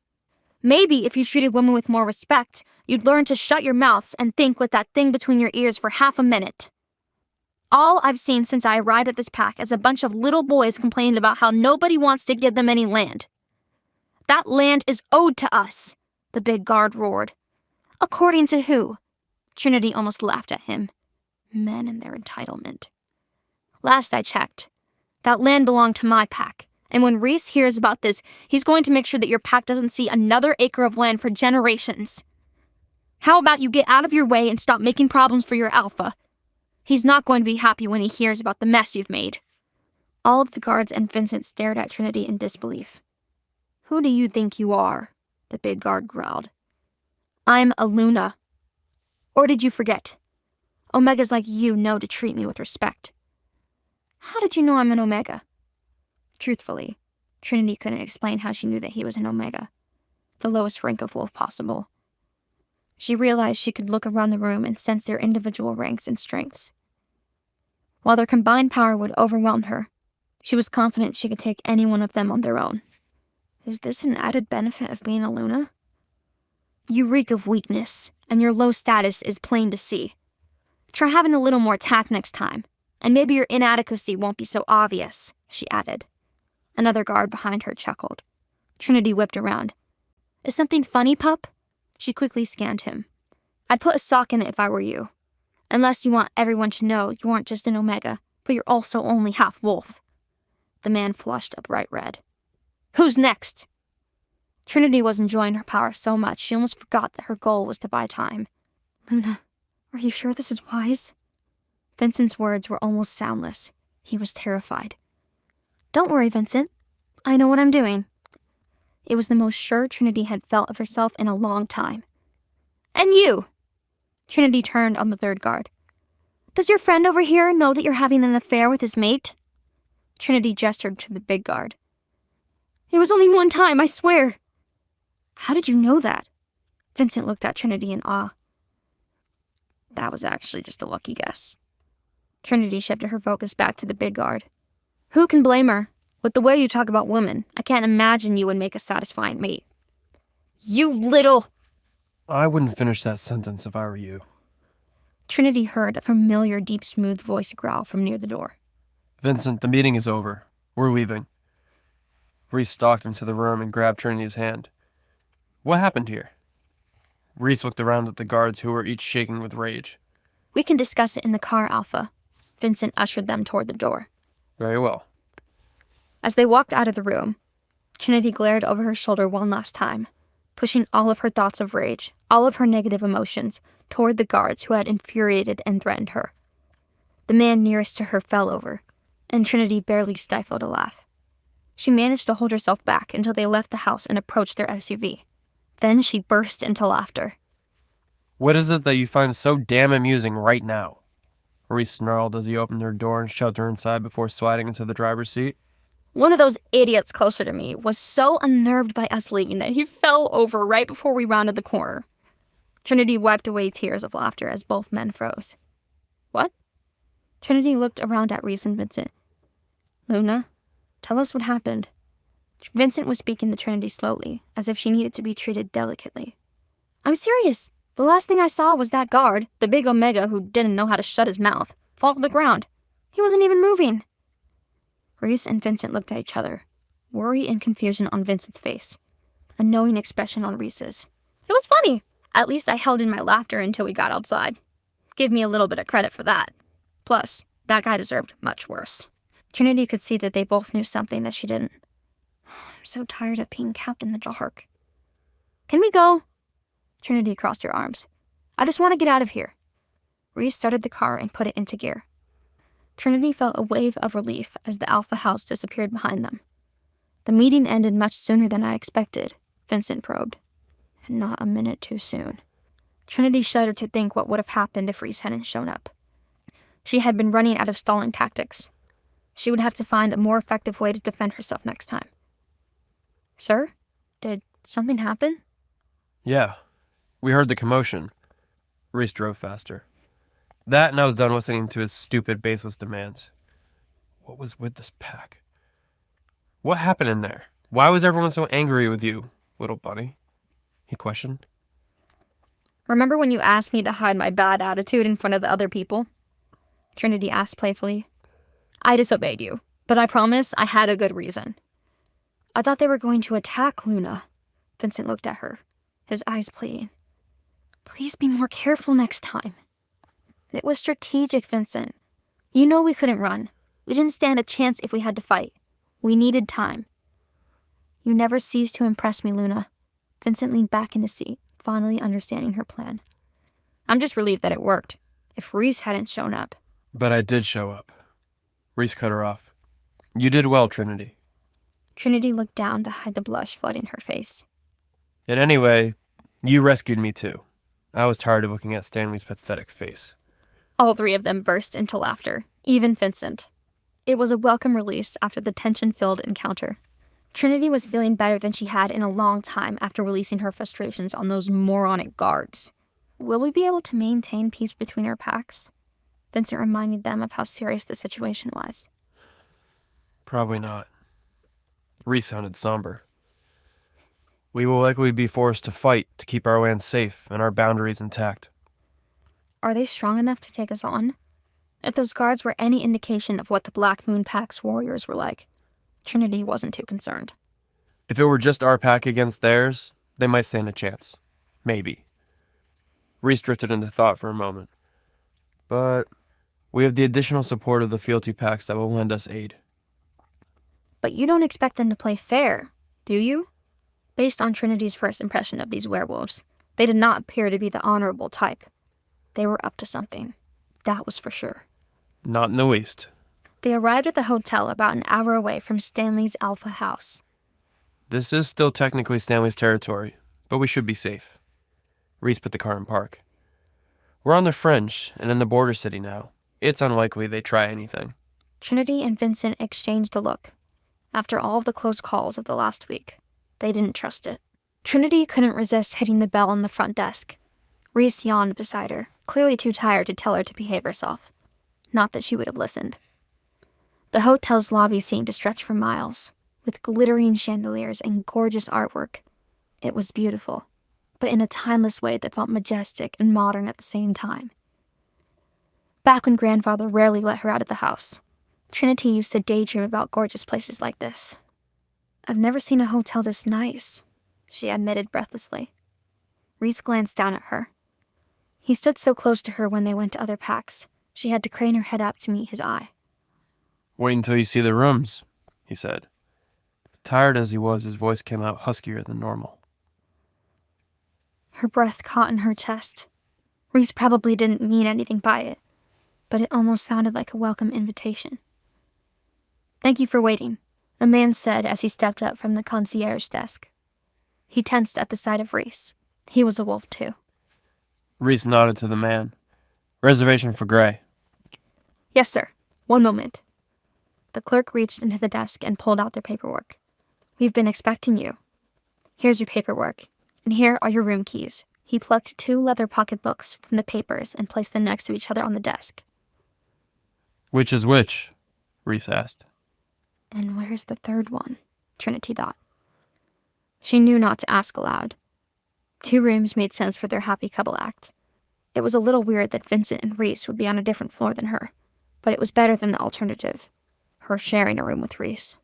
Maybe if you treated women with more respect, you'd learn to shut your mouths and think with that thing between your ears for half a minute. All I've seen since I arrived at this pack is a bunch of little boys complaining about how nobody wants to give them any land. That land is owed to us, the big guard roared. According to who? Trinity almost laughed at him. Men and their entitlement. Last I checked, that land belonged to my pack, and when Reese hears about this, he's going to make sure that your pack doesn't see another acre of land for generations. How about you get out of your way and stop making problems for your alpha? He's not going to be happy when he hears about the mess you've made. All of the guards and Vincent stared at Trinity in disbelief. Who do you think you are? The big guard growled. I'm a Luna. Or did you forget? Omegas like you know to treat me with respect. How did you know I'm an Omega? Truthfully, Trinity couldn't explain how she knew that he was an Omega, the lowest rank of wolf possible. She realized she could look around the room and sense their individual ranks and strengths. While their combined power would overwhelm her, she was confident she could take any one of them on their own. Is this an added benefit of being a Luna? You reek of weakness, and your low status is plain to see. Try having a little more tact next time, and maybe your inadequacy won't be so obvious, she added. Another guard behind her chuckled. Trinity whipped around. Is something funny, pup? She quickly scanned him. I'd put a sock in it if I were you. Unless you want everyone to know you aren't just an Omega, but you're also only half wolf. The man flushed a bright red. Who's next? Trinity was enjoying her power so much she almost forgot that her goal was to buy time. Luna, are you sure this is wise? Vincent's words were almost soundless. He was terrified. Don't worry, Vincent. I know what I'm doing. It was the most sure Trinity had felt of herself in a long time. And you! Trinity turned on the third guard. Does your friend over here know that you're having an affair with his mate? Trinity gestured to the big guard. It was only one time, I swear. How did you know that? Vincent looked at Trinity in awe. That was actually just a lucky guess. Trinity shifted her focus back to the big guard. Who can blame her? With the way you talk about women, I can't imagine you would make a satisfying mate. You little... I wouldn't finish that sentence if I were you. Trinity heard a familiar, deep, smooth voice growl from near the door. Vincent, the meeting is over. We're leaving. Reese stalked into the room and grabbed Trinity's hand. What happened here? Reese looked around at the guards who were each shaking with rage. We can discuss it in the car, Alpha. Vincent ushered them toward the door. Very well. As they walked out of the room, Trinity glared over her shoulder one last time, pushing all of her thoughts of rage, all of her negative emotions, toward the guards who had infuriated and threatened her. The man nearest to her fell over, and Trinity barely stifled a laugh. She managed to hold herself back until they left the house and approached their SUV. Then she burst into laughter. What is it that you find so damn amusing right now? Reese snarled as he opened her door and shoved her inside before sliding into the driver's seat. One of those idiots closer to me was so unnerved by us leaving that he fell over right before we rounded the corner. Trinity wiped away tears of laughter as both men froze. What? Trinity looked around at Reese and Vincent. Luna, tell us what happened. Vincent was speaking to Trinity slowly, as if she needed to be treated delicately. I'm serious. The last thing I saw was that guard, the big Omega who didn't know how to shut his mouth, fall to the ground. He wasn't even moving. Reese and Vincent looked at each other, worry and confusion on Vincent's face, a knowing expression on Reese's. It was funny. At least I held in my laughter until we got outside. Give me a little bit of credit for that. Plus, that guy deserved much worse. Trinity could see that they both knew something that she didn't. I'm so tired of being kept in the dark. Can we go? Trinity crossed her arms. I just want to get out of here. Reese started the car and put it into gear. Trinity felt a wave of relief as the Alpha house disappeared behind them. The meeting ended much sooner than I expected, Vincent probed. And not a minute too soon. Trinity shuddered to think what would have happened if Reese hadn't shown up. She had been running out of stalling tactics. She would have to find a more effective way to defend herself next time. Sir? Did something happen? Yeah. We heard the commotion. Reese drove faster. That, and I was done listening to his stupid, baseless demands. What was with this pack? What happened in there? Why was everyone so angry with you, little bunny? He questioned. Remember when you asked me to hide my bad attitude in front of the other people? Trinity asked playfully. I disobeyed you, but I promise I had a good reason. I thought they were going to attack Luna. Vincent looked at her, his eyes pleading. Please be more careful next time. It was strategic, Vincent. You know we couldn't run. We didn't stand a chance if we had to fight. We needed time. You never cease to impress me, Luna. Vincent leaned back in his seat, finally understanding her plan. I'm just relieved that it worked. If Reese hadn't shown up. But I did show up. Reese cut her off. You did well, Trinity. Trinity looked down to hide the blush flooding her face. And anyway, you rescued me too. I was tired of looking at Stanley's pathetic face. All three of them burst into laughter, even Vincent. It was a welcome release after the tension-filled encounter. Trinity was feeling better than she had in a long time after releasing her frustrations on those moronic guards. Will we be able to maintain peace between our packs? Vincent reminded them of how serious the situation was. Probably not. Reese sounded somber. We will likely be forced to fight to keep our land safe and our boundaries intact. Are they strong enough to take us on? If those guards were any indication of what the Black Moon Pack's warriors were like, Trinity wasn't too concerned. If it were just our pack against theirs, they might stand a chance. Maybe. Reese drifted into thought for a moment. But we have the additional support of the fealty packs that will lend us aid. But you don't expect them to play fair, do you? Based on Trinity's first impression of these werewolves, they did not appear to be the honorable type. They were up to something. That was for sure. Not in the least. They arrived at the hotel about an hour away from Stanley's Alpha house. This is still technically Stanley's territory, but we should be safe. Reese put the car in park. We're on the fringe and in the border city now. It's unlikely they try anything. Trinity and Vincent exchanged a look. After all of the close calls of the last week, they didn't trust it. Trinity couldn't resist hitting the bell on the front desk. Reese yawned beside her, clearly too tired to tell her to behave herself. Not that she would have listened. The hotel's lobby seemed to stretch for miles, with glittering chandeliers and gorgeous artwork. It was beautiful, but in a timeless way that felt majestic and modern at the same time. Back when Grandfather rarely let her out of the house, Trinity used to daydream about gorgeous places like this. I've never seen a hotel this nice, she admitted breathlessly. Reese glanced down at her. He stood so close to her when they went to other packs, she had to crane her head up to meet his eye. Wait until you see the rooms, he said. Tired as he was, his voice came out huskier than normal. Her breath caught in her chest. Reese probably didn't mean anything by it, but it almost sounded like a welcome invitation. Thank you for waiting, a man said as he stepped up from the concierge desk. He tensed at the sight of Reese. He was a wolf too. Reese nodded to the man. Reservation for Gray. Yes, sir. One moment. The clerk reached into the desk and pulled out their paperwork. We've been expecting you. Here's your paperwork, and here are your room keys. He plucked 2 leather pocketbooks from the papers and placed them next to each other on the desk. Which is which? Reese asked. And where's the third one? Trinity thought. She knew not to ask aloud. 2 rooms made sense for their happy couple act. It was a little weird that Vincent and Reese would be on a different floor than her, but it was better than the alternative, her sharing a room with Reese.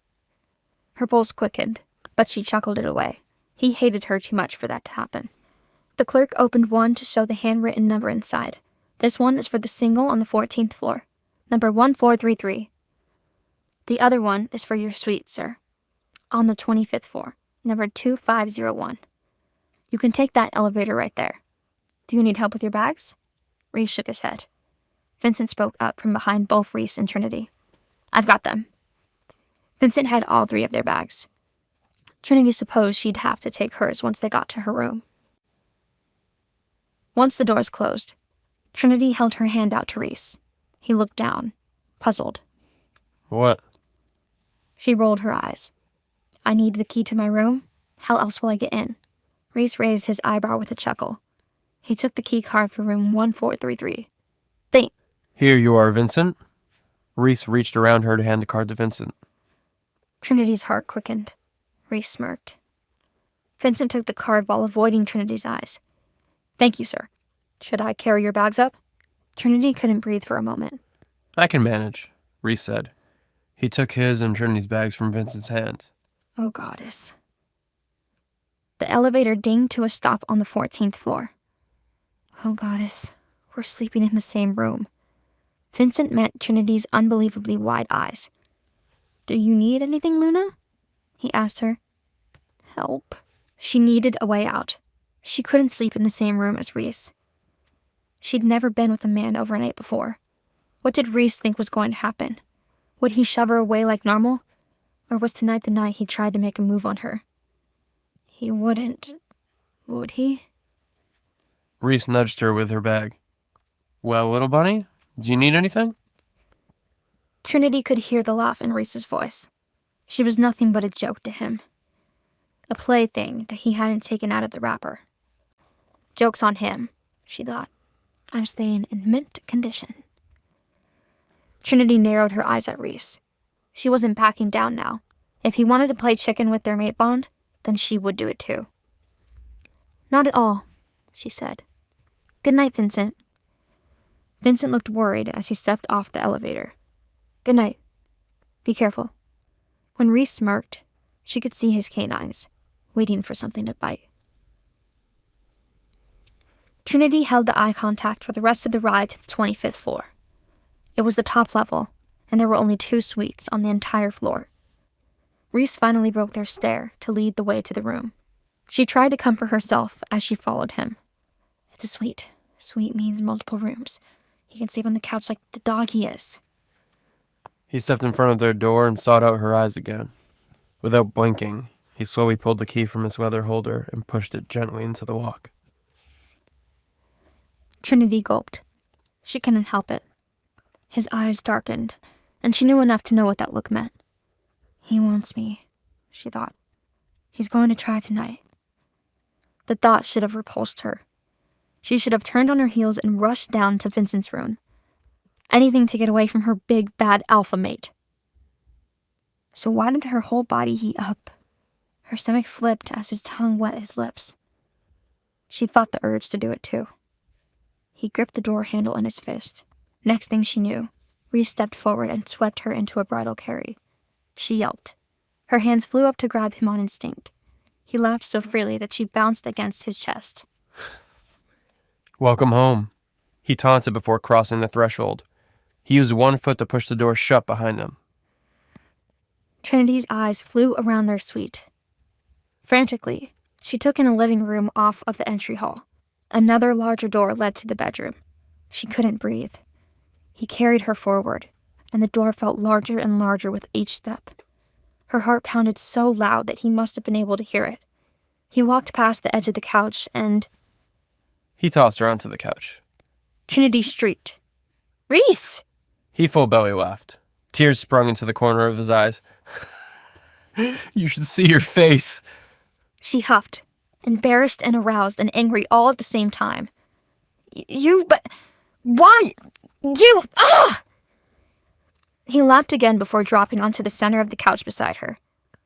Her pulse quickened, but she chuckled it away. He hated her too much for that to happen. The clerk opened one to show the handwritten number inside. This one is for the single on the 14th floor, number 1433. The other one is for your suite, sir, on the 25th floor, number 2501. You can take that elevator right there. Do you need help with your bags? Reese shook his head. Vincent spoke up from behind both Reese and Trinity. I've got them. Vincent had all 3 of their bags. Trinity supposed she'd have to take hers once they got to her room. Once the doors closed, Trinity held her hand out to Reese. He looked down, puzzled. What? She rolled her eyes. I need the key to my room? How else will I get in? Reese raised his eyebrow with a chuckle. He took the key card for room 1433. Here you are, Vincent. Reese reached around her to hand the card to Vincent. Trinity's heart quickened. Reese smirked. Vincent took the card while avoiding Trinity's eyes. Thank you, sir. Should I carry your bags up? Trinity couldn't breathe for a moment. I can manage, Reese said. He took his and Trinity's bags from Vincent's hands. Oh, goddess. The elevator dinged to a stop on the 14th floor. Oh, goddess. were sleeping in the same room. Vincent met Trinity's unbelievably wide eyes. "Do you need anything, Luna?" he asked her. "Help." She needed a way out. She couldn't sleep in the same room as Reese. She'd never been with a man over a night before. What did Reese think was going to happen? Would he shove her away like normal? Or was tonight the night he tried to make a move on her? He wouldn't, would he? Reese nudged her with her bag. "Well, little bunny, do you need anything?" Trinity could hear the laugh in Reese's voice. She was nothing but a joke to him. A plaything that he hadn't taken out of the wrapper. Joke's on him, she thought. I'm staying in mint condition. Trinity narrowed her eyes at Reese. She wasn't backing down now. If he wanted to play chicken with their mate bond, then she would do it too. "Not at all," she said. "Good night, Vincent." Vincent looked worried as he stepped off the elevator. "Good night. Be careful." When Reese smirked, she could see his canines, waiting for something to bite. Trinity held the eye contact for the rest of the ride to the 25th floor. It was the top level, and there were only 2 suites on the entire floor. Reese finally broke their stare to lead the way to the room. She tried to comfort herself as she followed him. "It's a suite. Suite means multiple rooms. He can sleep on the couch like the dog he is." He stepped in front of their door and sought out her eyes again. Without blinking, he slowly pulled the key from his leather holder and pushed it gently into the lock. Trinity gulped. She couldn't help it. His eyes darkened, and she knew enough to know what that look meant. He wants me, she thought. He's going to try tonight. The thought should have repulsed her. She should have turned on her heels and rushed down to Vincent's room. Anything to get away from her big, bad alpha mate. So why did her whole body heat up? Her stomach flipped as his tongue wet his lips. She fought the urge to do it too. He gripped the door handle in his fist. Next thing she knew, Reese stepped forward and swept her into a bridal carry. She yelped. Her hands flew up to grab him on instinct. He laughed so freely that she bounced against his chest. "Welcome home," he taunted before crossing the threshold. He used one foot to push the door shut behind him. Trinity's eyes flew around their suite. Frantically, she took in a living room off of the entry hall. Another larger door led to the bedroom. She couldn't breathe. He carried her forward, and the door felt larger and larger with each step. Her heart pounded so loud that he must have been able to hear it. He walked past the edge of the couch and... He tossed her onto the couch. Trinity shrieked. "Reese!" He full belly laughed. Tears sprung into the corner of his eyes. "You should see your face." She huffed, embarrassed and aroused and angry all at the same time. But why? Ah! He laughed again before dropping onto the center of the couch beside her.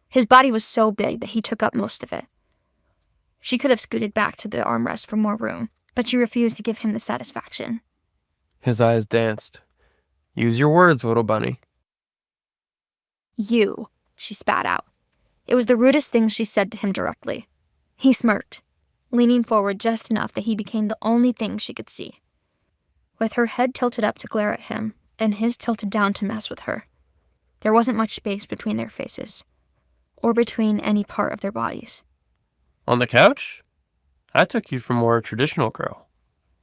His body was so big that he took up most of it. She could have scooted back to the armrest for more room, but she refused to give him the satisfaction. His eyes danced. "Use your words, little bunny." "You," she spat out. It was the rudest thing she said to him directly. He smirked, leaning forward just enough that he became the only thing she could see. With her head tilted up to glare at him, and his tilted down to mess with her, there wasn't much space between their faces, or between any part of their bodies. "On the couch? I took you for a more traditional girl,"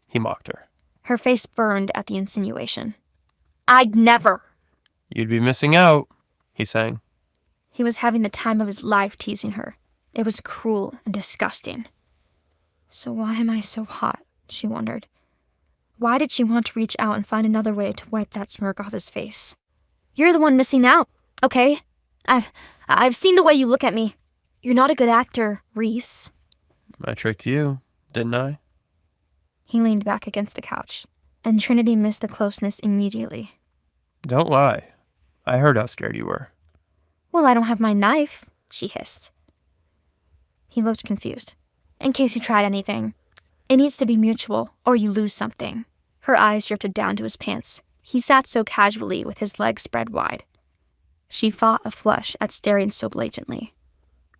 he mocked her. Her face burned at the insinuation. "I'd never." "You'd be missing out," he sang. He was having the time of his life teasing her. It was cruel and disgusting. So why am I so hot? She wondered. Why did she want to reach out and find another way to wipe that smirk off his face? "You're the one missing out, okay? I've seen the way you look at me. You're not a good actor, Reese." "I tricked you, didn't I?" He leaned back against the couch, and Trinity missed the closeness immediately. "Don't lie. I heard how scared you were." "Well, I don't have my knife," she hissed. He looked confused. "In case you tried anything. It needs to be mutual, or you lose something." Her eyes drifted down to his pants. He sat so casually with his legs spread wide. She fought a flush at staring so blatantly,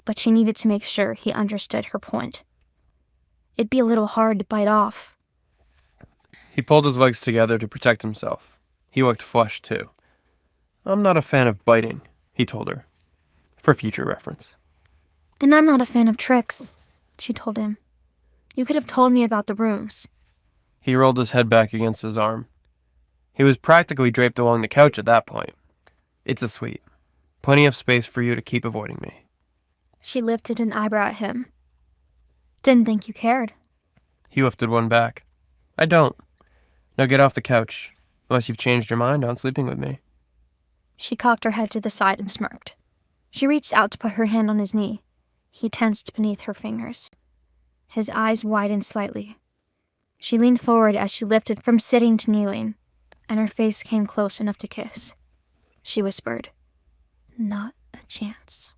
but she needed to make sure he understood her point. It'd be a little hard to bite off. He pulled his legs together to protect himself. He looked flushed, too. I'm not a fan of biting, he told her, for future reference. And I'm not a fan of tricks, she told him. You could have told me about the rooms. He rolled his head back against his arm. He was practically draped along the couch at that point. It's a suite. Plenty of space for you to keep avoiding me. She lifted an eyebrow at him. Didn't think you cared. He lifted one back. I don't. Now get off the couch, unless you've changed your mind on sleeping with me. She cocked her head to the side and smirked. She reached out to put her hand on his knee. He tensed beneath her fingers. His eyes widened slightly. She leaned forward as she lifted from sitting to kneeling, and her face came close enough to kiss. She whispered, "Not a chance."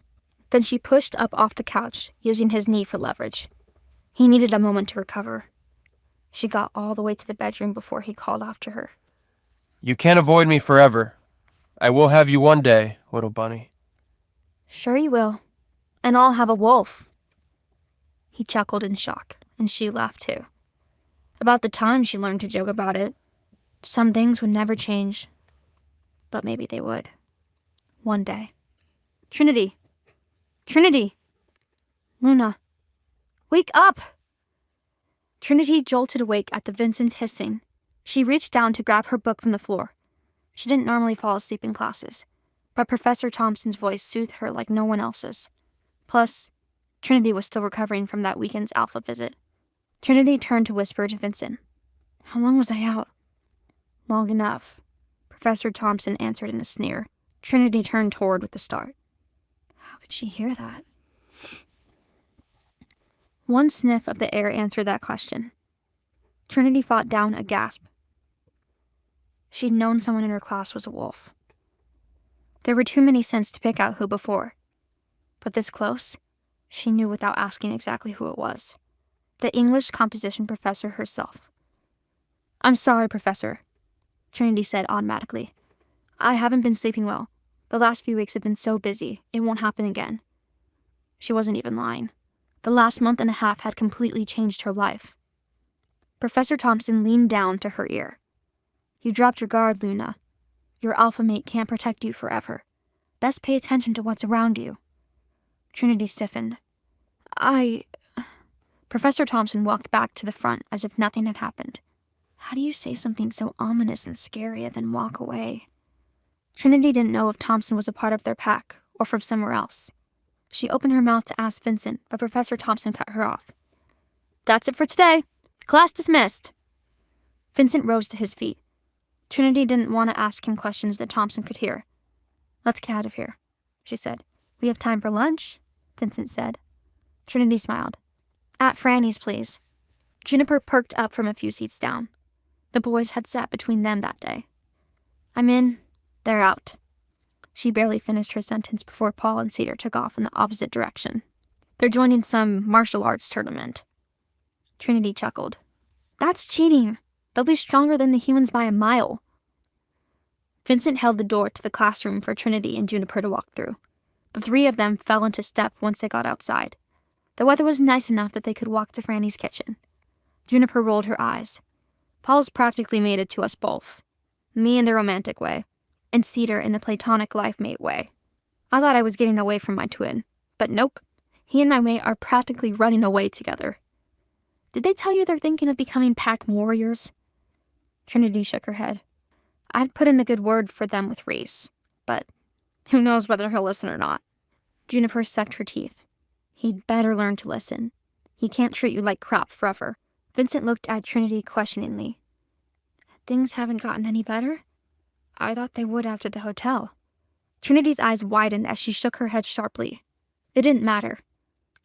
Then she pushed up off the couch, using his knee for leverage. He needed a moment to recover. She got all the way to the bedroom before he called after her. You can't avoid me forever. I will have you one day, little bunny. Sure you will. And I'll have a wolf. He chuckled in shock, and she laughed too. About the time she learned to joke about it. Some things would never change. But maybe they would. One day. Trinity! Trinity! Luna! Wake up! Trinity jolted awake at the Vincent's hissing. She reached down to grab her book from the floor. She didn't normally fall asleep in classes, but Professor Thompson's voice soothed her like no one else's. Plus, Trinity was still recovering from that weekend's alpha visit. Trinity turned to whisper to Vincent, "How long was I out?" "Long enough," Professor Thompson answered in a sneer. Trinity turned toward with a start. How could she hear that? One sniff of the air answered that question. Trinity fought down a gasp. She'd known someone in her class was a wolf. There were too many scents to pick out who before. But this close, she knew without asking exactly who it was. The English composition professor herself. "I'm sorry, Professor," Trinity said automatically. "I haven't been sleeping well. The last few weeks have been so busy, it won't happen again." She wasn't even lying. The last month and a half had completely changed her life. Professor Thompson leaned down to her ear. "You dropped your guard, Luna. Your alpha mate can't protect you forever. Best pay attention to what's around you." Trinity stiffened. Professor Thompson walked back to the front as if nothing had happened. How do you say something so ominous and scary and then walk away? Trinity didn't know if Thompson was a part of their pack or from somewhere else. She opened her mouth to ask Vincent, but Professor Thompson cut her off. "That's it for today. Class dismissed." Vincent rose to his feet. Trinity didn't want to ask him questions that Thompson could hear. "Let's get out of here," she said. "We have time for lunch," Vincent said. Trinity smiled. "At Franny's, please." Juniper perked up from a few seats down. The boys had sat between them that day. "I'm in. They're out." She barely finished her sentence before Paul and Cedar took off in the opposite direction. "They're joining some martial arts tournament." Trinity chuckled. "That's cheating. They'll be stronger than the humans by a mile." Vincent held the door to the classroom for Trinity and Juniper to walk through. The three of them fell into step once they got outside. The weather was nice enough that they could walk to Franny's kitchen. Juniper rolled her eyes. "Paul's practically made it to us both. Me in the romantic way, and Cedar in the platonic life-mate way. I thought I was getting away from my twin, but nope. He and my mate are practically running away together." "Did they tell you they're thinking of becoming pack warriors?" Trinity shook her head. "I'd put in a good word for them with Reese, but who knows whether he'll listen or not." Juniper sucked her teeth. "He'd better learn to listen. He can't treat you like crap forever." Vincent looked at Trinity questioningly. "Things haven't gotten any better? I thought they would after the hotel." Trinity's eyes widened as she shook her head sharply. It didn't matter.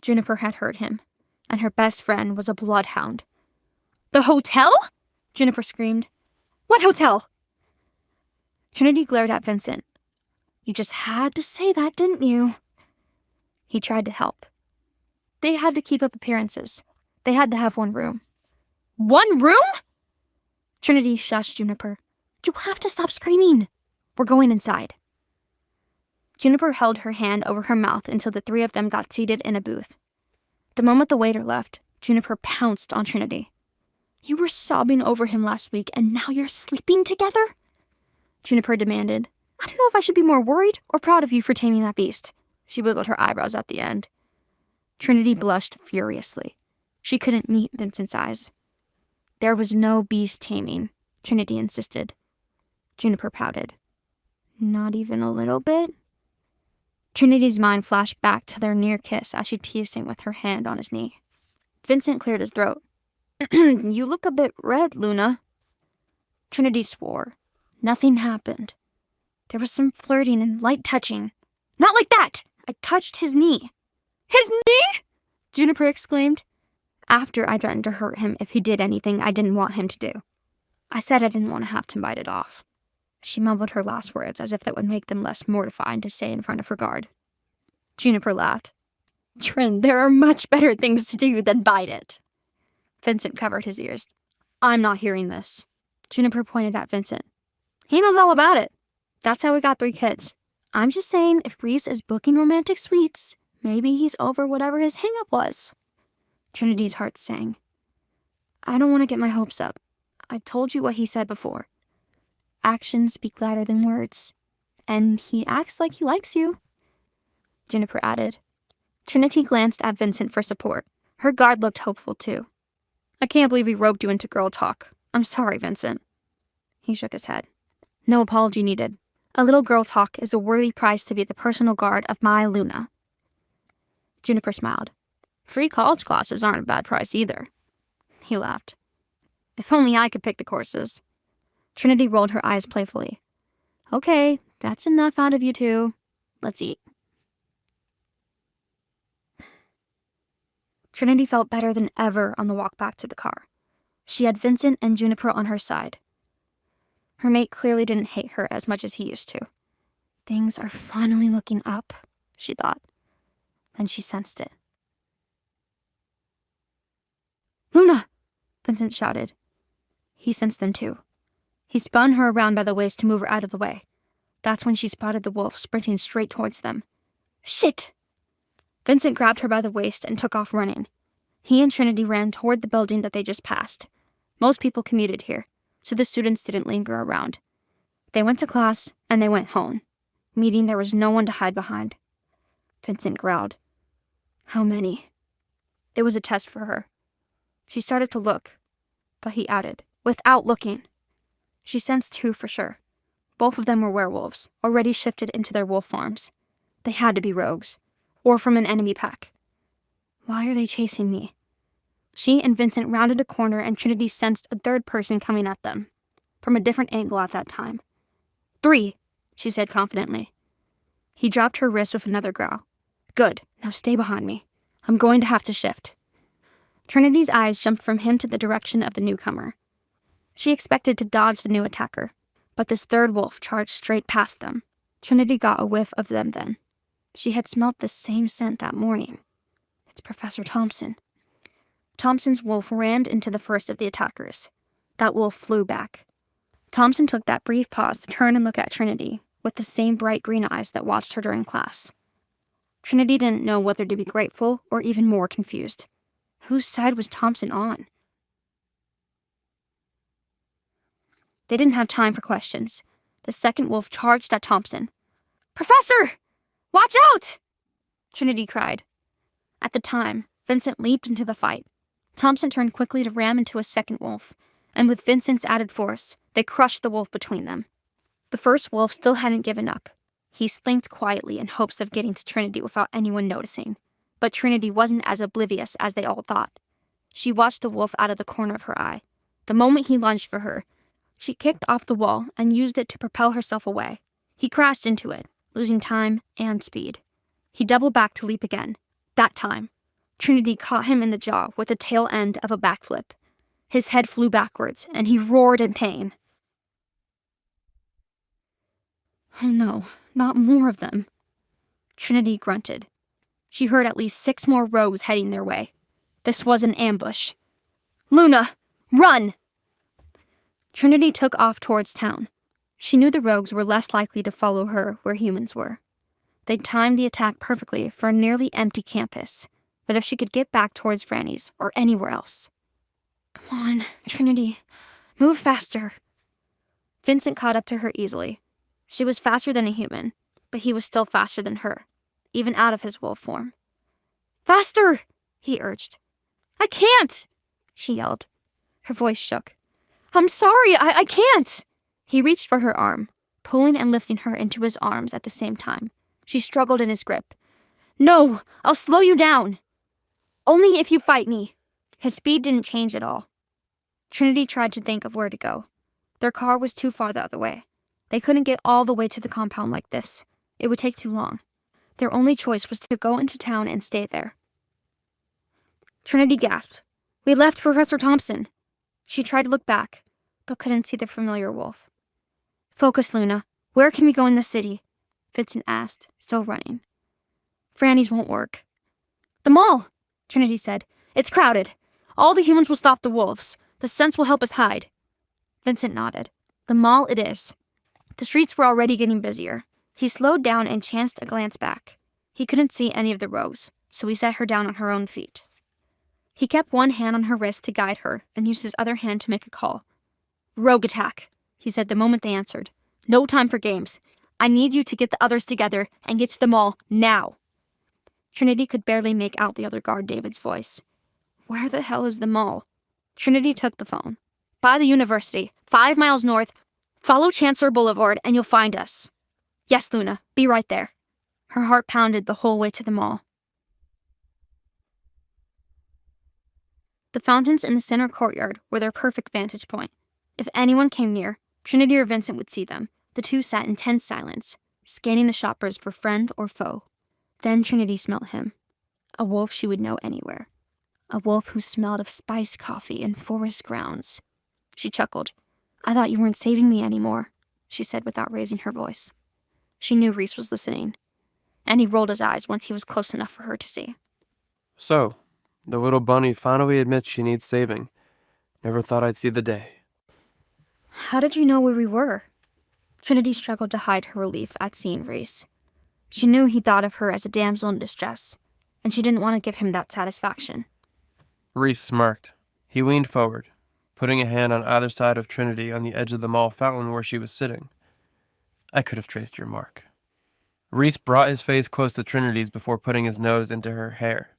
Juniper had heard him, and her best friend was a bloodhound. "The hotel?" Juniper screamed. "What hotel?" Trinity glared at Vincent. "You just had to say that, didn't you?" He tried to help. They had to keep up appearances. They had to have one room. "One room?" Trinity shushed Juniper. "You have to stop screaming. We're going inside." Juniper held her hand over her mouth until the three of them got seated in a booth. The moment the waiter left, Juniper pounced on Trinity. You were sobbing over him last week, and now you're sleeping together? Juniper demanded. I don't know if I should be more worried or proud of you for taming that beast. She wiggled her eyebrows at the end. Trinity blushed furiously. She couldn't meet Vincent's eyes. There was no beast taming, Trinity insisted. Juniper pouted. Not even a little bit? Trinity's mind flashed back to their near kiss as she teased him with her hand on his knee. Vincent cleared his throat. You look a bit red, Luna. Trinity swore. Nothing happened. There was some flirting and light touching. Not like that! I touched his knee. His knee? Juniper exclaimed. After I threatened to hurt him if he did anything I didn't want him to do. I said I didn't want to have to bite it off. She mumbled her last words as if that would make them less mortifying to say in front of her guard. Juniper laughed. Trin, there are much better things to do than bite it. Vincent covered his ears. I'm not hearing this. Juniper pointed at Vincent. He knows all about it. That's how we got 3 kids. I'm just saying, if Reese is booking romantic suites, maybe he's over whatever his hang-up was. Trinity's heart sang. I don't want to get my hopes up. I told you what he said before. Actions speak louder than words. And he acts like he likes you. Juniper added. Trinity glanced at Vincent for support. Her guard looked hopeful, too. I can't believe we roped you into girl talk. I'm sorry, Vincent. He shook his head. No apology needed. A little girl talk is a worthy prize to be the personal guard of my Luna. Juniper smiled. Free college classes aren't a bad price either. He laughed. If only I could pick the courses. Trinity rolled her eyes playfully. Okay, that's enough out of you two. Let's eat. Trinity felt better than ever on the walk back to the car. She had Vincent and Juniper on her side. Her mate clearly didn't hate her as much as he used to. Things are finally looking up, she thought. Then she sensed it. Luna! Vincent shouted. He sensed them too. He spun her around by the waist to move her out of the way. That's when she spotted the wolf sprinting straight towards them. Shit! Vincent grabbed her by the waist and took off running. He and Trinity ran toward the building that they just passed. Most people commuted here, so the students didn't linger around. They went to class, and they went home, meaning there was no one to hide behind. Vincent growled. How many? It was a test for her. She started to look, but he added, without looking. She sensed 2 for sure. Both of them were werewolves, already shifted into their wolf forms. They had to be rogues, or from an enemy pack. Why are they chasing me? She and Vincent rounded a corner and Trinity sensed a 3rd person coming at them, from a different angle at that time. 3, she said confidently. He dropped her wrist with another growl. Good, now stay behind me. I'm going to have to shift. Trinity's eyes jumped from him to the direction of the newcomer. She expected to dodge the new attacker, but this 3rd wolf charged straight past them. Trinity got a whiff of them then. She had smelt the same scent that morning. It's Professor Thompson. Thompson's wolf rammed into the first of the attackers. That wolf flew back. Thompson took that brief pause to turn and look at Trinity, with the same bright green eyes that watched her during class. Trinity didn't know whether to be grateful or even more confused. Whose side was Thompson on? They didn't have time for questions. The 2nd wolf charged at Thompson. Professor! Watch out! Trinity cried. At the time, Vincent leaped into the fight. Thompson turned quickly to ram into a 2nd wolf, and with Vincent's added force, they crushed the wolf between them. The 1st wolf still hadn't given up. He slinked quietly in hopes of getting to Trinity without anyone noticing. But Trinity wasn't as oblivious as they all thought. She watched the wolf out of the corner of her eye. The moment he lunged for her, she kicked off the wall and used it to propel herself away. He crashed into it, losing time and speed. He doubled back to leap again. That time, Trinity caught him in the jaw with the tail end of a backflip. His head flew backwards, and he roared in pain. Oh no, not more of them. Trinity grunted. She heard at least 6 more rogues heading their way. This was an ambush. Luna, run! Trinity took off towards town. She knew the rogues were less likely to follow her where humans were. They'd timed the attack perfectly for a nearly empty campus, but if she could get back towards Franny's or anywhere else. Come on, Trinity. Move faster. Vincent caught up to her easily. She was faster than a human, but he was still faster than her, even out of his wolf form. Faster, he urged. I can't, she yelled. Her voice shook. I'm sorry, I can't. He reached for her arm, pulling and lifting her into his arms at the same time. She struggled in his grip. No, I'll slow you down. Only if you fight me. His speed didn't change at all. Trinity tried to think of where to go. Their car was too far the other way. They couldn't get all the way to the compound like this. It would take too long. Their only choice was to go into town and stay there. Trinity gasped. We left Professor Thompson. She tried to look back, but couldn't see the familiar wolf. Focus, Luna. Where can we go in the city? Vincent asked, still running. Franny's won't work. The mall, Trinity said. It's crowded. All the humans will stop the wolves. The scents will help us hide. Vincent nodded. The mall it is. The streets were already getting busier. He slowed down and chanced a glance back. He couldn't see any of the rogues, so he set her down on her own feet. He kept one hand on her wrist to guide her and used his other hand to make a call. Rogue attack, he said the moment they answered. No time for games. I need you to get the others together and get to the mall now. Trinity could barely make out the other guard David's voice. Where the hell is the mall? Trinity took the phone. By the university, 5 miles north. Follow Chancellor Boulevard and you'll find us. Yes, Luna, be right there. Her heart pounded the whole way to the mall. The fountains in the center courtyard were their perfect vantage point. If anyone came near, Trinity or Vincent would see them. The two sat in tense silence, scanning the shoppers for friend or foe. Then Trinity smelled him. A wolf she would know anywhere. A wolf who smelled of spiced coffee and forest grounds. She chuckled. I thought you weren't saving me anymore, she said without raising her voice. She knew Reese was listening, and he rolled his eyes once he was close enough for her to see. So, the little bunny finally admits she needs saving. Never thought I'd see the day. How did you know where we were? Trinity struggled to hide her relief at seeing Reese. She knew he thought of her as a damsel in distress, and she didn't want to give him that satisfaction. Reese smirked. He leaned forward, putting a hand on either side of Trinity on the edge of the mall fountain where she was sitting. I could have traced your mark. Reese brought his face close to Trinity's before putting his nose into her hair.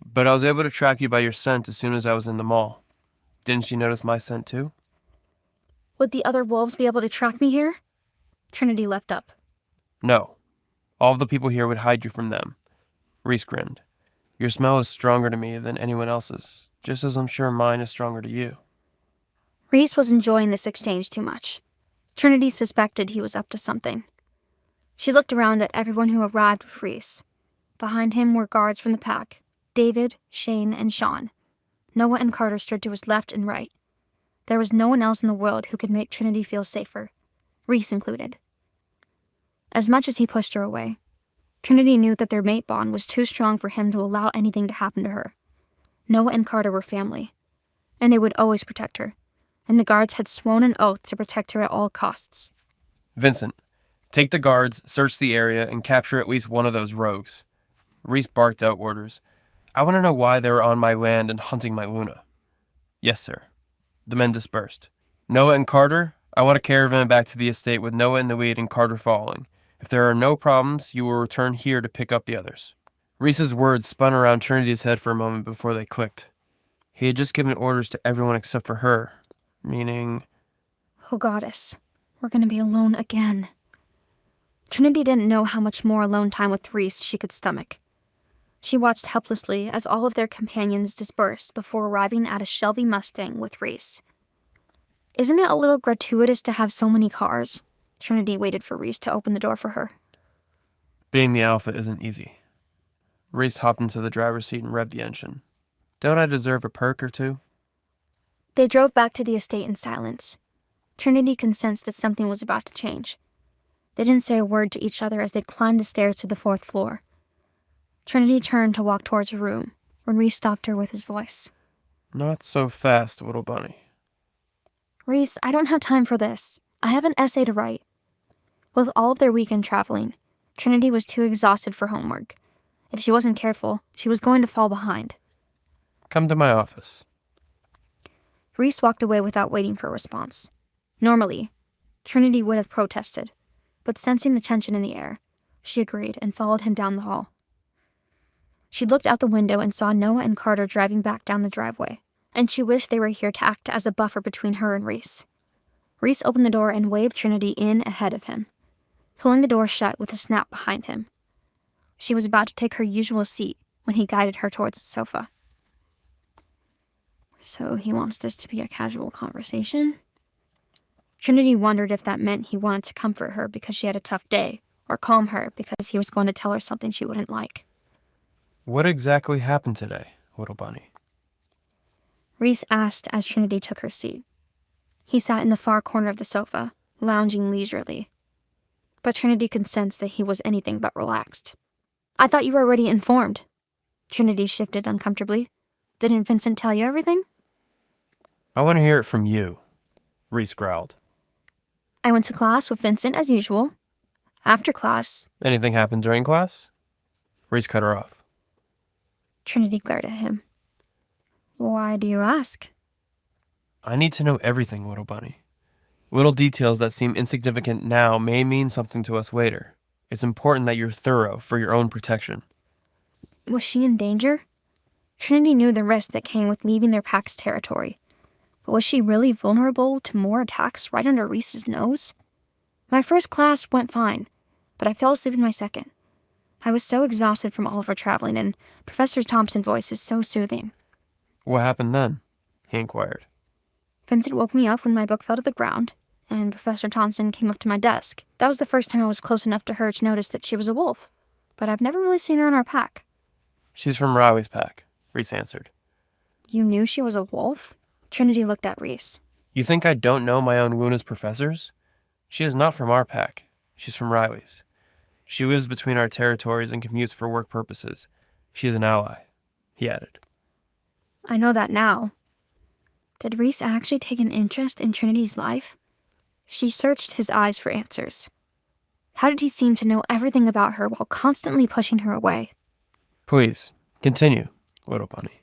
But I was able to track you by your scent as soon as I was in the mall. Didn't you notice my scent too? Would the other wolves be able to track me here? Trinity leapt up. No. All of the people here would hide you from them. Reese grinned. Your smell is stronger to me than anyone else's, just as I'm sure mine is stronger to you. Reese was enjoying this exchange too much. Trinity suspected he was up to something. She looked around at everyone who arrived with Reese. Behind him were guards from the pack, David, Shane, and Sean. Noah and Carter stood to his left and right. There was no one else in the world who could make Trinity feel safer, Reese included. As much as he pushed her away, Trinity knew that their mate bond was too strong for him to allow anything to happen to her. Noah and Carter were family, and they would always protect her, and the guards had sworn an oath to protect her at all costs. Vincent, take the guards, search the area, and capture at least one of those rogues. Reese barked out orders. I want to know why they were on my land and hunting my Luna. Yes, sir. The men dispersed. Noah and Carter, I want a caravan back to the estate with Noah in the lead and Carter following. If there are no problems, you will return here to pick up the others. Reese's words spun around Trinity's head for a moment before they clicked. He had just given orders to everyone except for her, meaning... Oh, goddess, we're going to be alone again. Trinity didn't know how much more alone time with Reese she could stomach. She watched helplessly as all of their companions dispersed before arriving at a Shelby Mustang with Reese. Isn't it a little gratuitous to have so many cars? Trinity waited for Reese to open the door for her. Being the alpha isn't easy. Reese hopped into the driver's seat and revved the engine. Don't I deserve a perk or two? They drove back to the estate in silence. Trinity could sense that something was about to change. They didn't say a word to each other as they climbed the stairs to the 4th floor. Trinity turned to walk towards her room when Reese stopped her with his voice. Not so fast, little bunny. Reese, I don't have time for this. I have an essay to write. With all of their weekend traveling, Trinity was too exhausted for homework. If she wasn't careful, she was going to fall behind. Come to my office. Reese walked away without waiting for a response. Normally, Trinity would have protested, but sensing the tension in the air, she agreed and followed him down the hall. She looked out the window and saw Noah and Carter driving back down the driveway, and she wished they were here to act as a buffer between her and Reese. Reese opened the door and waved Trinity in ahead of him, pulling the door shut with a snap behind him. She was about to take her usual seat when he guided her towards the sofa. So he wants this to be a casual conversation? Trinity wondered if that meant he wanted to comfort her because she had a tough day, or calm her because he was going to tell her something she wouldn't like. What exactly happened today, little bunny? Reese asked as Trinity took her seat. He sat in the far corner of the sofa, lounging leisurely. But Trinity could sense that he was anything but relaxed. I thought you were already informed. Trinity shifted uncomfortably. Didn't Vincent tell you everything? I want to hear it from you, Reese growled. I went to class with Vincent as usual. After class... Anything happened during class? Reese cut her off. Trinity glared at him. Why do you ask? I need to know everything, little bunny. Little details that seem insignificant now may mean something to us later. It's important that you're thorough for your own protection. Was she in danger? Trinity knew the risk that came with leaving their pack's territory. But was she really vulnerable to more attacks right under Reese's nose? My first class went fine, but I fell asleep in my second. I was so exhausted from all of our traveling, and Professor Thompson's voice is so soothing. What happened then? He inquired. Vincent woke me up when my book fell to the ground, and Professor Thompson came up to my desk. That was the first time I was close enough to her to notice that she was a wolf, but I've never really seen her in our pack. She's from Riley's pack, Reese answered. You knew she was a wolf? Trinity looked at Reese. You think I don't know my own Luna's professors? She is not from our pack. She's from Riley's. She lives between our territories and commutes for work purposes. She is an ally, he added. I know that now. Did Reese actually take an interest in Trinity's life? She searched his eyes for answers. How did he seem to know everything about her while constantly pushing her away? Please, continue, little bunny.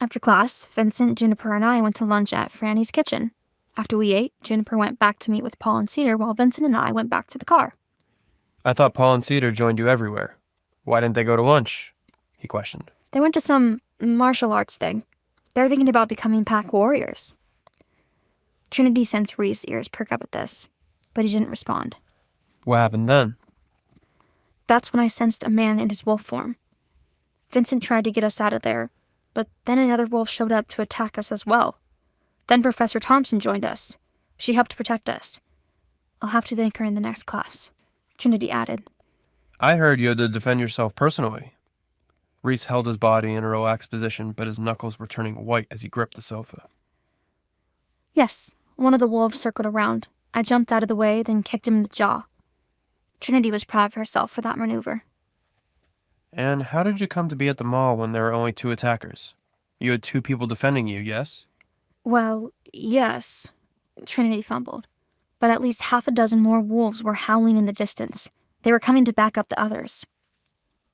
After class, Vincent, Juniper, and I went to lunch at Franny's kitchen. After we ate, Juniper went back to meet with Paul and Cedar while Vincent and I went back to the car. I thought Paul and Cedar joined you everywhere. Why didn't they go to lunch? He questioned. They went to some martial arts thing. They're thinking about becoming pack warriors. Trinity sensed Reese's ears perk up at this, but he didn't respond. What happened then? That's when I sensed a man in his wolf form. Vincent tried to get us out of there, but then another wolf showed up to attack us as well. Then Professor Thompson joined us. She helped protect us. I'll have to thank her in the next class, Trinity added. I heard you had to defend yourself personally. Reese held his body in a relaxed position, but his knuckles were turning white as he gripped the sofa. Yes, one of the wolves circled around. I jumped out of the way, then kicked him in the jaw. Trinity was proud of herself for that maneuver. And how did you come to be at the mall when there were only 2 attackers? You had 2 people defending you, yes? Well, yes, Trinity fumbled. But at least half a dozen more wolves were howling in the distance. They were coming to back up the others.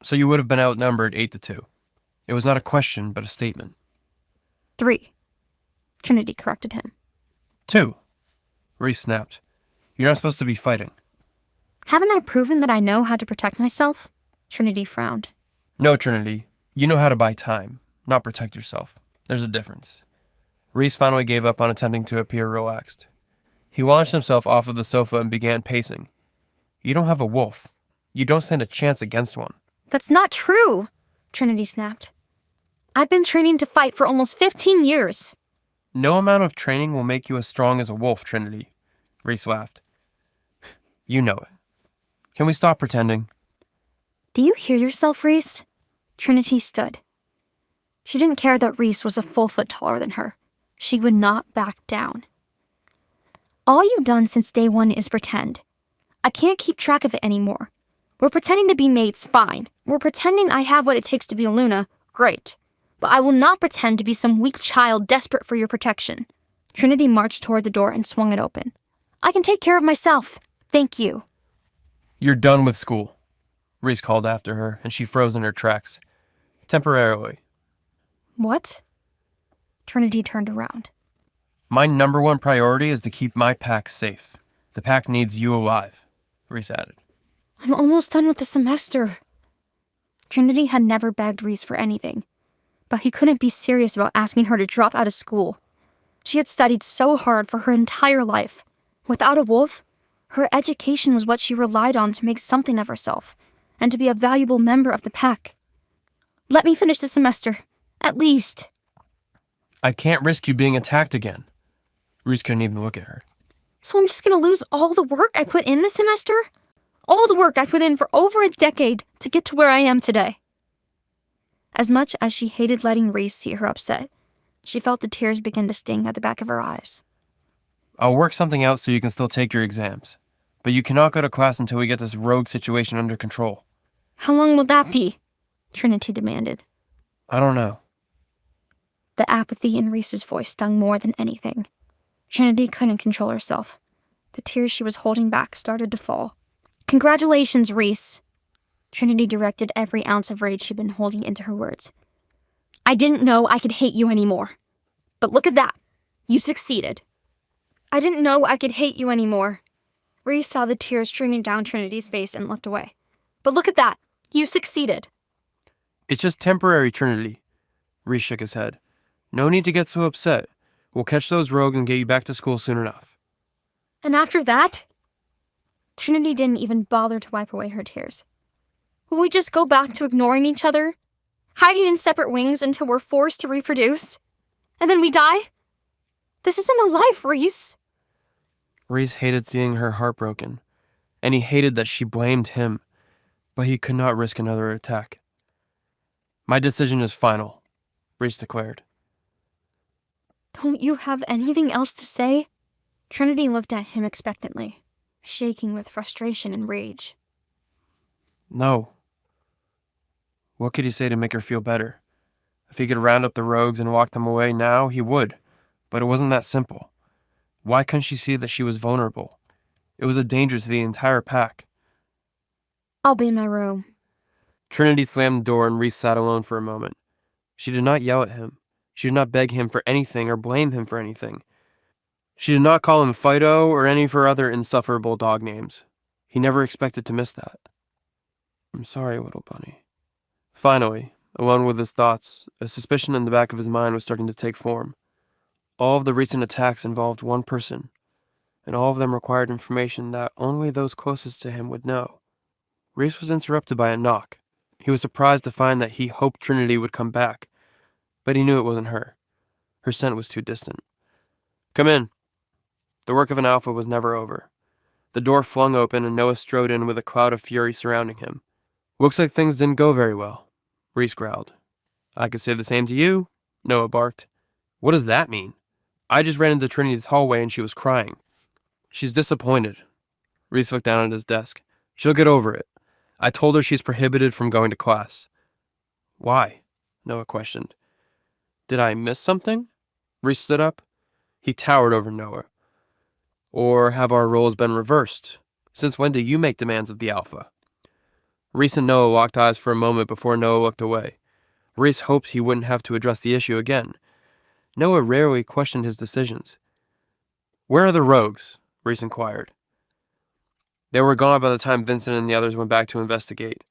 So you would have been outnumbered 8-2. It was not a question, but a statement. 3, Trinity corrected him. 2, Reese snapped. You're not supposed to be fighting. Haven't I proven that I know how to protect myself? Trinity frowned. No, Trinity. You know how to buy time, not protect yourself. There's a difference. Reese finally gave up on attempting to appear relaxed. He launched himself off of the sofa and began pacing. You don't have a wolf. You don't stand a chance against one. That's not true, Trinity snapped. I've been training to fight for almost 15 years. No amount of training will make you as strong as a wolf, Trinity. Reese laughed. You know it. Can we stop pretending? Do you hear yourself, Reese? Trinity stood. She didn't care that Reese was a full foot taller than her. She would not back down. All you've done since day one is pretend. I can't keep track of it anymore. We're pretending to be mates, fine. We're pretending I have what it takes to be a Luna, great. But I will not pretend to be some weak child desperate for your protection. Trinity marched toward the door and swung it open. I can take care of myself. Thank you. You're done with school, Reese called after her, and she froze in her tracks. Temporarily. What? Trinity turned around. My number one priority is to keep my pack safe. The pack needs you alive, Reese added. I'm almost done with the semester. Trinity had never begged Reese for anything, but he couldn't be serious about asking her to drop out of school. She had studied so hard for her entire life. Without a wolf, her education was what she relied on to make something of herself, and to be a valuable member of the pack. Let me finish the semester, at least. I can't risk you being attacked again. Reese couldn't even look at her. So I'm just gonna lose all the work I put in this semester? All the work I put in for over a decade to get to where I am today. As much as she hated letting Reese see her upset, she felt the tears begin to sting at the back of her eyes. I'll work something out so you can still take your exams, but you cannot go to class until we get this rogue situation under control. How long will that be? Trinity demanded. I don't know. The apathy in Reese's voice stung more than anything. Trinity couldn't control herself. The tears she was holding back started to fall. Congratulations, Reese. Trinity directed every ounce of rage she'd been holding into her words. I didn't know I could hate you anymore. But look at that. You succeeded. I didn't know I could hate you anymore. Reese saw the tears streaming down Trinity's face and looked away. But look at that. You succeeded. It's just temporary, Trinity. Reese shook his head. No need to get so upset. We'll catch those rogues and get you back to school soon enough. And after that? Trinity didn't even bother to wipe away her tears. Will we just go back to ignoring each other? Hiding in separate wings until we're forced to reproduce? And then we die? This isn't a life, Reese. Reese hated seeing her heartbroken, and he hated that she blamed him, but he could not risk another attack. My decision is final, Reese declared. Don't you have anything else to say? Trinity looked at him expectantly, shaking with frustration and rage. No. What could he say to make her feel better? If he could round up the rogues and walk them away now, he would. But it wasn't that simple. Why couldn't she see that she was vulnerable? It was a danger to the entire pack. I'll be in my room. Trinity slammed the door and Reese sat alone for a moment. She did not yell at him. She did not beg him for anything or blame him for anything. She did not call him Fido or any of her other insufferable dog names. He never expected to miss that. I'm sorry, little bunny. Finally, alone with his thoughts, a suspicion in the back of his mind was starting to take form. All of the recent attacks involved one person, and all of them required information that only those closest to him would know. Reese was interrupted by a knock. He was surprised to find that he hoped Trinity would come back, but he knew it wasn't her. Her scent was too distant. Come in. The work of an alpha was never over. The door flung open and Noah strode in with a cloud of fury surrounding him. Looks like things didn't go very well, Reese growled. I could say the same to you, Noah barked. What does that mean? I just ran into Trinity's hallway and she was crying. She's disappointed. Reese looked down at his desk. She'll get over it. I told her she's prohibited from going to class. Why? Noah questioned. Did I miss something? Reese stood up. He towered over Noah. Or have our roles been reversed? Since when do you make demands of the alpha? Reese and Noah locked eyes for a moment before Noah looked away. Reese hoped he wouldn't have to address the issue again. Noah rarely questioned his decisions. Where are the rogues? Reese inquired. They were gone by the time Vincent and the others went back to investigate.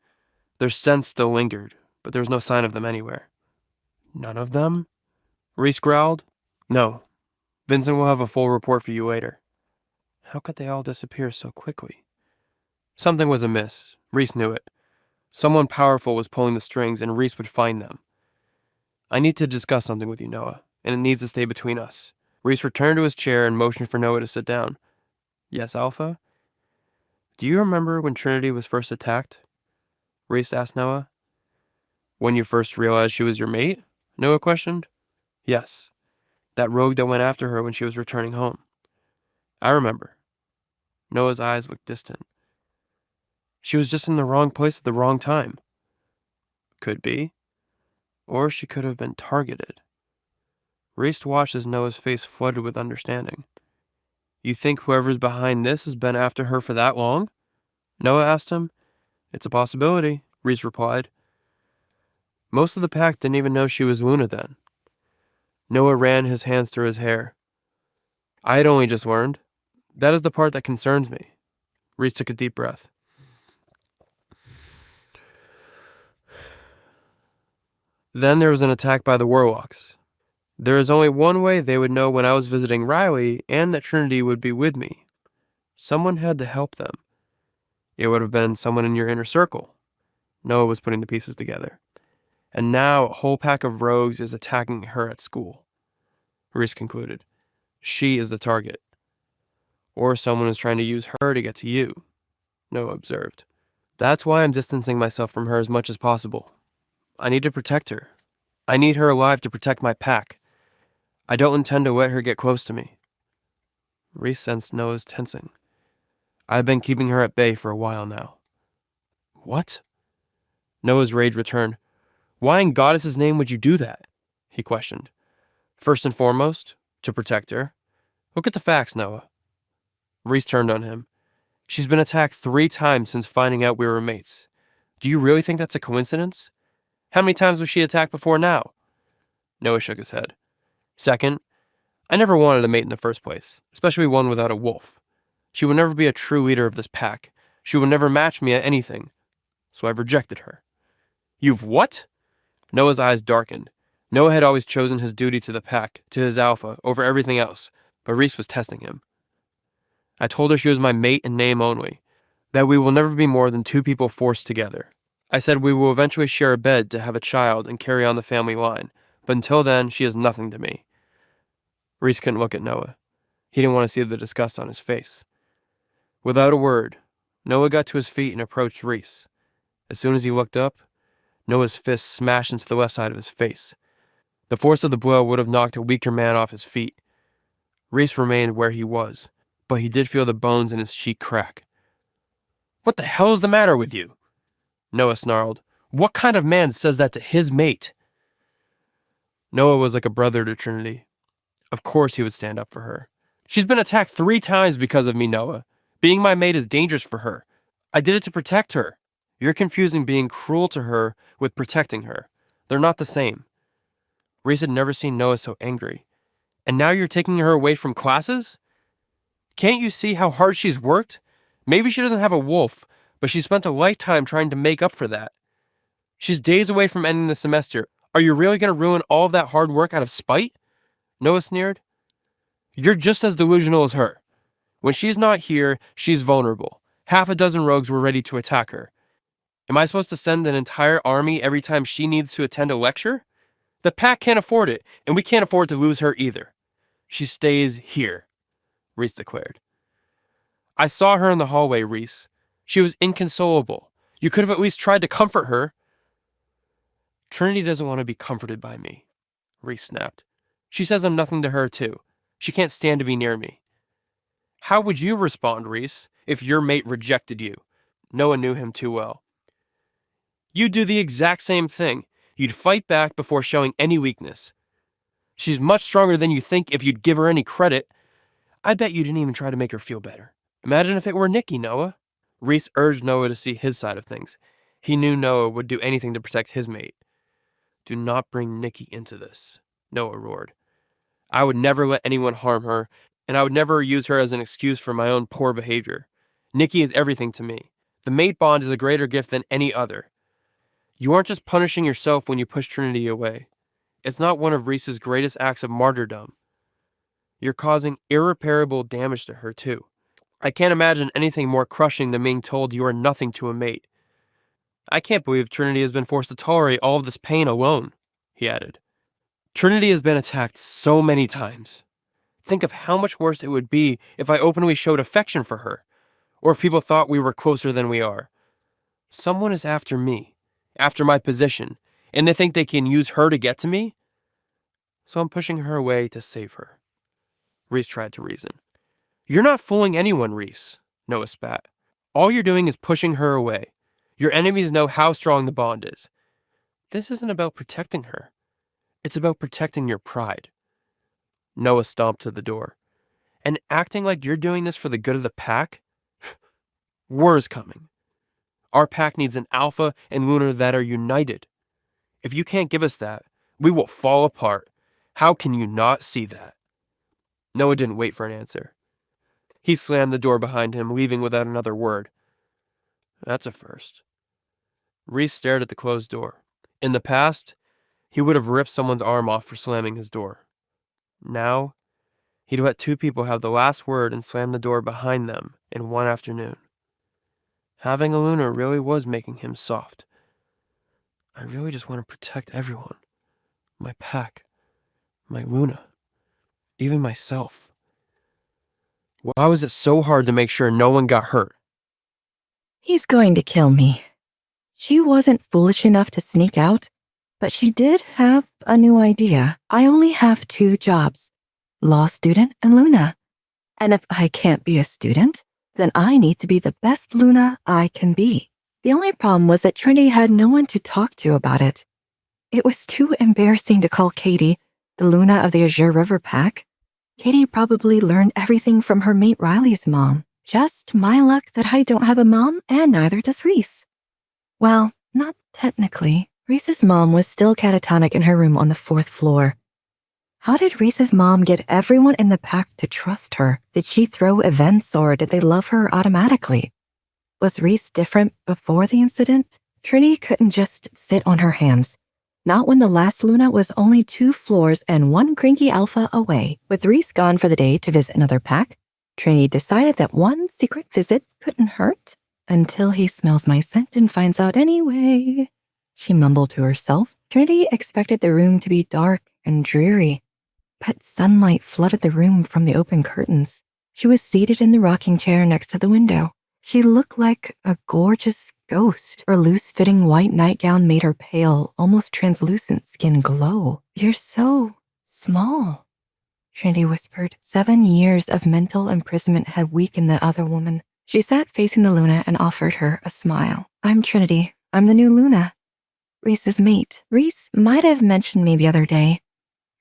Their scent still lingered, but there was no sign of them anywhere. None of them? Reese growled. No. Vincent will have a full report for you later. How could they all disappear so quickly? Something was amiss. Reese knew it. Someone powerful was pulling the strings, and Reese would find them. I need to discuss something with you, Noah, and it needs to stay between us. Reese returned to his chair and motioned for Noah to sit down. Yes, Alpha? Do you remember when Trinity was first attacked? Reese asked Noah. When you first realized she was your mate? Noah questioned. Yes. That rogue that went after her when she was returning home. I remember. Noah's eyes looked distant. She was just in the wrong place at the wrong time. Could be. Or she could have been targeted. Reese watched as Noah's face flooded with understanding. You think whoever's behind this has been after her for that long? Noah asked him. It's a possibility, Reese replied. Most of the pack didn't even know she was Luna then. Noah ran his hands through his hair. I had only just learned. That is the part that concerns me. Reese took a deep breath. Then there was an attack by the Warlocks. There is only one way they would know when I was visiting Riley and that Trinity would be with me. Someone had to help them. It would have been someone in your inner circle. Noah was putting the pieces together. And now a whole pack of rogues is attacking her at school. Reese concluded. She is the target. Or someone is trying to use her to get to you, Noah observed. That's why I'm distancing myself from her as much as possible. I need to protect her. I need her alive to protect my pack. I don't intend to let her get close to me. Reese sensed Noah's tensing. I've been keeping her at bay for a while now. What? Noah's rage returned. Why in Goddess's name would you do that? He questioned. First and foremost, to protect her. Look at the facts, Noah. Reese turned on him. She's been attacked 3 times since finding out we were mates. Do you really think that's a coincidence? How many times was she attacked before now? Noah shook his head. Second, I never wanted a mate in the first place, especially one without a wolf. She would never be a true leader of this pack. She would never match me at anything. So I've rejected her. You've what? Noah's eyes darkened. Noah had always chosen his duty to the pack, to his alpha, over everything else, but Reese was testing him. I told her she was my mate in name only, that we will never be more than 2 people forced together. I said we will eventually share a bed to have a child and carry on the family line, but until then, she is nothing to me. Reese couldn't look at Noah. He didn't want to see the disgust on his face. Without a word, Noah got to his feet and approached Reese. As soon as he looked up, Noah's fist smashed into the left side of his face. The force of the blow would have knocked a weaker man off his feet. Reese remained where he was, but he did feel the bones in his cheek crack. What the hell is the matter with you? Noah snarled. What kind of man says that to his mate? Noah was like a brother to Trinity. Of course he would stand up for her. She's been attacked 3 times because of me, Noah. Being my mate is dangerous for her. I did it to protect her. You're confusing being cruel to her with protecting her. They're not the same. Reese had never seen Noah so angry. And now you're taking her away from classes? Can't you see how hard she's worked? Maybe she doesn't have a wolf, but she spent a lifetime trying to make up for that. She's days away from ending the semester. Are you really going to ruin all of that hard work out of spite? Noah sneered. You're just as delusional as her. When she's not here, she's vulnerable. Half a dozen rogues were ready to attack her. Am I supposed to send an entire army every time she needs to attend a lecture? The pack can't afford it, and we can't afford to lose her either. She stays here, Reese declared. I saw her in the hallway, Reese. She was inconsolable. You could have at least tried to comfort her. Trinity doesn't want to be comforted by me, Reese snapped. She says I'm nothing to her, too. She can't stand to be near me. How would you respond, Reese, if your mate rejected you? Noah knew him too well. You'd do the exact same thing. You'd fight back before showing any weakness. She's much stronger than you think if you'd give her any credit. I bet you didn't even try to make her feel better. Imagine if it were Nikki, Noah. Reese urged Noah to see his side of things. He knew Noah would do anything to protect his mate. Do not bring Nikki into this, Noah roared. I would never let anyone harm her, and I would never use her as an excuse for my own poor behavior. Nikki is everything to me. The mate bond is a greater gift than any other. You aren't just punishing yourself when you push Trinity away. It's not one of Reese's greatest acts of martyrdom. You're causing irreparable damage to her, too. I can't imagine anything more crushing than being told you are nothing to a mate. I can't believe Trinity has been forced to tolerate all of this pain alone, he added. Trinity has been attacked so many times. Think of how much worse it would be if I openly showed affection for her, or if people thought we were closer than we are. Someone is after me, after my position, and they think they can use her to get to me? So I'm pushing her away to save her. Reese tried to reason. You're not fooling anyone, Reese, Noah spat. All you're doing is pushing her away. Your enemies know how strong the bond is. This isn't about protecting her. It's about protecting your pride. Noah stomped to the door. And acting like you're doing this for the good of the pack? War is coming. Our pack needs an Alpha and Luna that are united. If you can't give us that, we will fall apart. How can you not see that? Noah didn't wait for an answer. He slammed the door behind him, leaving without another word. That's a first. Reese stared at the closed door. In the past, he would have ripped someone's arm off for slamming his door. Now, he'd let two people have the last word and slam the door behind them in one afternoon. Having a Luna really was making him soft. I really just want to protect everyone. My pack, my Luna, even myself. Why was it so hard to make sure no one got hurt? He's going to kill me. She wasn't foolish enough to sneak out, but she did have a new idea. I only have 2 jobs, law student and Luna. And if I can't be a student, then I need to be the best Luna I can be. The only problem was that Trinity had no one to talk to about it. It was too embarrassing to call Katie, the Luna of the Azure River Pack. Katie probably learned everything from her mate Riley's mom. Just my luck that I don't have a mom, and neither does Reese. Well, not technically. Reese's mom was still catatonic in her room on the 4th floor. How did Reese's mom get everyone in the pack to trust her? Did she throw events, or did they love her automatically? Was Reese different before the incident? Trinity couldn't just sit on her hands. Not when the last Luna was only 2 floors and 1 cranky alpha away. With Reese gone for the day to visit another pack, Trinity decided that one secret visit couldn't hurt until he smells my scent and finds out anyway. She mumbled to herself. Trinity expected the room to be dark and dreary, but sunlight flooded the room from the open curtains. She was seated in the rocking chair next to the window. She looked like a gorgeous ghost. Her loose-fitting white nightgown made her pale, almost translucent skin glow. "You're so small," Trinity whispered. 7 years of mental imprisonment had weakened the other woman. She sat facing the Luna and offered her a smile. "I'm Trinity. I'm the new Luna. Reese's mate. Reese might have mentioned me the other day.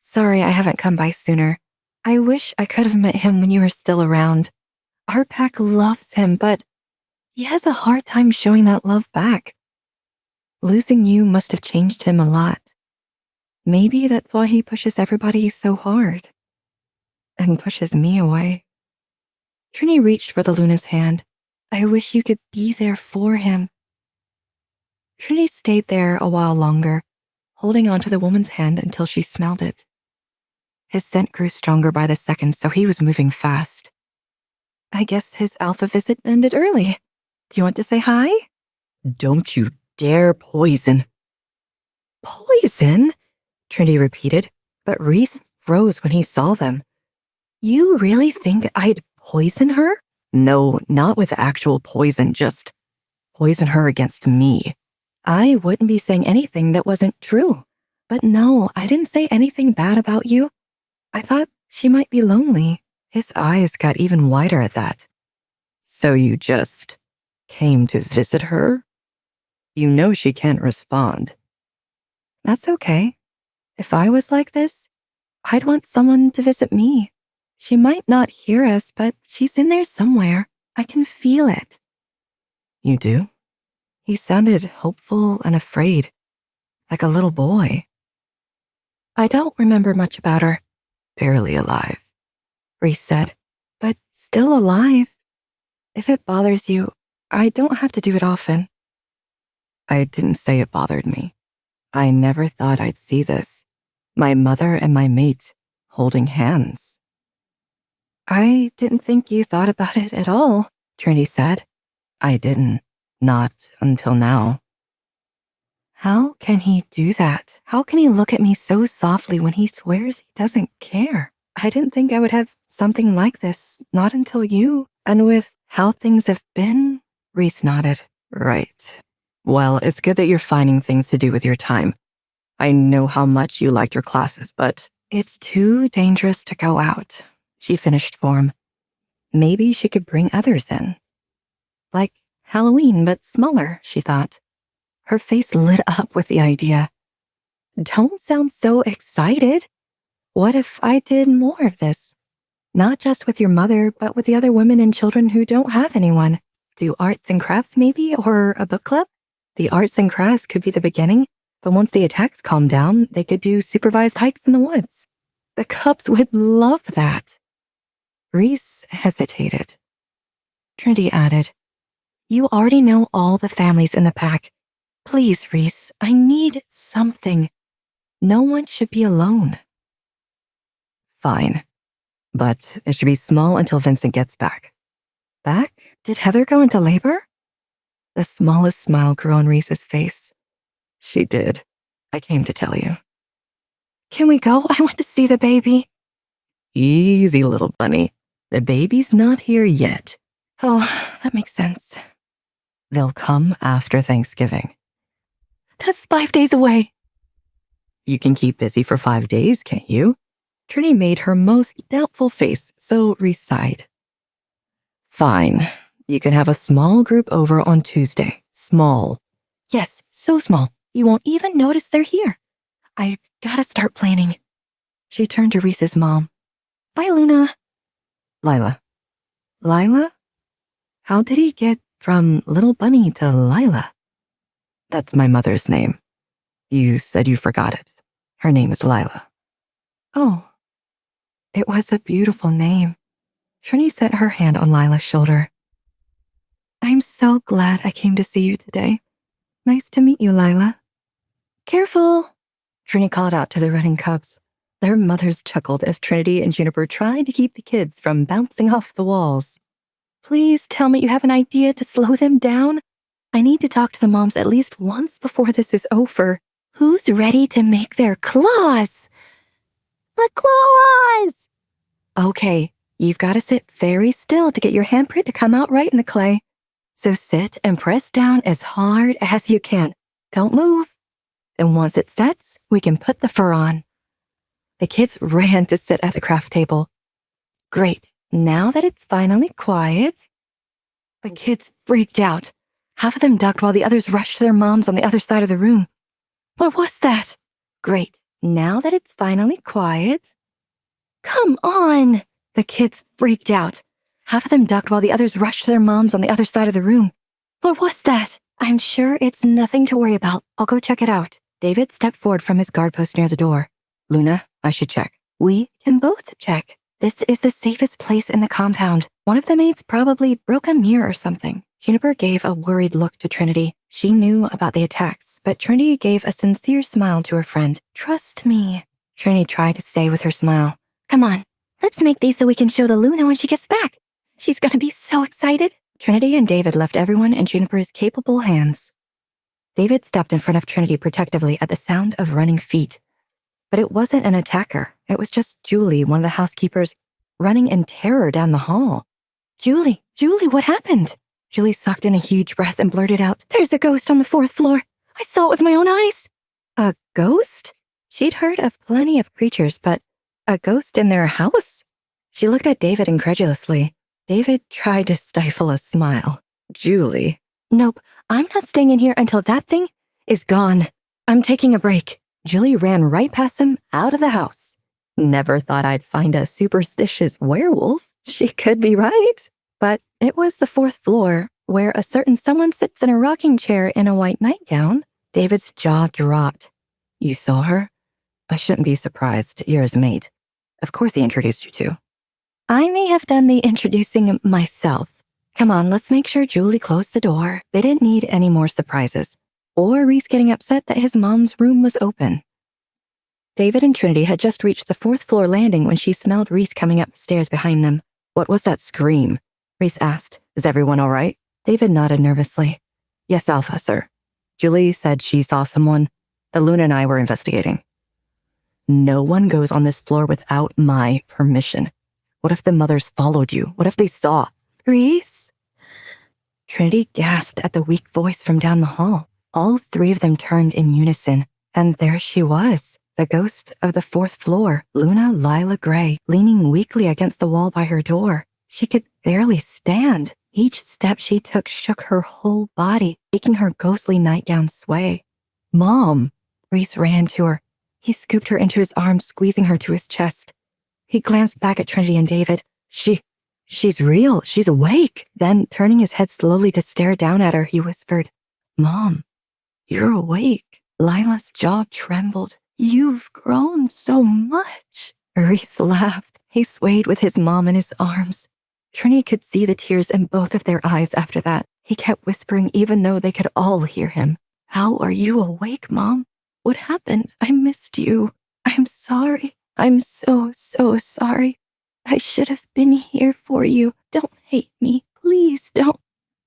Sorry I haven't come by sooner. I wish I could have met him when you were still around. Our pack loves him, but he has a hard time showing that love back. Losing you must have changed him a lot. Maybe that's why he pushes everybody so hard. And pushes me away." Trini reached for the Luna's hand. "I wish you could be there for him." Trinity stayed there a while longer, holding onto the woman's hand until she smelled it. His scent grew stronger by the second, so he was moving fast. I guess his alpha visit ended early. Do you want to say hi? "Don't you dare poison." "Poison?" Trinity repeated, but Reese froze when he saw them. "You really think I'd poison her?" "No, not with actual poison, just poison her against me." "I wouldn't be saying anything that wasn't true. But no, I didn't say anything bad about you. I thought she might be lonely." His eyes got even wider at that. "So you just came to visit her? You know she can't respond." "That's okay. If I was like this, I'd want someone to visit me. She might not hear us, but she's in there somewhere. I can feel it." "You do?" He sounded hopeful and afraid, like a little boy. "I don't remember much about her." "Barely alive," Reese said, "but still alive. If it bothers you, I don't have to do it often." "I didn't say it bothered me. I never thought I'd see this. My mother and my mate holding hands." "I didn't think you thought about it at all," Trinity said. "I didn't. Not until now." How can he do that? How can he look at me so softly when he swears he doesn't care? I didn't think I would have something like this, not until you. And with how things have been, Reese nodded. "Right. Well, it's good that you're finding things to do with your time. I know how much you liked your classes, but it's too dangerous to go out." She finished for him. Maybe she could bring others in. Like Halloween, but smaller, she thought. Her face lit up with the idea. "Don't sound so excited. What if I did more of this? Not just with your mother, but with the other women and children who don't have anyone. Do arts and crafts maybe, or a book club? The arts and crafts could be the beginning, but once the attacks calm down, they could do supervised hikes in the woods. The Cubs would love that." Reese hesitated. Trinity added, "You already know all the families in the pack. Please, Reese, I need something. No one should be alone." "Fine, but it should be small until Vincent gets back." "Back? Did Heather go into labor?" The smallest smile grew on Reese's face. "She did. I came to tell you." "Can we go? I want to see the baby." "Easy, little bunny. The baby's not here yet." "Oh, that makes sense." "They'll come after Thanksgiving." "That's 5 days away." "You can keep busy for 5 days, can't you?" Trinity made her most doubtful face, so Reese sighed. "Fine. You can have a small group over on Tuesday. Small." "Yes, so small. You won't even notice they're here. I've gotta start planning." She turned to Reese's mom. "Bye, Luna." "Lila." "Lila? How did he get from Little Bunny to Lila?" "That's my mother's name. You said you forgot it. Her name is Lila." "Oh, it was a beautiful name." Trini set her hand on Lila's shoulder. "I'm so glad I came to see you today. Nice to meet you, Lila." "Careful," Trini called out to the running cubs. Their mothers chuckled as Trinity and Juniper tried to keep the kids from bouncing off the walls. "Please tell me you have an idea to slow them down. I need to talk to the moms at least once before this is over. Who's ready to make their claws?" "The claws!" "Okay, you've got to sit very still to get your handprint to come out right in the clay. So sit and press down as hard as you can. Don't move. And once it sets, we can put the fur on." The kids ran to sit at the craft table. "Great, now that it's finally quiet." The kids freaked out. Half of them ducked while the others rushed to their moms on the other side of the room. "What was that?" "Great, now that it's finally quiet." "Come on!" The kids freaked out. Half of them ducked while the others rushed to their moms on the other side of the room. "What was that?" "I'm sure it's nothing to worry about. I'll go check it out." David stepped forward from his guard post near the door. "Luna, I should check." "We can both check. This is the safest place in the compound. One of the maids probably broke a mirror or something." Juniper gave a worried look to Trinity. She knew about the attacks, but Trinity gave a sincere smile to her friend. "Trust me." Trinity tried to stay with her smile. "Come on, let's make these so we can show the Luna when she gets back. She's gonna be so excited." Trinity and David left everyone in Juniper's capable hands. David stepped in front of Trinity protectively at the sound of running feet. But it wasn't an attacker. It was just Julie, one of the housekeepers, running in terror down the hall. Julie, what happened?" Julie sucked in a huge breath and blurted out, "There's a ghost on the 4th floor. I saw it with my own eyes." "A ghost?" She'd heard of plenty of creatures, but a ghost in their house? She looked at David incredulously. David tried to stifle a smile. "Julie." "Nope, I'm not staying in here until that thing is gone. I'm taking a break." Julie ran right past him out of the house. Never thought I'd find a superstitious werewolf. She could be right. But it was the 4th floor, where a certain someone sits in a rocking chair in a white nightgown. David's jaw dropped. "You saw her?" "I shouldn't be surprised. You're his mate. Of course he introduced you to." "I may have done the introducing myself. Come on, let's make sure Julie closed the door." They didn't need any more surprises, or Reese getting upset that his mom's room was open. David and Trinity had just reached the 4th floor landing when she smelled Reese coming up the stairs behind them. "What was that scream?" Reese asked. "Is everyone all right?" David nodded nervously. "Yes, Alpha, sir. Julie said she saw someone. The Luna and I were investigating." "No one goes on this floor without my permission. What if the mothers followed you? What if they saw?" "Reese?" Trinity gasped at the weak voice from down the hall. All 3 of them turned in unison, and there she was, the ghost of the 4th floor, Luna Lila Gray, leaning weakly against the wall by her door. She could barely stand. Each step she took shook her whole body, making her ghostly nightgown sway. "Mom!" Reese ran to her. He scooped her into his arms, squeezing her to his chest. He glanced back at Trinity and David. She's real. She's awake." Then, turning his head slowly to stare down at her, he whispered, "Mom, you're awake." Lila's jaw trembled. "You've grown so much." Reese laughed. He swayed with his mom in his arms. Trini could see the tears in both of their eyes after that. He kept whispering even though they could all hear him. How are you awake, Mom? What happened? I missed you. I'm sorry. I'm so sorry. I should have been here for you. Don't hate me. Please don't.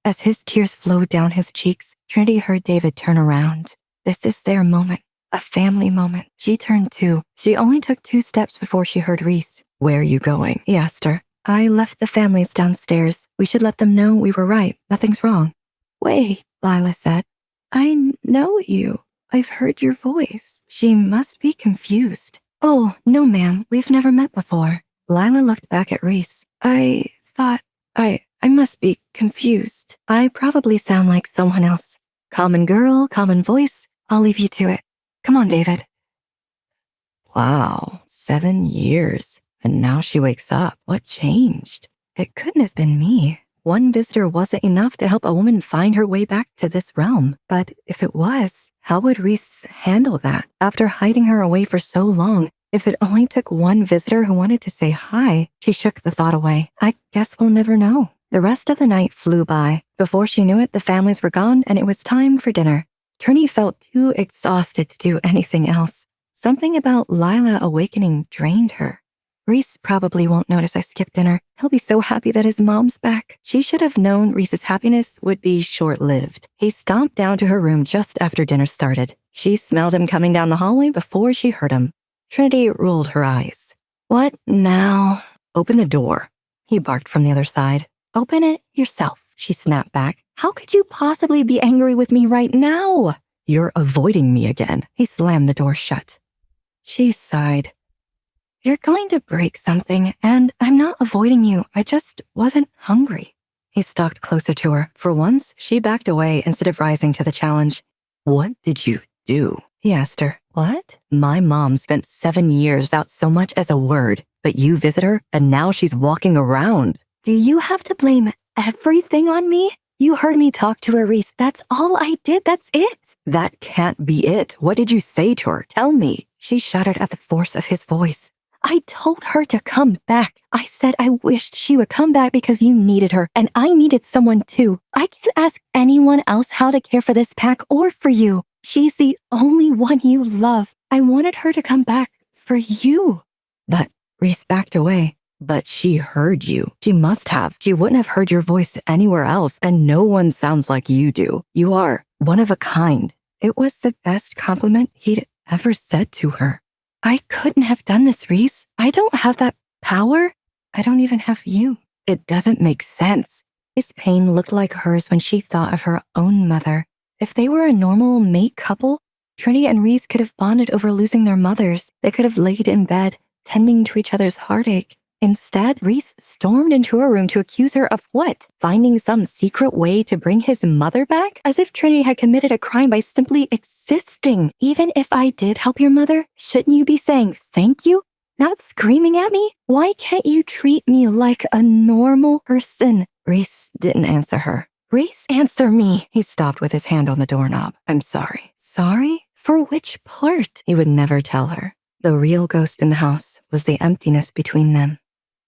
As his tears flowed down his cheeks, Trinity heard David turn around. This is their moment. A family moment. She turned too. She only took 2 steps before she heard Reese. Where are you going? He asked her. I left the families downstairs. We should let them know we were right. Nothing's wrong. Wait, Lila said. I know you. I've heard your voice. She must be confused. Oh, no, ma'am. We've never met before. Lila looked back at Reese. I thought I must be confused. I probably sound like someone else. Common girl, common voice. I'll leave you to it. Come on, David. Wow, 7 years. And now she wakes up. What changed? It couldn't have been me. One visitor wasn't enough to help a woman find her way back to this realm. But if it was, how would Reese handle that? After hiding her away for so long, if it only took one visitor who wanted to say hi, she shook the thought away. I guess we'll never know. The rest of the night flew by. Before she knew it, the families were gone and it was time for dinner. Trini felt too exhausted to do anything else. Something about Lila awakening drained her. Reese probably won't notice I skipped dinner. He'll be so happy that his mom's back. She should have known Reese's happiness would be short-lived. He stomped down to her room just after dinner started. She smelled him coming down the hallway before she heard him. Trinity rolled her eyes. What now? Open the door. He barked from the other side. Open it yourself, she snapped back. How could you possibly be angry with me right now? You're avoiding me again. He slammed the door shut. She sighed. You're going to break something, and I'm not avoiding you. I just wasn't hungry. He stalked closer to her. For once, she backed away instead of rising to the challenge. What did you do? He asked her. What? My mom spent 7 years without so much as a word, but you visit her, and now she's walking around. Do you have to blame everything on me? You heard me talk to her, Reese. That's all I did. That's it. That can't be it. What did you say to her? Tell me. She shuddered at the force of his voice. I told her to come back. I said I wished she would come back because you needed her, and I needed someone too. I can't ask anyone else how to care for this pack or for you. She's the only one you love. I wanted her to come back for you. But Reese backed away. But she heard you. She must have. She wouldn't have heard your voice anywhere else, and no one sounds like you do. You are one of a kind. It was the best compliment he'd ever said to her. I couldn't have done this, Reese. I don't have that power. I don't even have you. It doesn't make sense. His pain looked like hers when she thought of her own mother. If they were a normal mate couple, Trinity and Reese could have bonded over losing their mothers. They could have laid in bed, tending to each other's heartache. Instead, Reese stormed into her room to accuse her of what? Finding some secret way to bring his mother back? As if Trinity had committed a crime by simply existing. Even if I did help your mother, shouldn't you be saying thank you? Not screaming at me? Why can't you treat me like a normal person? Reese didn't answer her. Reese, answer me. He stopped with his hand on the doorknob. I'm sorry. Sorry? For which part? He would never tell her. The real ghost in the house was the emptiness between them.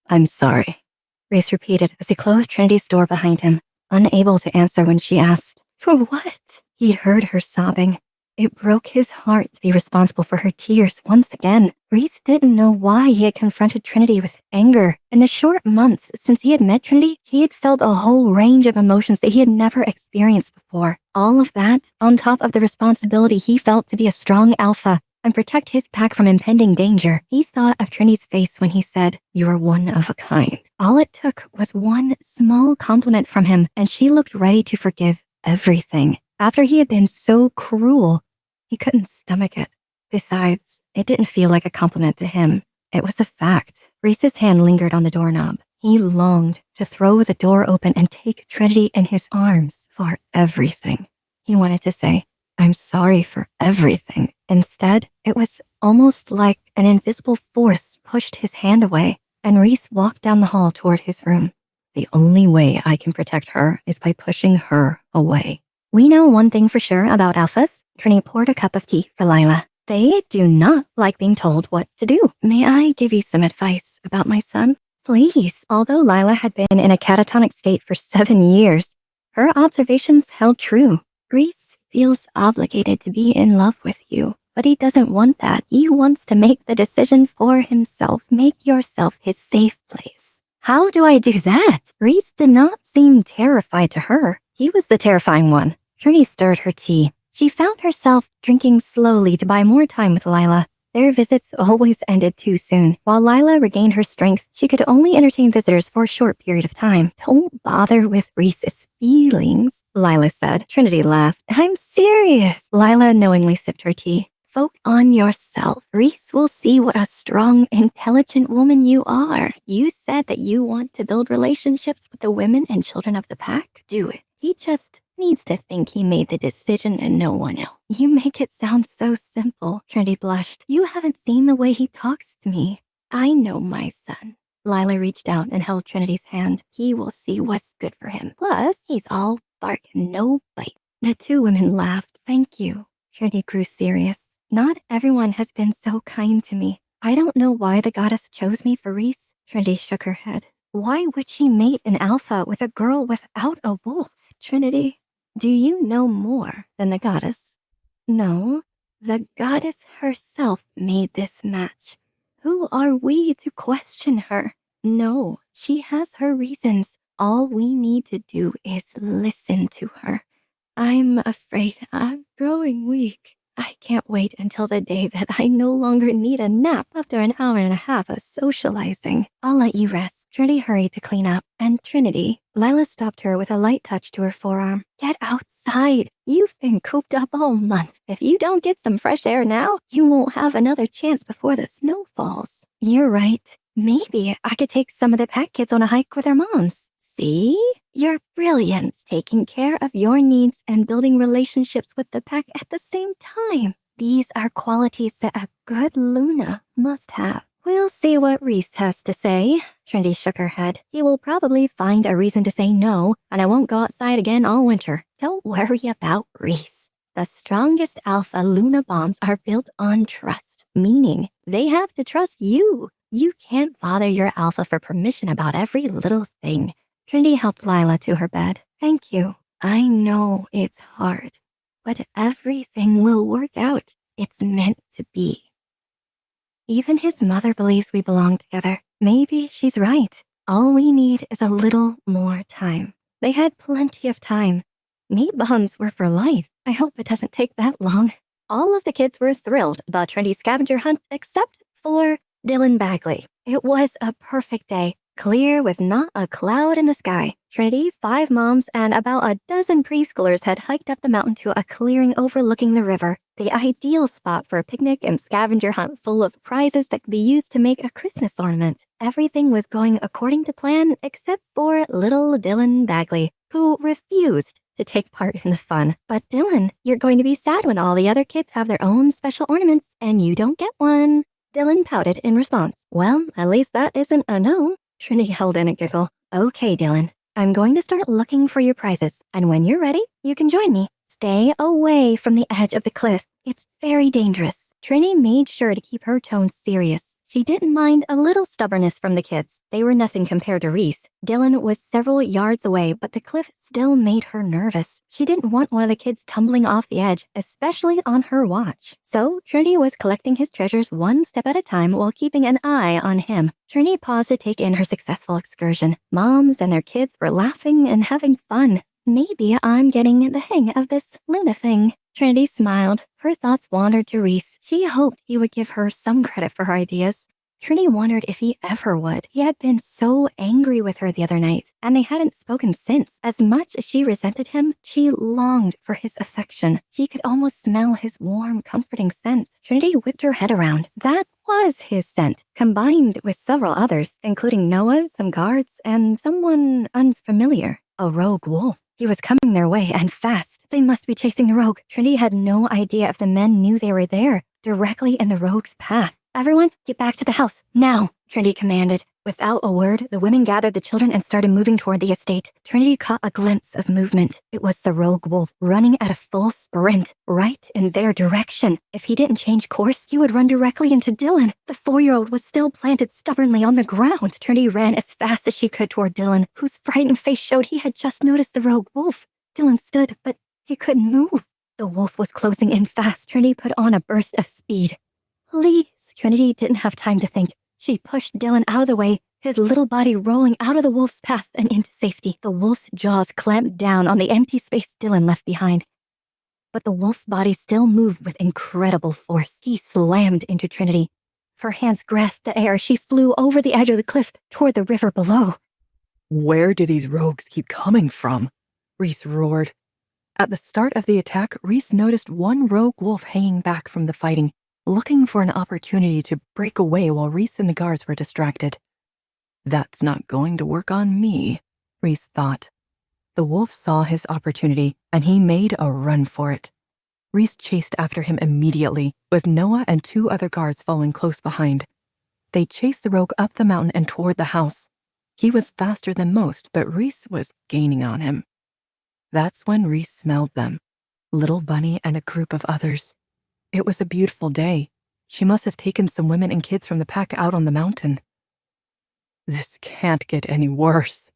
I'm sorry, Reese repeated as he closed Trinity's door behind him, unable to answer when she asked, For what? He heard her sobbing. It broke his heart to be responsible for her tears once again. Reese didn't know why he had confronted Trinity with anger. In the short months since he had met Trinity, he had felt a whole range of emotions that he had never experienced before. All of that, on top of the responsibility he felt to be a strong alpha and protect his pack from impending danger. He thought of Trinity's face when he said, You're one of a kind. All it took was one small compliment from him, and she looked ready to forgive everything. After he had been so cruel, he couldn't stomach it. Besides, it didn't feel like a compliment to him. It was a fact. Reese's hand lingered on the doorknob. He longed to throw the door open and take Trinity in his arms for everything. He wanted to say, I'm sorry for everything. Instead, it was almost like an invisible force pushed his hand away, and Reese walked down the hall toward his room. The only way I can protect her is by pushing her away. We know one thing for sure about alphas. Trini poured a cup of tea for Lila. They do not like being told what to do. May I give you some advice about my son? Please. Although Lila had been in a catatonic state for 7 years, her observations held true. Reese feels obligated to be in love with you, but he doesn't want that. He wants to make the decision for himself. Make yourself his safe place. How do I do that? Reese did not seem terrified to her. He was the terrifying one. Trini stirred her tea. She found herself drinking slowly to buy more time with Lila. Their visits always ended too soon. While Lila regained her strength, she could only entertain visitors for a short period of time. Don't bother with Reese's feelings, Lila said. Trinity laughed. I'm serious. Lila knowingly sipped her tea. Focus on yourself. Reese will see what a strong, intelligent woman you are. You said that you want to build relationships with the women and children of the pack. Do it. He just needs to think he made the decision and no one else. You make it sound so simple. Trinity blushed. You haven't seen the way he talks to me. I know my son. Lila reached out and held Trinity's hand. He will see what's good for him. Plus, he's all bark and no bite. The two women laughed. Thank you. Trinity grew serious. Not everyone has been so kind to me. I don't know why the goddess chose me for Reese. Trinity shook her head. Why would she mate an alpha with a girl without a wolf? Trinity, do you know more than the goddess? No, the goddess herself made this match. Who are we to question her? No, she has her reasons. All we need to do is listen to her. I'm afraid I'm growing weak. I can't wait until the day that I no longer need a nap after an hour and a half of socializing. I'll let you rest. Trinity hurried to clean up, and Trinity, Lila stopped her with a light touch to her forearm. Get outside. You've been cooped up all month. If you don't get some fresh air now, you won't have another chance before the snow falls. You're right. Maybe I could take some of the pack kids on a hike with their moms. See? You're brilliant, taking care of your needs and building relationships with the pack at the same time. These are qualities that a good Luna must have. We'll see what Reese has to say. Trinity shook her head. He will probably find a reason to say no, and I won't go outside again all winter. Don't worry about Reese. The strongest alpha Luna bonds are built on trust, meaning they have to trust you. You can't bother your alpha for permission about every little thing. Trinity helped Lila to her bed. Thank you. I know it's hard, but everything will work out. It's meant to be. Even his mother believes we belong together. Maybe she's right. All we need is a little more time. They had plenty of time. Meat bonds were for life. I hope it doesn't take that long. All of the kids were thrilled about Trinity's scavenger hunt except for Dylan Bagley. It was a perfect day. Clear with not a cloud in the sky. Trinity, 5 moms, and about a dozen preschoolers had hiked up the mountain to a clearing overlooking the river, the ideal spot for a picnic and scavenger hunt full of prizes that could be used to make a Christmas ornament. Everything was going according to plan except for little Dylan Bagley, who refused to take part in the fun. But Dylan, you're going to be sad when all the other kids have their own special ornaments and you don't get one. Dylan pouted in response. Well, at least that isn't a no. Trinity held in a giggle. Okay, Dylan, I'm going to start looking for your prizes, and when you're ready, you can join me. Stay away from the edge of the cliff. It's very dangerous. Trinity made sure to keep her tone serious. She didn't mind a little stubbornness from the kids. They were nothing compared to Reese. Dylan was several yards away, but the cliff still made her nervous. She didn't want one of the kids tumbling off the edge, especially on her watch. So Trinity was collecting his treasures one step at a time while keeping an eye on him. Trinity paused to take in her successful excursion. Moms and their kids were laughing and having fun. Maybe I'm getting the hang of this Luna thing. Trinity smiled. Her thoughts wandered to Reese. She hoped he would give her some credit for her ideas. Trinity wondered if he ever would. He had been so angry with her the other night, and they hadn't spoken since. As much as she resented him, she longed for his affection. She could almost smell his warm, comforting scent. Trinity whipped her head around. That was his scent, combined with several others, including Noah's, some guards, and someone unfamiliar. A rogue wolf. He was coming their way, and fast. They must be chasing the rogue. Trinity had no idea if the men knew they were there, directly in the rogue's path. Everyone, get back to the house, now. Trinity commanded. Without a word, the women gathered the children and started moving toward the estate. Trinity caught a glimpse of movement. It was the rogue wolf running at a full sprint, right in their direction. If he didn't change course, he would run directly into Dylan. The 4-year-old was still planted stubbornly on the ground. Trinity ran as fast as she could toward Dylan, whose frightened face showed he had just noticed the rogue wolf. Dylan stood, but he couldn't move. The wolf was closing in fast. Trinity put on a burst of speed. Please. Trinity didn't have time to think. She pushed Dylan out of the way, his little body rolling out of the wolf's path and into safety. The wolf's jaws clamped down on the empty space Dylan left behind. But the wolf's body still moved with incredible force. He slammed into Trinity. Her hands grasped the air. She flew over the edge of the cliff toward the river below. Where do these rogues keep coming from? Reese roared. At the start of the attack, Reese noticed one rogue wolf hanging back from the fighting, looking for an opportunity to break away while Reese and the guards were distracted. That's not going to work on me, Reese thought. The wolf saw his opportunity, and he made a run for it. Reese chased after him immediately, with Noah and 2 other guards following close behind. They chased the rogue up the mountain and toward the house. He was faster than most, but Reese was gaining on him. That's when Reese smelled them, Little Bunny and a group of others. It was a beautiful day. She must have taken some women and kids from the pack out on the mountain. This can't get any worse.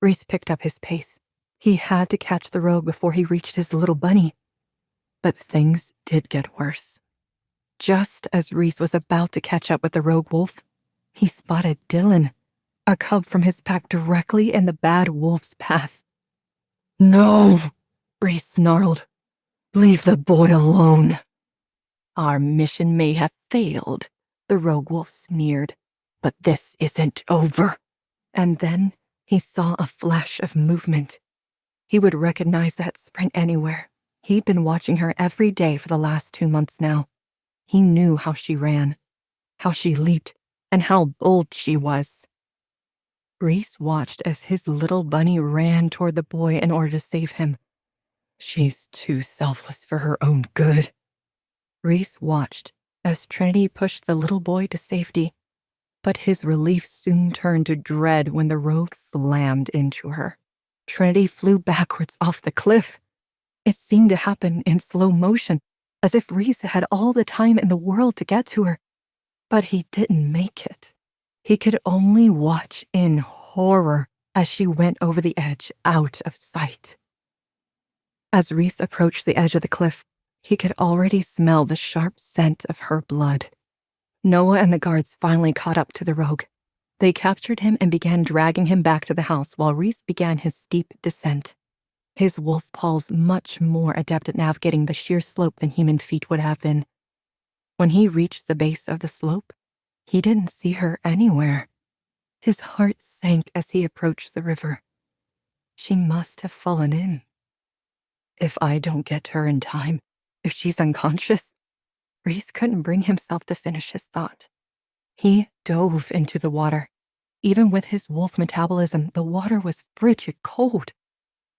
Reese picked up his pace. He had to catch the rogue before he reached his little bunny. But things did get worse. Just as Reese was about to catch up with the rogue wolf, he spotted Dylan, a cub from his pack directly in the bad wolf's path. No, Reese snarled. Leave the boy alone. Our mission may have failed, the rogue wolf sneered, but this isn't over. And then he saw a flash of movement. He would recognize that sprint anywhere. He'd been watching her every day for the last 2 months now. He knew how she ran, how she leaped, and how bold she was. Reese watched as his little bunny ran toward the boy in order to save him. She's too selfless for her own good. Reese watched as Trinity pushed the little boy to safety, but his relief soon turned to dread when the rogue slammed into her. Trinity flew backwards off the cliff. It seemed to happen in slow motion, as if Reese had all the time in the world to get to her. But he didn't make it. He could only watch in horror as she went over the edge out of sight. As Reese approached the edge of the cliff, he could already smell the sharp scent of her blood. Noah and the guards finally caught up to the rogue. They captured him and began dragging him back to the house while Reese began his steep descent. His wolf paws much more adept at navigating the sheer slope than human feet would have been. When he reached the base of the slope, he didn't see her anywhere. His heart sank as he approached the river. She must have fallen in. If I don't get to her in time, if she's unconscious, Reese couldn't bring himself to finish his thought. He dove into the water. Even with his wolf metabolism, the water was frigid cold.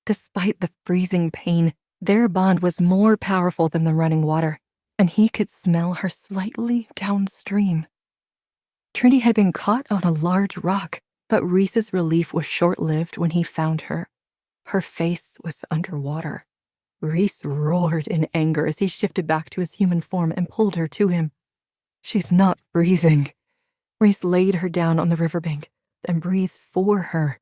Despite the freezing pain, their bond was more powerful than the running water, and he could smell her slightly downstream. Trinity had been caught on a large rock, but Reese's relief was short-lived when he found her. Her face was underwater. Reese roared in anger as he shifted back to his human form and pulled her to him. She's not breathing. Reese laid her down on the riverbank and breathed for her.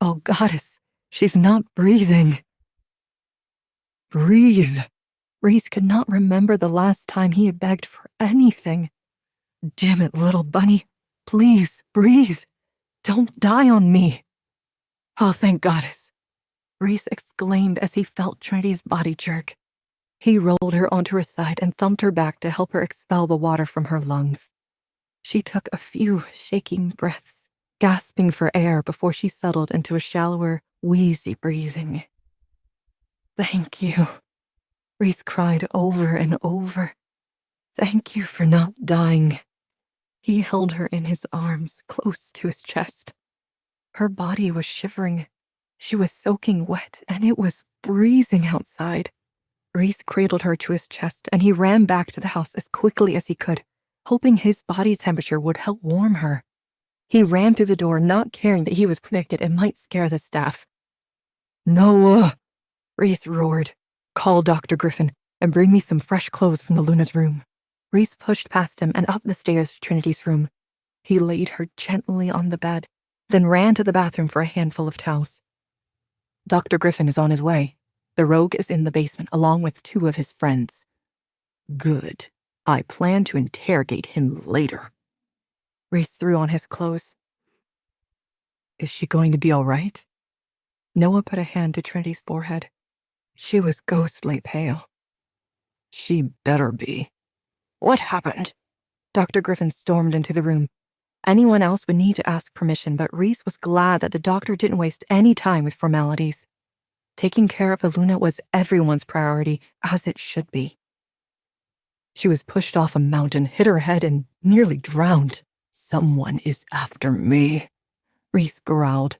Oh, goddess, she's not breathing. Breathe. Reese could not remember the last time he had begged for anything. Damn it, little bunny. Please, breathe. Don't die on me. Oh, thank goddess. Reese exclaimed as he felt Trinity's body jerk. He rolled her onto her side and thumped her back to help her expel the water from her lungs. She took a few shaking breaths, gasping for air before she settled into a shallower, wheezy breathing. Thank you, Reese cried over and over. Thank you for not dying. He held her in his arms, close to his chest. Her body was shivering. She was soaking wet, and it was freezing outside. Reese cradled her to his chest, and he ran back to the house as quickly as he could, hoping his body temperature would help warm her. He ran through the door, not caring that he was predicted and might scare the staff. "Noah!" Reese roared. "Call Dr. Griffin and bring me some fresh clothes from the Luna's room." Reese pushed past him and up the stairs to Trinity's room. He laid her gently on the bed, then ran to the bathroom for a handful of towels. "Dr. Griffin is on his way. The rogue is in the basement, along with 2 of his friends." "Good. I plan to interrogate him later." Reese threw on his clothes. "Is she going to be all right?" Noah put a hand to Trinity's forehead. She was ghostly pale. "She better be." "What happened?" Dr. Griffin stormed into the room. Anyone else would need to ask permission, but Reese was glad that the doctor didn't waste any time with formalities. Taking care of the Luna was everyone's priority, as it should be. "She was pushed off a mountain, hit her head, and nearly drowned." "Someone is after me," Reese growled.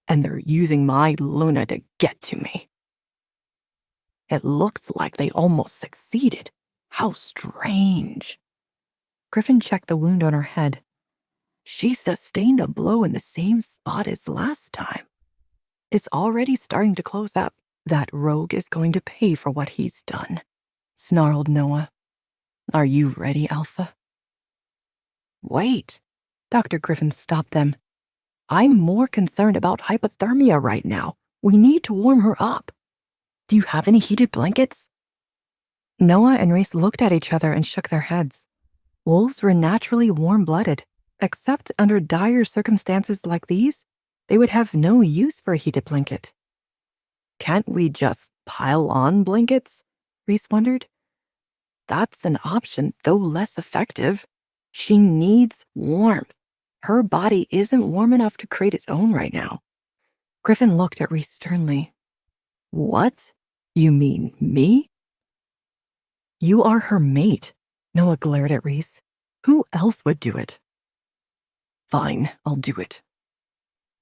"And they're using my Luna to get to me." "It looks like they almost succeeded. How strange." Griffin checked the wound on her head. "She sustained a blow in the same spot as last time. It's already starting to close up. That rogue is going to pay for what he's done," snarled Noah. "Are you ready, Alpha?" "Wait." Dr. Griffin stopped them. "I'm more concerned about hypothermia right now. We need to warm her up. Do you have any heated blankets?" Noah and Reese looked at each other and shook their heads. Wolves were naturally warm-blooded, except under dire circumstances like these, they would have no use for a heated blanket. "Can't we just pile on blankets?" Reese wondered. "That's an option, though less effective. She needs warmth. Her body isn't warm enough to create its own right now." Griffin looked at Reese sternly. "What? You mean me?" "You are her mate," Noah glared at Reese. "Who else would do it?" "Fine, I'll do it."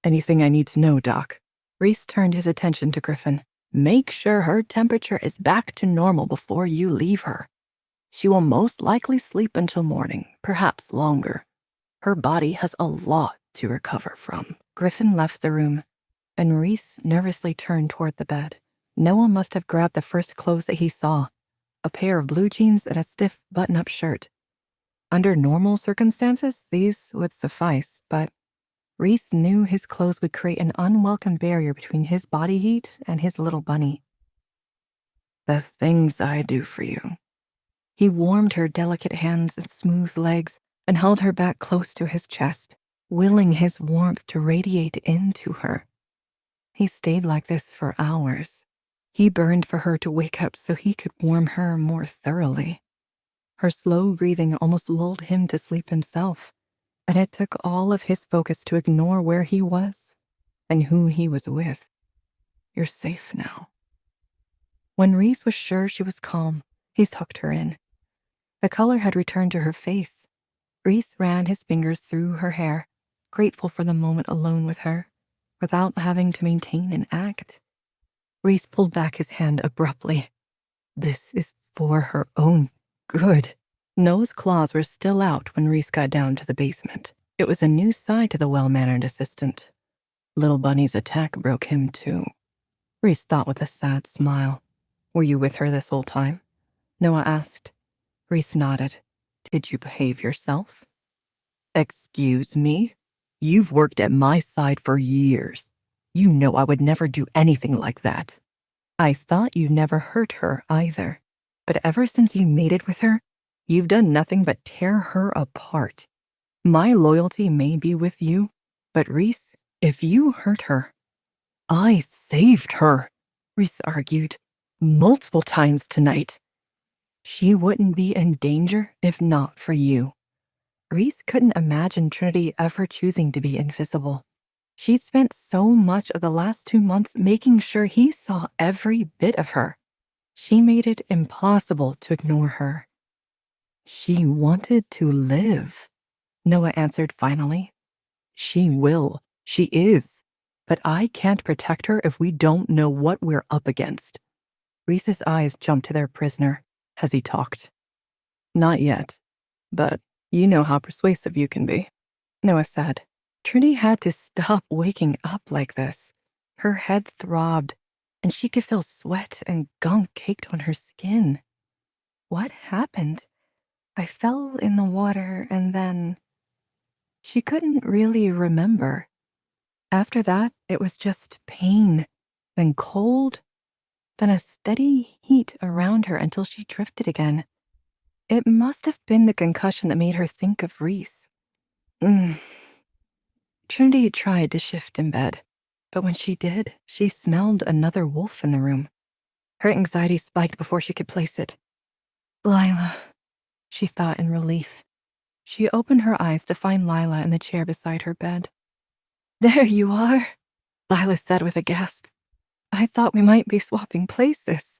"Anything I need to know, Doc?" Reese turned his attention to Griffin. "Make sure her temperature is back to normal before you leave her. She will most likely sleep until morning, perhaps longer. Her body has a lot to recover from." Griffin left the room, and Reese nervously turned toward the bed. Noah must have grabbed the first clothes that he saw, a pair of blue jeans and a stiff button-up shirt. Under normal circumstances, these would suffice, but Reese knew his clothes would create an unwelcome barrier between his body heat and his little bunny. "The things I do for you." He warmed her delicate hands and smooth legs and held her back close to his chest, willing his warmth to radiate into her. He stayed like this for hours. He burned for her to wake up so he could warm her more thoroughly. Her slow breathing almost lulled him to sleep himself, and it took all of his focus to ignore where he was and who he was with. "You're safe now." When Reese was sure she was calm, he tucked her in. The color had returned to her face. Reese ran his fingers through her hair, grateful for the moment alone with her, without having to maintain an act. Reese pulled back his hand abruptly. "This is for her own good." Noah's claws were still out when Reese got down to the basement. It was a new side to the well-mannered assistant. Little Bunny's attack broke him too, Reese thought with a sad smile. "Were you with her this whole time?" Noah asked. Reese nodded. "Did you behave yourself?" "Excuse me? You've worked at my side for years. You know I would never do anything like that." "I thought you never hurt her either. But ever since you mated with her, you've done nothing but tear her apart. My loyalty may be with you, but Reese, if you hurt her..." "I saved her," Reese argued, "multiple times tonight." "She wouldn't be in danger if not for you." Reese couldn't imagine Trinity ever choosing to be invisible. She'd spent so much of the last 2 months making sure he saw every bit of her. She made it impossible to ignore her. "She wanted to live," Noah answered finally. "She will. She is. But I can't protect her if we don't know what we're up against." Reese's eyes jumped to their prisoner. "Has he talked?" "Not yet. But you know how persuasive you can be," Noah said. Trinity had to stop waking up like this. Her head throbbed, and she could feel sweat and gunk caked on her skin. What happened? I fell in the water and then... She couldn't really remember. After that, it was just pain, then cold, then a steady heat around her until she drifted again. It must have been the concussion that made her think of Reese. Trinity tried to shift in bed, but when she did, she smelled another wolf in the room. Her anxiety spiked before she could place it. Lila, she thought in relief. She opened her eyes to find Lila in the chair beside her bed. There you are, Lila said with a gasp. I thought we might be swapping places.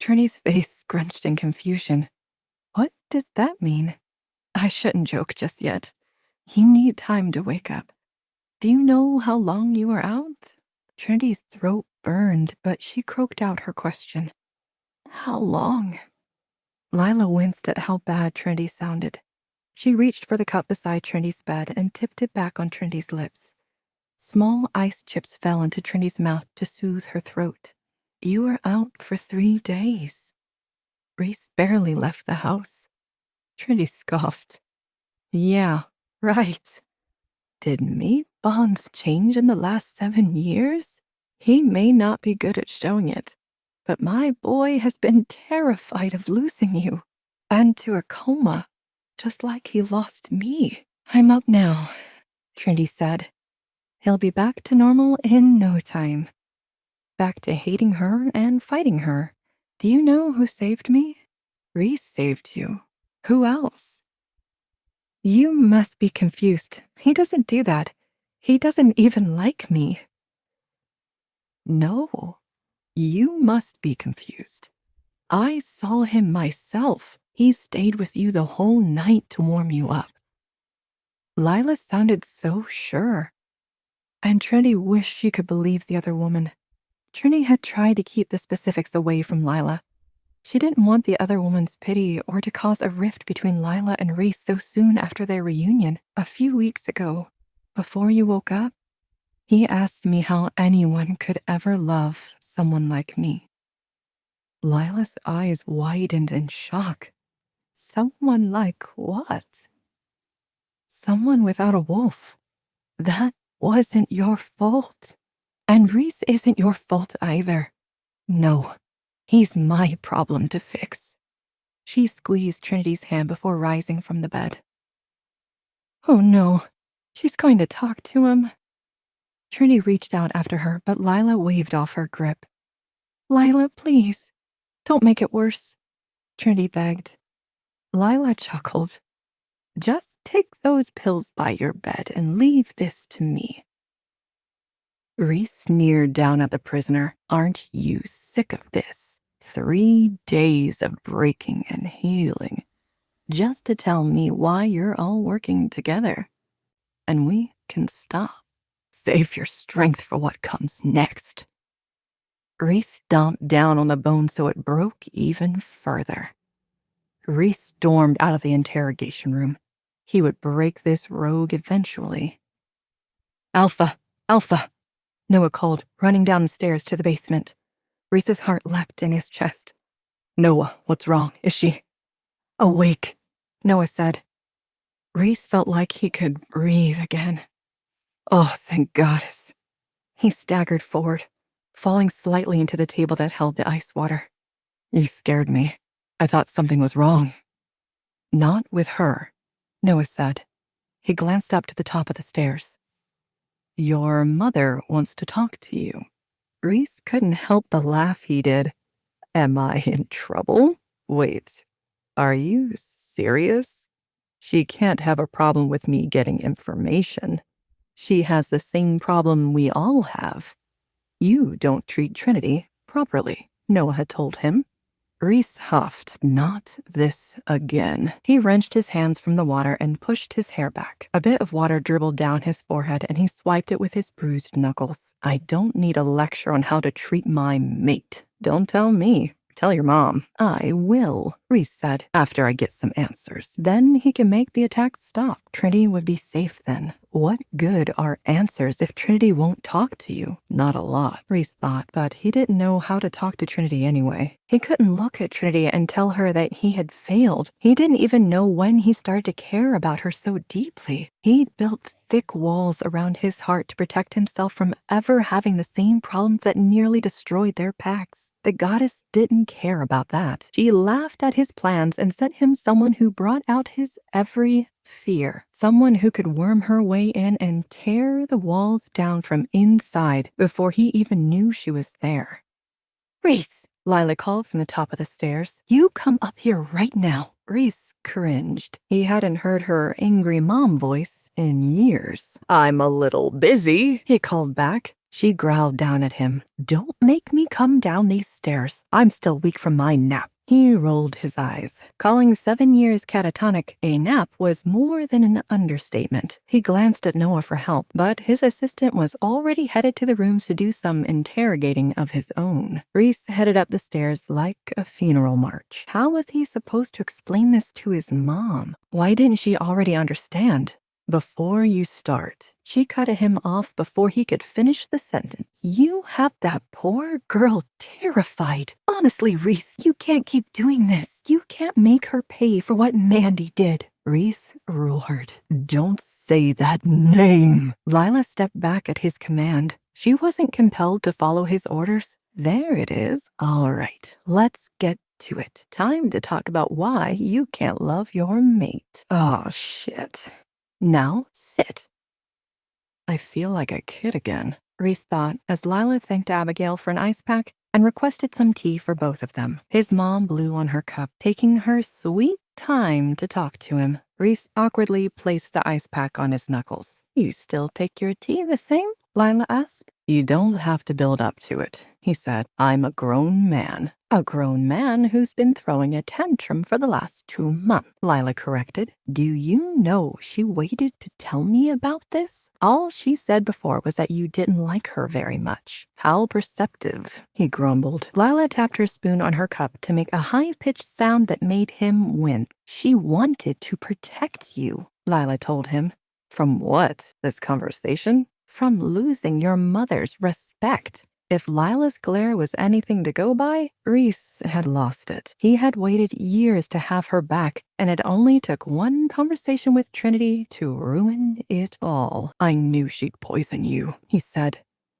Trinity's face scrunched in confusion. What did that mean? I shouldn't joke just yet. You need time to wake up. Do you know how long you were out? Trinity's throat burned, but she croaked out her question. How long? Lila winced at how bad Trinity sounded. She reached for the cup beside Trinity's bed and tipped it back on Trinity's lips. Small ice chips fell into Trinity's mouth to soothe her throat. You were out for 3 days. Reese barely left the house. Trinity scoffed. Yeah, right. Did mate bonds change in the last 7 years? He may not be good at showing it, but my boy has been terrified of losing you, and to a coma, just like he lost me. I'm up now, Trinity said. He'll be back to normal in no time. Back to hating her and fighting her. Do you know who saved me? Reese saved you. Who else? You must be confused. He doesn't do that. He doesn't even like me. No, you must be confused. I saw him myself. He stayed with you the whole night to warm you up. Lila sounded so sure. And Trinity wished she could believe the other woman. Trinity had tried to keep the specifics away from Lila. She didn't want the other woman's pity or to cause a rift between Lila and Reese so soon after their reunion. A few weeks ago, before you woke up, he asked me how anyone could ever love someone like me. Lila's eyes widened in shock. Someone like what? Someone without a wolf. That wasn't your fault. And Reese isn't your fault either. No. He's my problem to fix. She squeezed Trinity's hand before rising from the bed. Oh no, she's going to talk to him. Trinity reached out after her, but Lila waved off her grip. Lila, please, don't make it worse, Trinity begged. Lila chuckled. Just take those pills by your bed and leave this to me. Reese sneered down at the prisoner. Aren't you sick of this? 3 days of breaking and healing, just to tell me why you're all working together. And we can stop. Save your strength for what comes next. Reese stomped down on the bone so it broke even further. Reese stormed out of the interrogation room. He would break this rogue eventually. Alpha! Alpha! Noah called, running down the stairs to the basement. Reese's heart leapt in his chest. Noah, what's wrong? Is she awake? Noah said. Reese felt like he could breathe again. Oh, thank goddess. He staggered forward, falling slightly into the table that held the ice water. You scared me. I thought something was wrong. Not with her, Noah said. He glanced up to the top of the stairs. Your mother wants to talk to you. Reese couldn't help the laugh he did. Am I in trouble? Wait, are you serious? She can't have a problem with me getting information. She has the same problem we all have. You don't treat Trinity properly, Noah had told him. Reese huffed. Not this again. He wrenched his hands from the water and pushed his hair back. A bit of water dribbled down his forehead and he swiped it with his bruised knuckles. I don't need a lecture on how to treat my mate. Don't tell me. Tell your mom. I will, Reese said, after I get some answers. Then he can make the attack stop. Trinity would be safe then. What good are answers if Trinity won't talk to you? Not a lot, Reese thought, but he didn't know how to talk to Trinity anyway. He couldn't look at Trinity and tell her that he had failed. He didn't even know when he started to care about her so deeply. He'd built thick walls around his heart to protect himself from ever having the same problems that nearly destroyed their packs. The goddess didn't care about that. She laughed at his plans and sent him someone who brought out his every fear. Someone who could worm her way in and tear the walls down from inside before he even knew she was there. Reese, Lila called from the top of the stairs. You come up here right now. Reese cringed. He hadn't heard her angry mom voice in years. I'm a little busy, he called back. She growled down at him. Don't make me come down these stairs. I'm still weak from my nap. He rolled his eyes. Calling 7 years catatonic a nap was more than an understatement. He glanced at Noah for help, but his assistant was already headed to the rooms to do some interrogating of his own. Reese headed up the stairs like a funeral march. How was he supposed to explain this to his mom? Why didn't she already understand? Before you start, she cut him off before he could finish the sentence. You have that poor girl terrified. Honestly, Reese, you can't keep doing this. You can't make her pay for what Mandy did. Reese roared. Don't say that name. Lila stepped back at his command. She wasn't compelled to follow his orders. There it is. All right, let's get to it. Time to talk about why you can't love your mate. Oh, shit. Now, sit. I feel like a kid again, Reese thought as Lila thanked Abigail for an ice pack and requested some tea for both of them. His mom blew on her cup, taking her sweet time to talk to him. Reese awkwardly placed the ice pack on his knuckles. You still take your tea the same? Lila asked. You don't have to build up to it, he said. I'm a grown man. A grown man who's been throwing a tantrum for the last 2 months, Lila corrected. Do you know she waited to tell me about this? All she said before was that you didn't like her very much. How perceptive, he grumbled. Lila tapped her spoon on her cup to make a high-pitched sound that made him wince. She wanted to protect you, Lila told him. From what? This conversation? From losing your mother's respect. If Lila's glare was anything to go by, Reese had lost it. He had waited years to have her back, and it only took one conversation with Trinity to ruin it all. I knew she'd poison you, he said.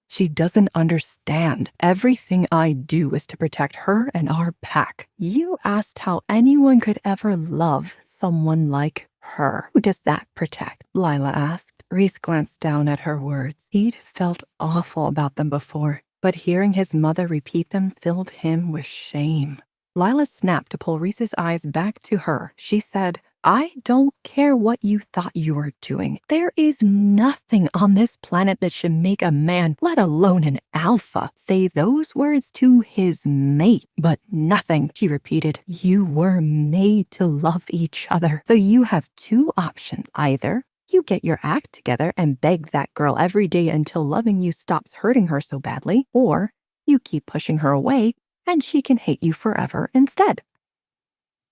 She doesn't understand. Everything I do is to protect her and our pack. You asked how anyone could ever love someone like her. Who does that protect? Lila asked. Reese glanced down at her words. He'd felt awful about them before, but hearing his mother repeat them filled him with shame. Lila snapped to pull Reese's eyes back to her. She said, I don't care what you thought you were doing. There is nothing on this planet that should make a man, let alone an alpha, say those words to his mate. But nothing, she repeated. You were made to love each other. So you have 2 options. Either you get your act together and beg that girl every day until loving you stops hurting her so badly, or you keep pushing her away and she can hate you forever instead.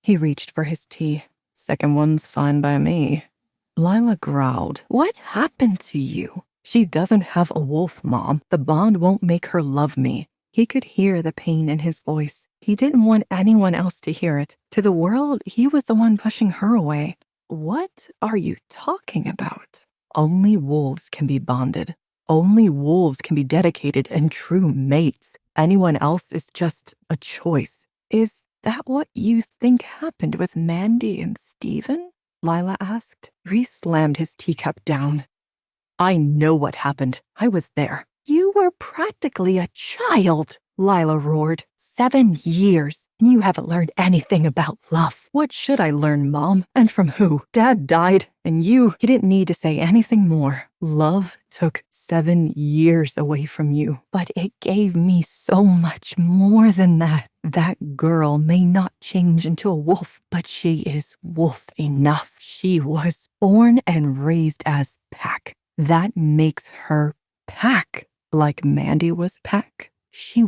He reached for his tea. Second one's fine by me. Lila growled. What happened to you? She doesn't have a wolf, Mom. The bond won't make her love me. He could hear the pain in his voice. He didn't want anyone else to hear it. To the world, he was the one pushing her away. What are you talking about? Only wolves can be bonded. Only wolves can be dedicated and true mates. Anyone else is just a choice. Is that what you think happened with Mandy and Steven? Lila asked. Reese slammed his teacup down. I know what happened. I was there. You were practically a child, Lila roared. 7 years, and you haven't learned anything about love. What should I learn, Mom? And from who? Dad died, and you didn't need to say anything more. Love took 7 years away from you, but it gave me so much more than that. That girl may not change into a wolf, but she is wolf enough. She was born and raised as pack. That makes her pack, like Mandy was pack. She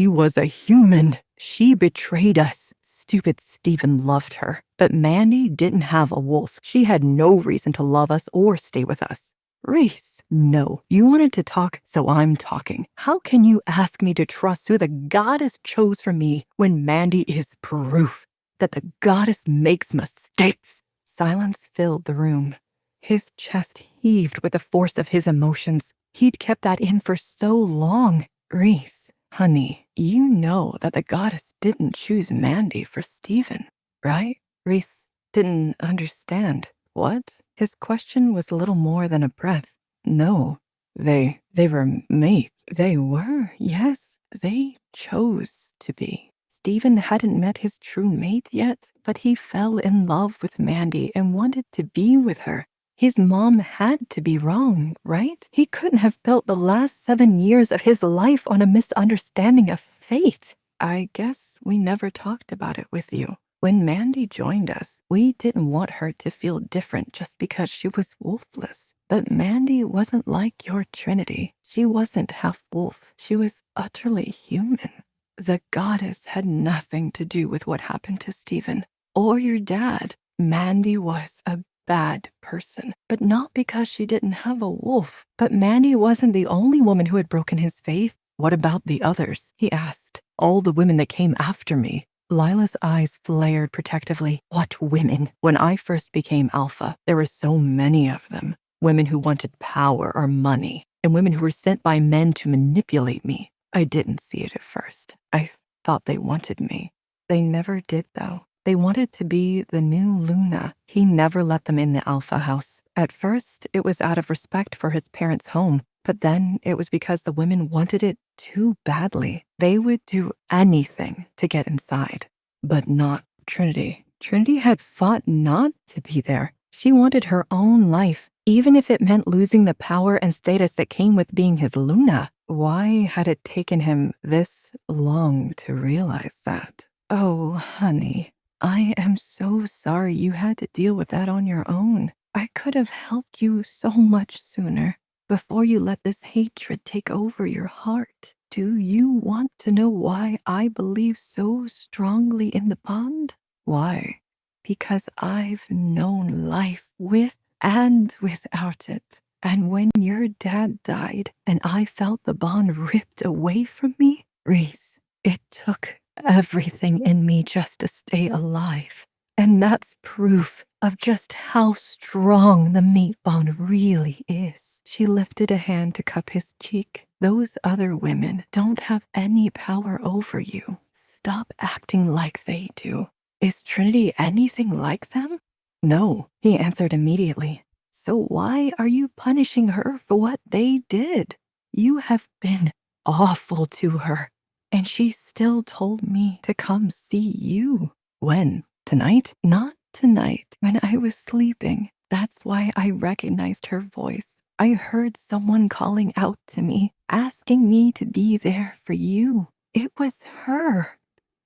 was a human. She betrayed us, stupid Stephen loved her, but Mandy didn't have a wolf. She had no reason to love us or stay with us. Reese, no. You wanted to talk, so I'm talking. How can you ask me to trust who the goddess chose for me when Mandy is proof that the goddess makes mistakes? Silence filled the room. His chest heaved with the force of his emotions. He'd kept that in for so long. Reese, honey, you know that the goddess didn't choose Mandy for Stephen, right? Reese didn't understand. What? His question was little more than a breath. No, they were mates. They were, yes, they chose to be. Stephen hadn't met his true mate yet, but he fell in love with Mandy and wanted to be with her. His mom had to be wrong, right? He couldn't have built the last 7 years of his life on a misunderstanding of fate. I guess we never talked about it with you. When Mandy joined us, we didn't want her to feel different just because she was wolfless. But Mandy wasn't like your Trinity. She wasn't half wolf. She was utterly human. The goddess had nothing to do with what happened to Stephen or your dad. Mandy was a bad person, but not because she didn't have a wolf. But Mandy wasn't the only woman who had broken his faith. What about the others? He asked. All the women that came after me. Lila's eyes flared protectively. What women? When I first became alpha, there were so many of them. Women who wanted power or money, and women who were sent by men to manipulate me. I didn't see it at first. I thought they wanted me. They never did, though. They wanted to be the new Luna. He never let them in the Alpha house. At first, it was out of respect for his parents' home, but then it was because the women wanted it too badly. They would do anything to get inside, but not Trinity. Trinity had fought not to be there. She wanted her own life, even if it meant losing the power and status that came with being his Luna. Why had it taken him this long to realize that? Oh, honey. I am so sorry you had to deal with that on your own. I could have helped you so much sooner, before you let this hatred take over your heart. Do you want to know why I believe so strongly in the bond? Why? Because I've known life with and without it. And when your dad died and I felt the bond ripped away from me, Reese, it took everything in me just to stay alive. And that's proof of just how strong the mate bond really is. She lifted a hand to cup his cheek. Those other women don't have any power over you. Stop acting like they do. Is Trinity anything like them? No, he answered immediately. So why are you punishing her for what they did? You have been awful to her. And she still told me to come see you. When? Tonight? Not tonight, when I was sleeping. That's why I recognized her voice. I heard someone calling out to me, asking me to be there for you. It was her.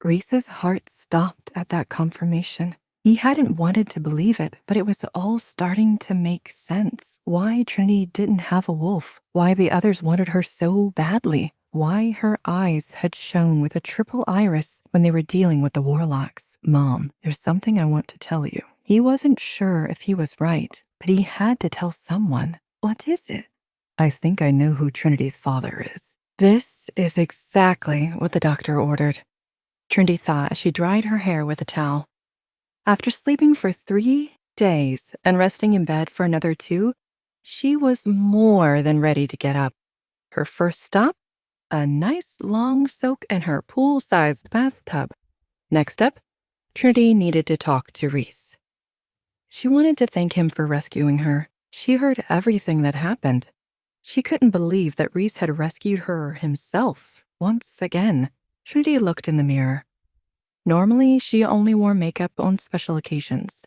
Reese's heart stopped at that confirmation. He hadn't wanted to believe it, but it was all starting to make sense. Why Trinity didn't have a wolf. Why the others wanted her so badly. Why her eyes had shone with a triple iris when they were dealing with the warlocks. Mom, there's something I want to tell you. He wasn't sure if he was right, but he had to tell someone. What is it? I think I know who Trinity's father is. This is exactly what the doctor ordered. Trinity thought as she dried her hair with a towel. After sleeping for 3 days and resting in bed for another 2, she was more than ready to get up. Her first stop? A nice long soak in her pool-sized bathtub. Next up, Trinity needed to talk to Reese. She wanted to thank him for rescuing her. She heard everything that happened. She couldn't believe that Reese had rescued her himself once again. Trinity looked in the mirror. Normally, she only wore makeup on special occasions.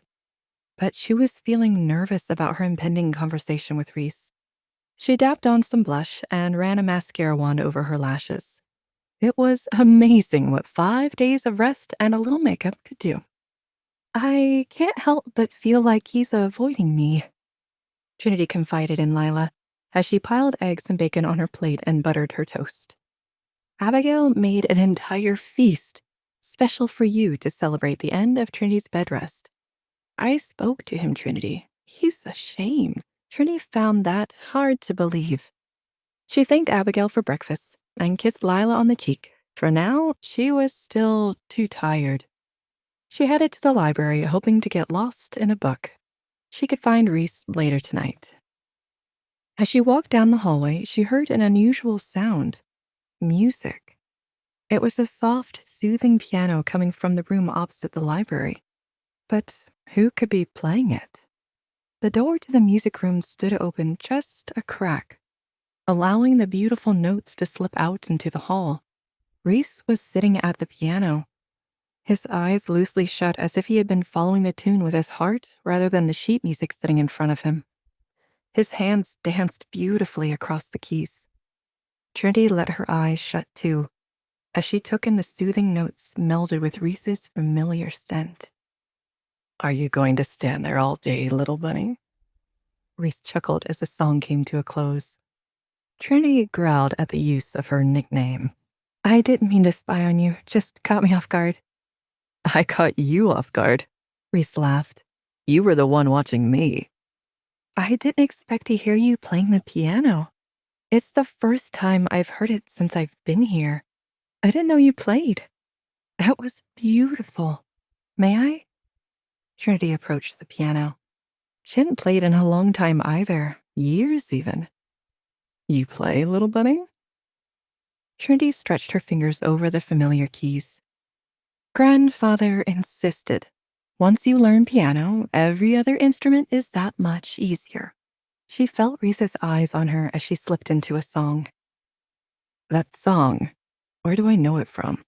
But she was feeling nervous about her impending conversation with Reese. She dabbed on some blush and ran a mascara wand over her lashes. It was amazing what 5 days of rest and a little makeup could do. I can't help but feel like he's avoiding me, Trinity confided in Lila as she piled eggs and bacon on her plate and buttered her toast. Abigail made an entire feast, special for you to celebrate the end of Trinity's bed rest. I spoke to him, Trinity. He's ashamed. Trinity found that hard to believe. She thanked Abigail for breakfast and kissed Lila on the cheek. For now, she was still too tired. She headed to the library, hoping to get lost in a book. She could find Reese later tonight. As she walked down the hallway, she heard an unusual sound. Music. It was a soft, soothing piano coming from the room opposite the library. But who could be playing it? The door to the music room stood open just a crack, allowing the beautiful notes to slip out into the hall. Reese was sitting at the piano, his eyes loosely shut as if he had been following the tune with his heart rather than the sheet music sitting in front of him. His hands danced beautifully across the keys. Trinity let her eyes shut too, as she took in the soothing notes melded with Reese's familiar scent. "Are you going to stand there all day, little bunny?" Reese chuckled as the song came to a close. Trinity growled at the use of her nickname. "I didn't mean to spy on you, just caught me off guard." "I caught you off guard," Reese laughed. "You were the one watching me." "I didn't expect to hear you playing the piano. It's the first time I've heard it since I've been here. I didn't know you played. That was beautiful. May I?" Trinity approached the piano. She hadn't played in a long time either, years even. "You play, little bunny?" Trinity stretched her fingers over the familiar keys. "Grandfather insisted. Once you learn piano, every other instrument is that much easier." She felt Reese's eyes on her as she slipped into a song. "That song, where do I know it from?"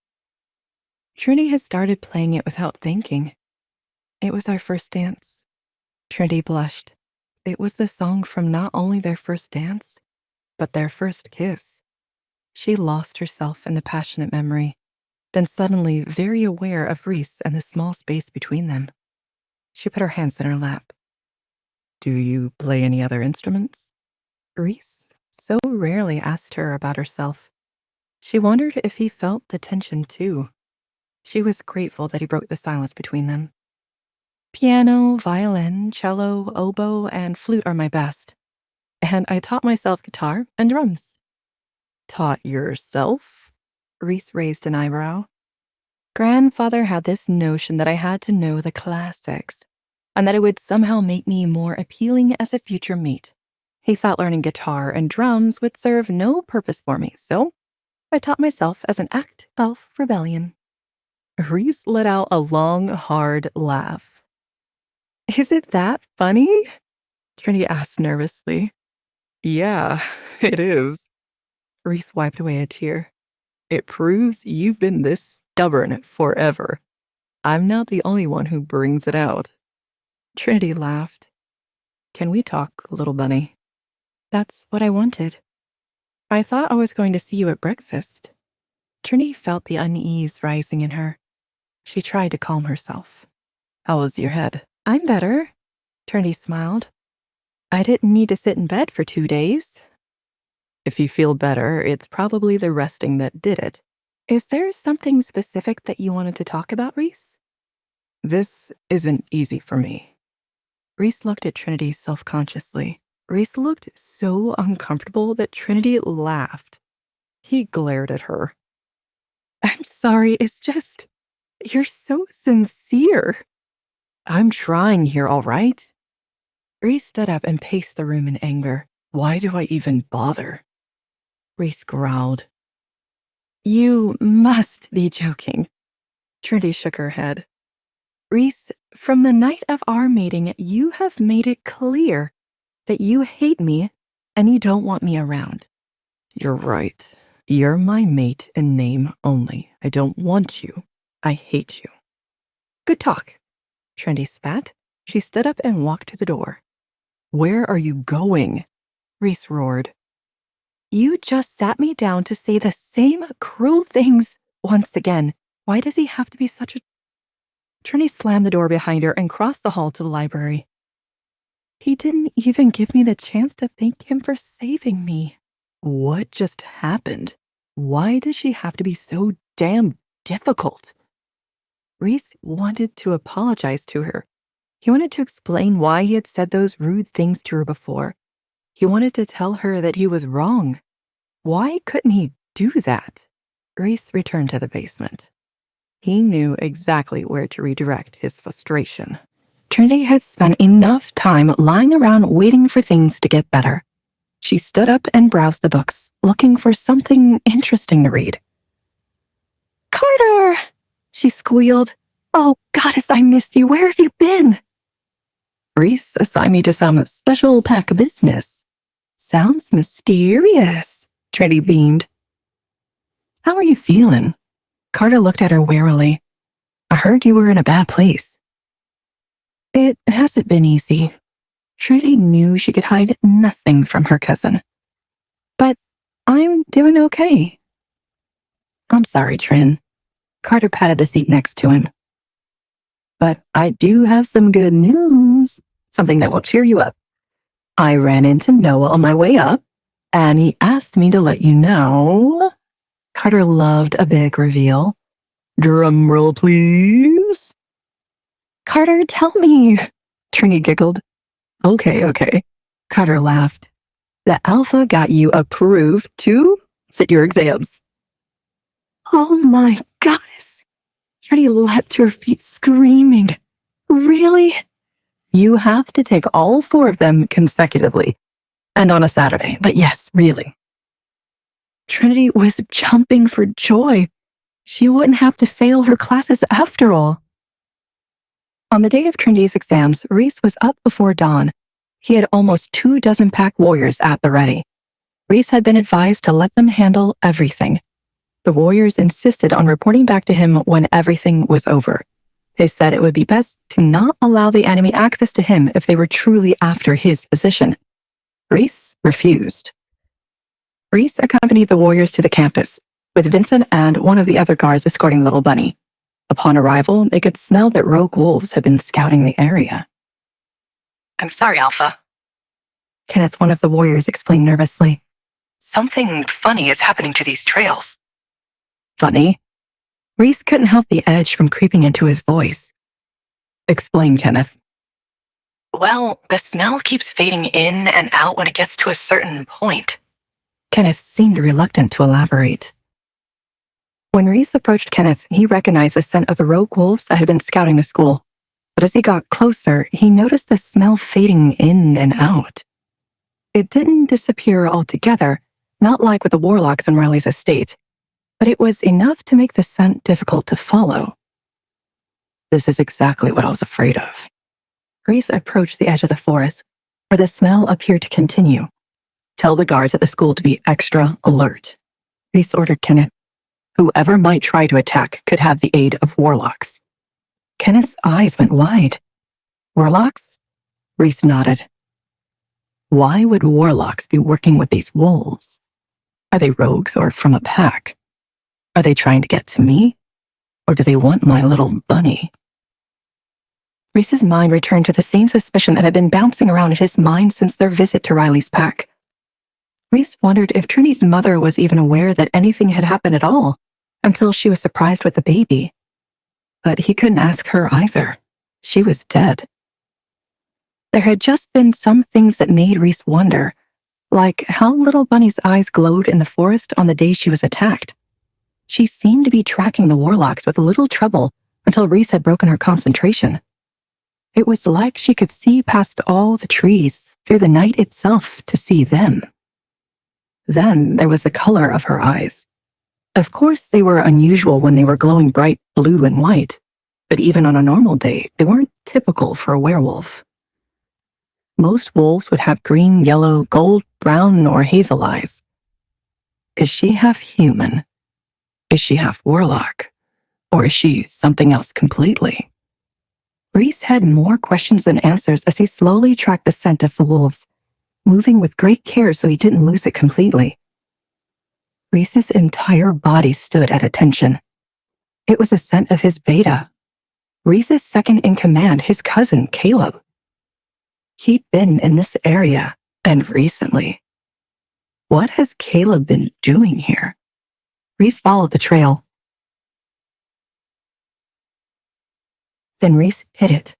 Trinity had started playing it without thinking. "It was our first dance." Trinity blushed. It was the song from not only their first dance, but their first kiss. She lost herself in the passionate memory, then suddenly very aware of Reese and the small space between them. She put her hands in her lap. "Do you play any other instruments?" Reese so rarely asked her about herself. She wondered if he felt the tension too. She was grateful that he broke the silence between them. "Piano, violin, cello, oboe, and flute are my best. And I taught myself guitar and drums." "Taught yourself?" Reese raised an eyebrow. "Grandfather had this notion that I had to know the classics, and that it would somehow make me more appealing as a future mate. He thought learning guitar and drums would serve no purpose for me, so I taught myself as an act of rebellion." Reese let out a long, hard laugh. "Is it that funny?" Trinity asked nervously. "Yeah, it is." Reese wiped away a tear. "It proves you've been this stubborn forever. I'm not the only one who brings it out." Trinity laughed. "Can we talk, little bunny?" "That's what I wanted. I thought I was going to see you at breakfast." Trinity felt the unease rising in her. She tried to calm herself. "How was your head?" "I'm better." Trinity smiled. "I didn't need to sit in bed for 2 days." "If you feel better, it's probably the resting that did it." "Is there something specific that you wanted to talk about, Reese?" "This isn't easy for me." Reese looked at Trinity self-consciously. Reese looked so uncomfortable that Trinity laughed. He glared at her. "I'm sorry, it's just, you're so sincere." "I'm trying here, all right?" Reese stood up and paced the room in anger. "Why do I even bother?" Reese growled. "You must be joking." Trinity shook her head. "Reese, from the night of our meeting, you have made it clear that you hate me and you don't want me around." "You're right. You're my mate in name only. I don't want you. I hate you." "Good talk." Trinity spat. She stood up and walked to the door. "Where are you going?" Reese roared. "You just sat me down to say the same cruel things once again. Why does he have to be such a—" Trinity slammed the door behind her and crossed the hall to the library. "He didn't even give me the chance to thank him for saving me." What just happened? Why does she have to be so damn difficult? Reese wanted to apologize to her. He wanted to explain why he had said those rude things to her before. He wanted to tell her that he was wrong. Why couldn't he do that? Reese returned to the basement. He knew exactly where to redirect his frustration. Trinity had spent enough time lying around waiting for things to get better. She stood up and browsed the books, looking for something interesting to read. "Carter!" she squealed. "Oh, goddess, I missed you. Where have you been?" "Reese assigned me to some special pack of business." "Sounds mysterious," Trinity beamed. "How are you feeling?" Carter looked at her warily. "I heard you were in a bad place." It hasn't been easy. Trinity knew she could hide nothing from her cousin. "But I'm doing okay." "I'm sorry, Trin." Carter patted the seat next to him. "But I do have some good news, something that will cheer you up. I ran into Noah on my way up, and he asked me to let you know." Carter loved a big reveal. "Drum roll, please." "Carter, tell me," Trini giggled. Okay. Carter laughed. "The Alpha got you approved to sit your exams." "Oh my gosh." Trini leapt to her feet screaming. "Really?" "You have to take all 4 of them consecutively, and on a Saturday, but yes, really." Trinity was jumping for joy. She wouldn't have to fail her classes after all. On the day of Trinity's exams, Reese was up before dawn. He had almost 24 pack warriors at the ready. Reese had been advised to let them handle everything. The warriors insisted on reporting back to him when everything was over. They said it would be best to not allow the enemy access to him if they were truly after his position. Reese refused. Reese accompanied the warriors to the campus, with Vincent and one of the other guards escorting Little Bunny. Upon arrival, they could smell that rogue wolves had been scouting the area. "I'm sorry, Alpha," Kenneth, one of the warriors, explained nervously. "Something funny is happening to these trails." "Funny?" Reese couldn't help the edge from creeping into his voice. "Explain, Kenneth." "Well, the smell keeps fading in and out when it gets to a certain point." Kenneth seemed reluctant to elaborate. When Reese approached Kenneth, he recognized the scent of the rogue wolves that had been scouting the school. But as he got closer, he noticed the smell fading in and out. It didn't disappear altogether, not like with the warlocks on Riley's estate, but it was enough to make the scent difficult to follow. "This is exactly what I was afraid of." Reese approached the edge of the forest, where the smell appeared to continue. "Tell the guards at the school to be extra alert," Reese ordered Kenneth. "Whoever might try to attack could have the aid of warlocks." Kenneth's eyes went wide. "Warlocks?" Reese nodded. "Why would warlocks be working with these wolves? Are they rogues or from a pack? Are they trying to get to me? Or do they want my little bunny?" Reese's mind returned to the same suspicion that had been bouncing around in his mind since their visit to Riley's pack. Reese wondered if Trinity's mother was even aware that anything had happened at all, until she was surprised with the baby. But he couldn't ask her either. She was dead. There had just been some things that made Reese wonder, like how Little Bunny's eyes glowed in the forest on the day she was attacked. She seemed to be tracking the warlocks with little trouble until Reese had broken her concentration. It was like she could see past all the trees, through the night itself, to see them. Then there was the color of her eyes. Of course, they were unusual when they were glowing bright blue and white, but even on a normal day, they weren't typical for a werewolf. Most wolves would have green, yellow, gold, brown, or hazel eyes. Is she half human? Is she half warlock? Or is she something else completely? Reese had more questions than answers as he slowly tracked the scent of the wolves, moving with great care so he didn't lose it completely. Reese's entire body stood at attention. It was the scent of his beta. Reese's second in command, his cousin, Caleb. He'd been in this area, and recently. What has Caleb been doing here? Reese followed the trail. Then Reese hit it.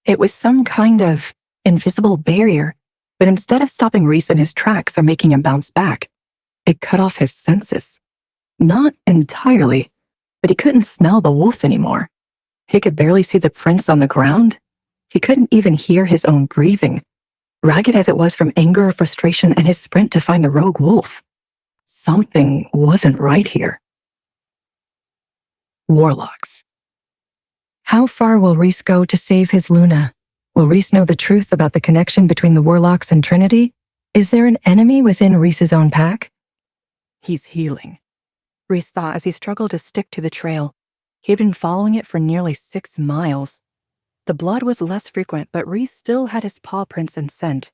It was some kind of invisible barrier, but instead of stopping Reese in his tracks or making him bounce back, it cut off his senses. Not entirely, but he couldn't smell the wolf anymore. He could barely see the prints on the ground. He couldn't even hear his own breathing, ragged as it was from anger or frustration and his sprint to find the rogue wolf. Something wasn't right here. Warlocks. How far will Reese go to save his Luna? Will Reese know the truth about the connection between the Warlocks and Trinity? Is there an enemy within Reese's own pack? He's healing, Reese thought as he struggled to stick to the trail. He had been following it for nearly 6 miles. The blood was less frequent, but Reese still had his paw prints and scent.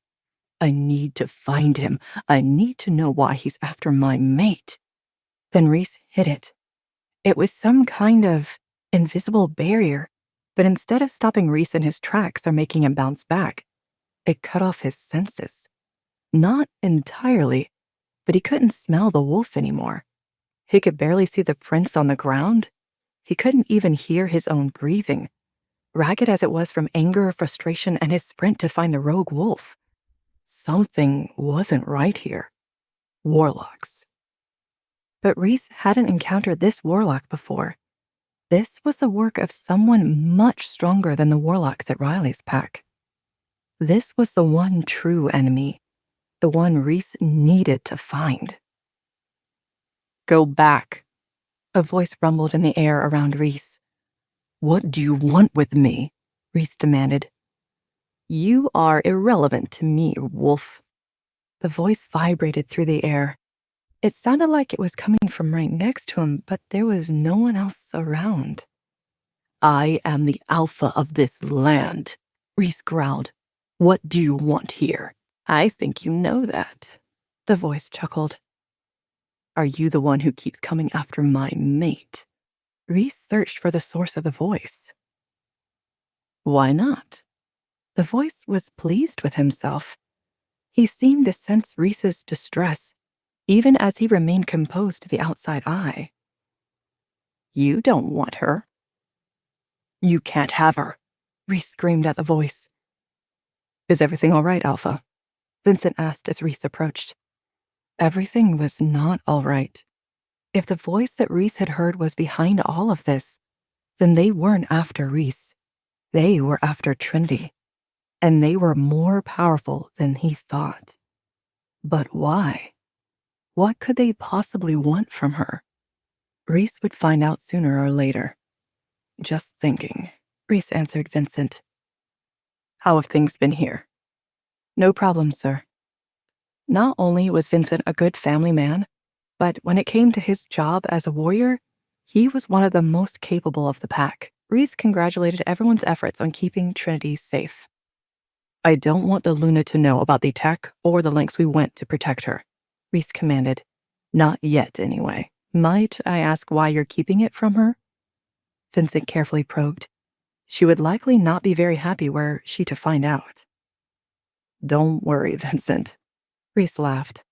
I need to find him. I need to know why he's after my mate. Then Reese hit it. It was some kind of invisible barrier, but instead of stopping Reese in his tracks or making him bounce back, it cut off his senses. Not entirely, but he couldn't smell the wolf anymore. He could barely see the prints on the ground. He couldn't even hear his own breathing, ragged as it was from anger or frustration and his sprint to find the rogue wolf. Something wasn't right here. Warlocks. But Reese hadn't encountered this warlock before. This was the work of someone much stronger than the warlocks at Riley's pack. This was the one true enemy, the one Reese needed to find. Go back, a voice rumbled in the air around Reese. What do you want with me? Reese demanded. You are irrelevant to me, wolf. The voice vibrated through the air. It sounded like it was coming from right next to him, but there was no one else around. I am the alpha of this land, Reese growled. What do you want here? I think you know that, the voice chuckled. Are you the one who keeps coming after my mate? Reese searched for the source of the voice. Why not? The voice was pleased with himself. He seemed to sense Reese's distress, even as he remained composed to the outside eye. You don't want her. You can't have her, Reese screamed at the voice. Is everything all right, Alpha? Vincent asked as Reese approached. Everything was not all right. If the voice that Reese had heard was behind all of this, then they weren't after Reese. They were after Trinity. And they were more powerful than he thought. But why? What could they possibly want from her? Reese would find out sooner or later. Just thinking, Reese answered Vincent. How have things been here? No problem, sir. Not only was Vincent a good family man, but when it came to his job as a warrior, he was one of the most capable of the pack. Reese congratulated everyone's efforts on keeping Trinity safe. I don't want the Luna to know about the attack or the lengths we went to protect her, Reese commanded. Not yet, anyway. Might I ask why you're keeping it from her? Vincent carefully probed. She would likely not be very happy were she to find out. Don't worry, Vincent. Reese laughed.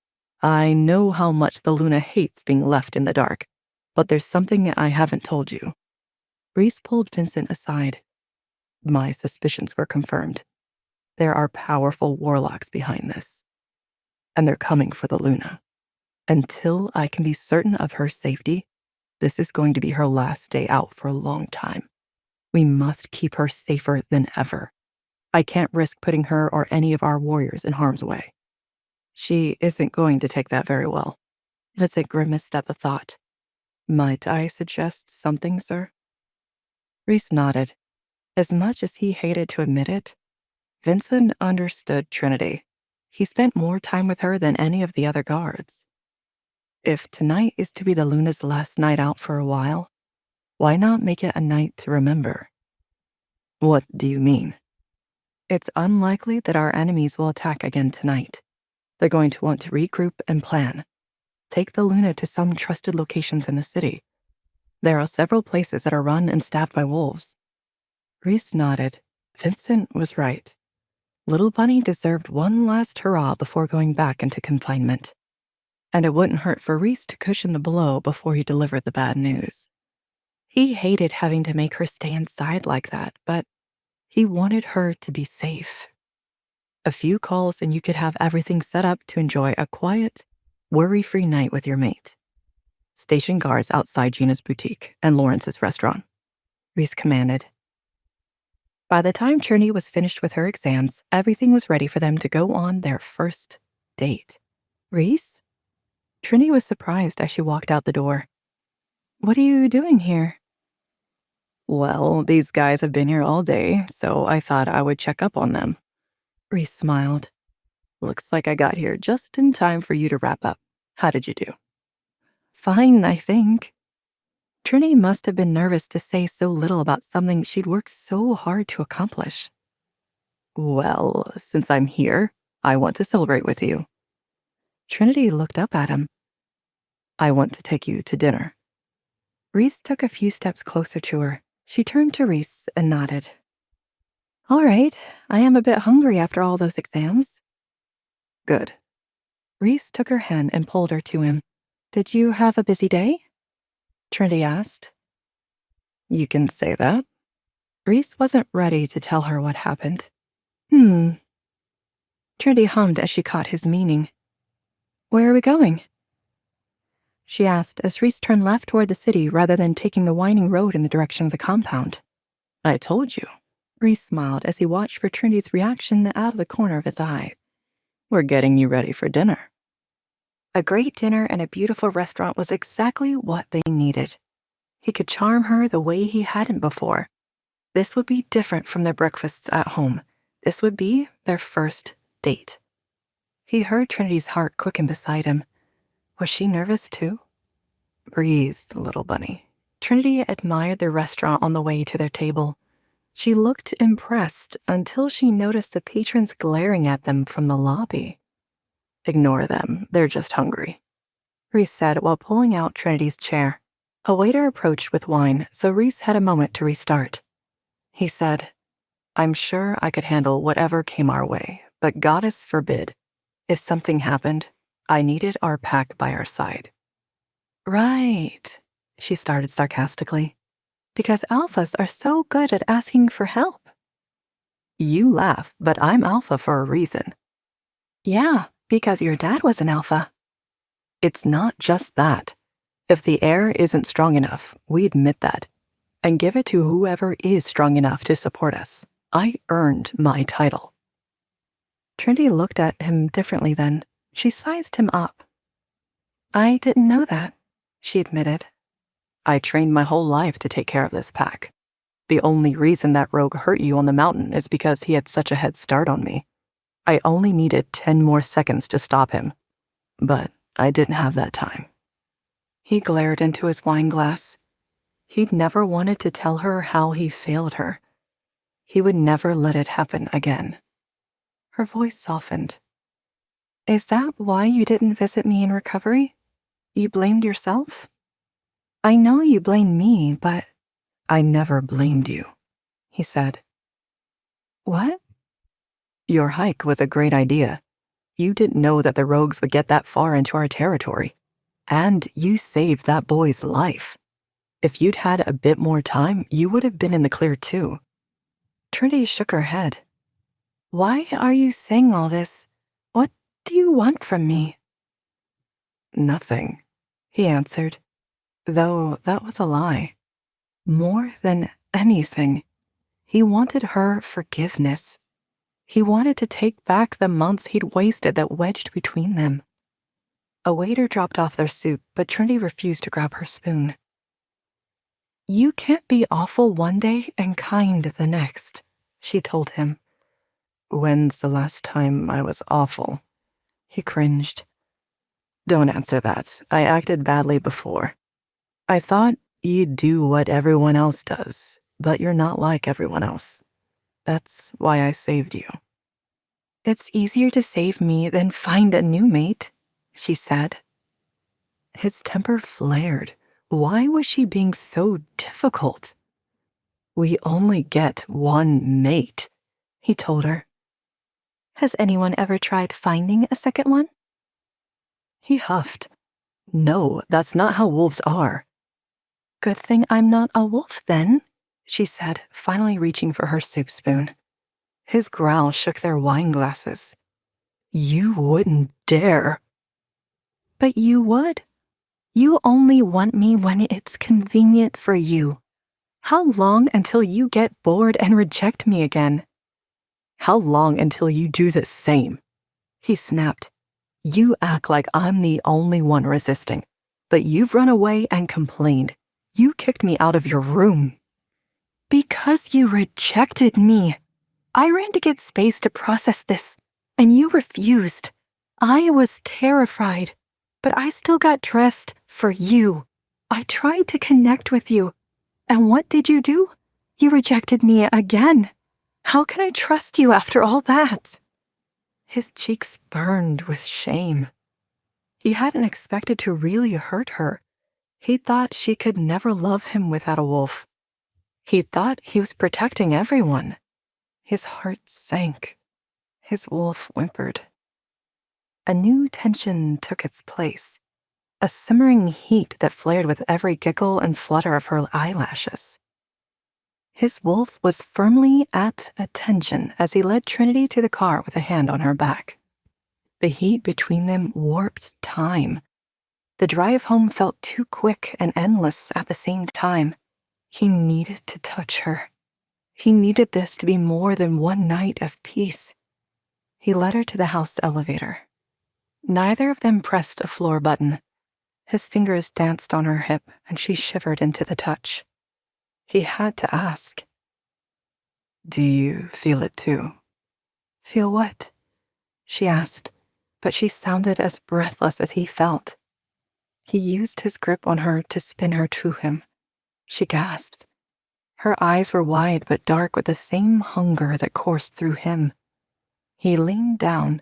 I know how much the Luna hates being left in the dark, but there's something I haven't told you. Reese pulled Vincent aside. My suspicions were confirmed. There are powerful warlocks behind this, and they're coming for the Luna. Until I can be certain of her safety, this is going to be her last day out for a long time. We must keep her safer than ever. I can't risk putting her or any of our warriors in harm's way. She isn't going to take that very well. Vincent grimaced at the thought. Might I suggest something, sir? Reese nodded. As much as he hated to admit it, Vincent understood Trinity. He spent more time with her than any of the other guards. If tonight is to be the Luna's last night out for a while, why not make it a night to remember? What do you mean? It's unlikely that our enemies will attack again tonight. They're going to want to regroup and plan. Take the Luna to some trusted locations in the city. There are several places that are run and staffed by wolves. Reese nodded. Vincent was right. Little Bunny deserved one last hurrah before going back into confinement. And it wouldn't hurt for Reese to cushion the blow before he delivered the bad news. He hated having to make her stay inside like that, but he wanted her to be safe. A few calls and you could have everything set up to enjoy a quiet, worry-free night with your mate. Station guards outside Gina's boutique and Lawrence's restaurant, Reese commanded. By the time Trinity was finished with her exams, everything was ready for them to go on their first date. Reese? Trinity was surprised as she walked out the door. What are you doing here? Well, these guys have been here all day, so I thought I would check up on them. Reese smiled. Looks like I got here just in time for you to wrap up. How did you do? Fine, I think. Trinity must have been nervous to say so little about something she'd worked so hard to accomplish. Well, since I'm here, I want to celebrate with you. Trinity looked up at him. I want to take you to dinner. Reese took a few steps closer to her. She turned to Reese and nodded. All right, I am a bit hungry after all those exams. Good. Reese took her hand and pulled her to him. Did you have a busy day? Trinity asked. You can say that. Reese wasn't ready to tell her what happened. Trinity hummed as she caught his meaning. Where are we going? She asked as Reese turned left toward the city rather than taking the winding road in the direction of the compound. I told you. Reese smiled as he watched for Trinity's reaction out of the corner of his eye. We're getting you ready for dinner. A great dinner and a beautiful restaurant was exactly what they needed. He could charm her the way he hadn't before. This would be different from their breakfasts at home. This would be their first date. He heard Trinity's heart quicken beside him. Was she nervous too? Breathe, little bunny. Trinity admired the restaurant on the way to their table. She looked impressed until she noticed the patrons glaring at them from the lobby. Ignore them, they're just hungry, Reese said while pulling out Trinity's chair. A waiter approached with wine, so Reese had a moment to restart. He said, I'm sure I could handle whatever came our way, but goddess forbid. If something happened, I needed our pack by our side. Right, she started sarcastically, because alphas are so good at asking for help. You laugh, but I'm alpha for a reason. Yeah, because your dad was an alpha. It's not just that. If the air isn't strong enough, we admit that, and give it to whoever is strong enough to support us. I earned my title. Trinity looked at him differently then. She sized him up. I didn't know that, she admitted. I trained my whole life to take care of this pack. The only reason that rogue hurt you on the mountain is because he had such a head start on me. I only needed 10 more seconds to stop him, but I didn't have that time. He glared into his wine glass. He'd never wanted to tell her how he failed her. He would never let it happen again. Her voice softened. Is that why you didn't visit me in recovery? You blamed yourself? I know you blame me, but I never blamed you, he said. What? Your hike was a great idea. You didn't know that the rogues would get that far into our territory. And you saved that boy's life. If you'd had a bit more time, you would have been in the clear too. Trinity shook her head. Why are you saying all this? What do you want from me? Nothing, he answered, though that was a lie. More than anything, he wanted her forgiveness. He wanted to take back the months he'd wasted that wedged between them. A waiter dropped off their soup, but Trinity refused to grab her spoon. You can't be awful one day and kind the next, she told him. When's the last time I was awful? He cringed. Don't answer that. I acted badly before. I thought you'd do what everyone else does, but you're not like everyone else. That's why I saved you. It's easier to save me than find a new mate, she said. His temper flared. Why was she being so difficult? We only get one mate, he told her. Has anyone ever tried finding a second one? He huffed. No, that's not how wolves are. Good thing I'm not a wolf then, she said, finally reaching for her soup spoon. His growl shook their wine glasses. You wouldn't dare. But you would. You only want me when it's convenient for you. How long until you get bored and reject me again? How long until you do the same? He snapped. You act like I'm the only one resisting, but you've run away and complained. You kicked me out of your room. Because you rejected me. I ran to get space to process this, and you refused. I was terrified, but I still got dressed for you. I tried to connect with you. And what did you do? You rejected me again. How can I trust you after all that? His cheeks burned with shame. He hadn't expected to really hurt her. He thought she could never love him without a wolf. He thought he was protecting everyone. His heart sank. His wolf whimpered. A new tension took its place. A simmering heat that flared with every giggle and flutter of her eyelashes. His wolf was firmly at attention as he led Trinity to the car with a hand on her back. The heat between them warped time. The drive home felt too quick and endless at the same time. He needed to touch her. He needed this to be more than one night of peace. He led her to the house elevator. Neither of them pressed a floor button. His fingers danced on her hip, and she shivered into the touch. He had to ask. Do you feel it too? Feel what? She asked, but she sounded as breathless as he felt. He used his grip on her to spin her to him. She gasped. Her eyes were wide but dark with the same hunger that coursed through him. He leaned down,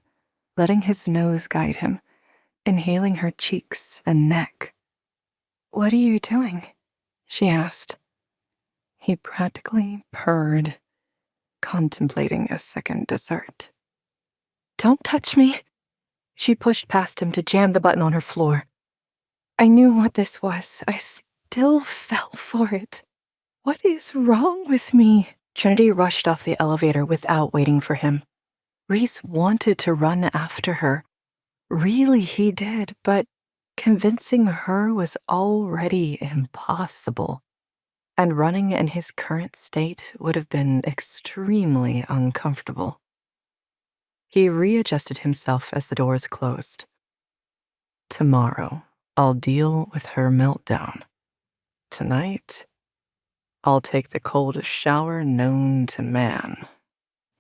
letting his nose guide him, inhaling her cheeks and neck. What are you doing? She asked. He practically purred, contemplating a second dessert. Don't touch me. She pushed past him to jam the button on her floor. I knew what this was. I still fell for it. What is wrong with me? Trinity rushed off the elevator without waiting for him. Reese wanted to run after her. Really, he did, but convincing her was already impossible. And running in his current state would have been extremely uncomfortable. He readjusted himself as the doors closed. Tomorrow, I'll deal with her meltdown. Tonight, I'll take the coldest shower known to man.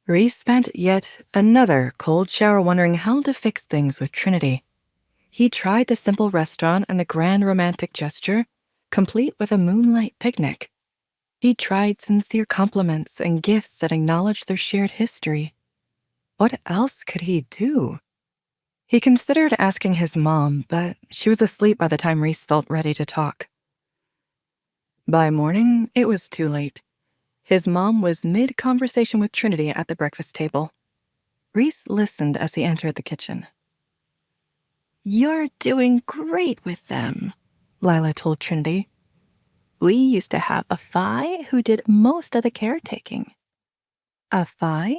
Reese spent yet another cold shower wondering how to fix things with Trinity. He tried the simple restaurant and the grand romantic gesture, complete with a moonlight picnic. He tried sincere compliments and gifts that acknowledged their shared history. What else could he do? He considered asking his mom, but she was asleep by the time Reese felt ready to talk. By morning, it was too late. His mom was mid-conversation with Trinity at the breakfast table. Reese listened as he entered the kitchen. You're doing great with them, Lila told Trinity. We used to have a Phi who did most of the caretaking. A Phi?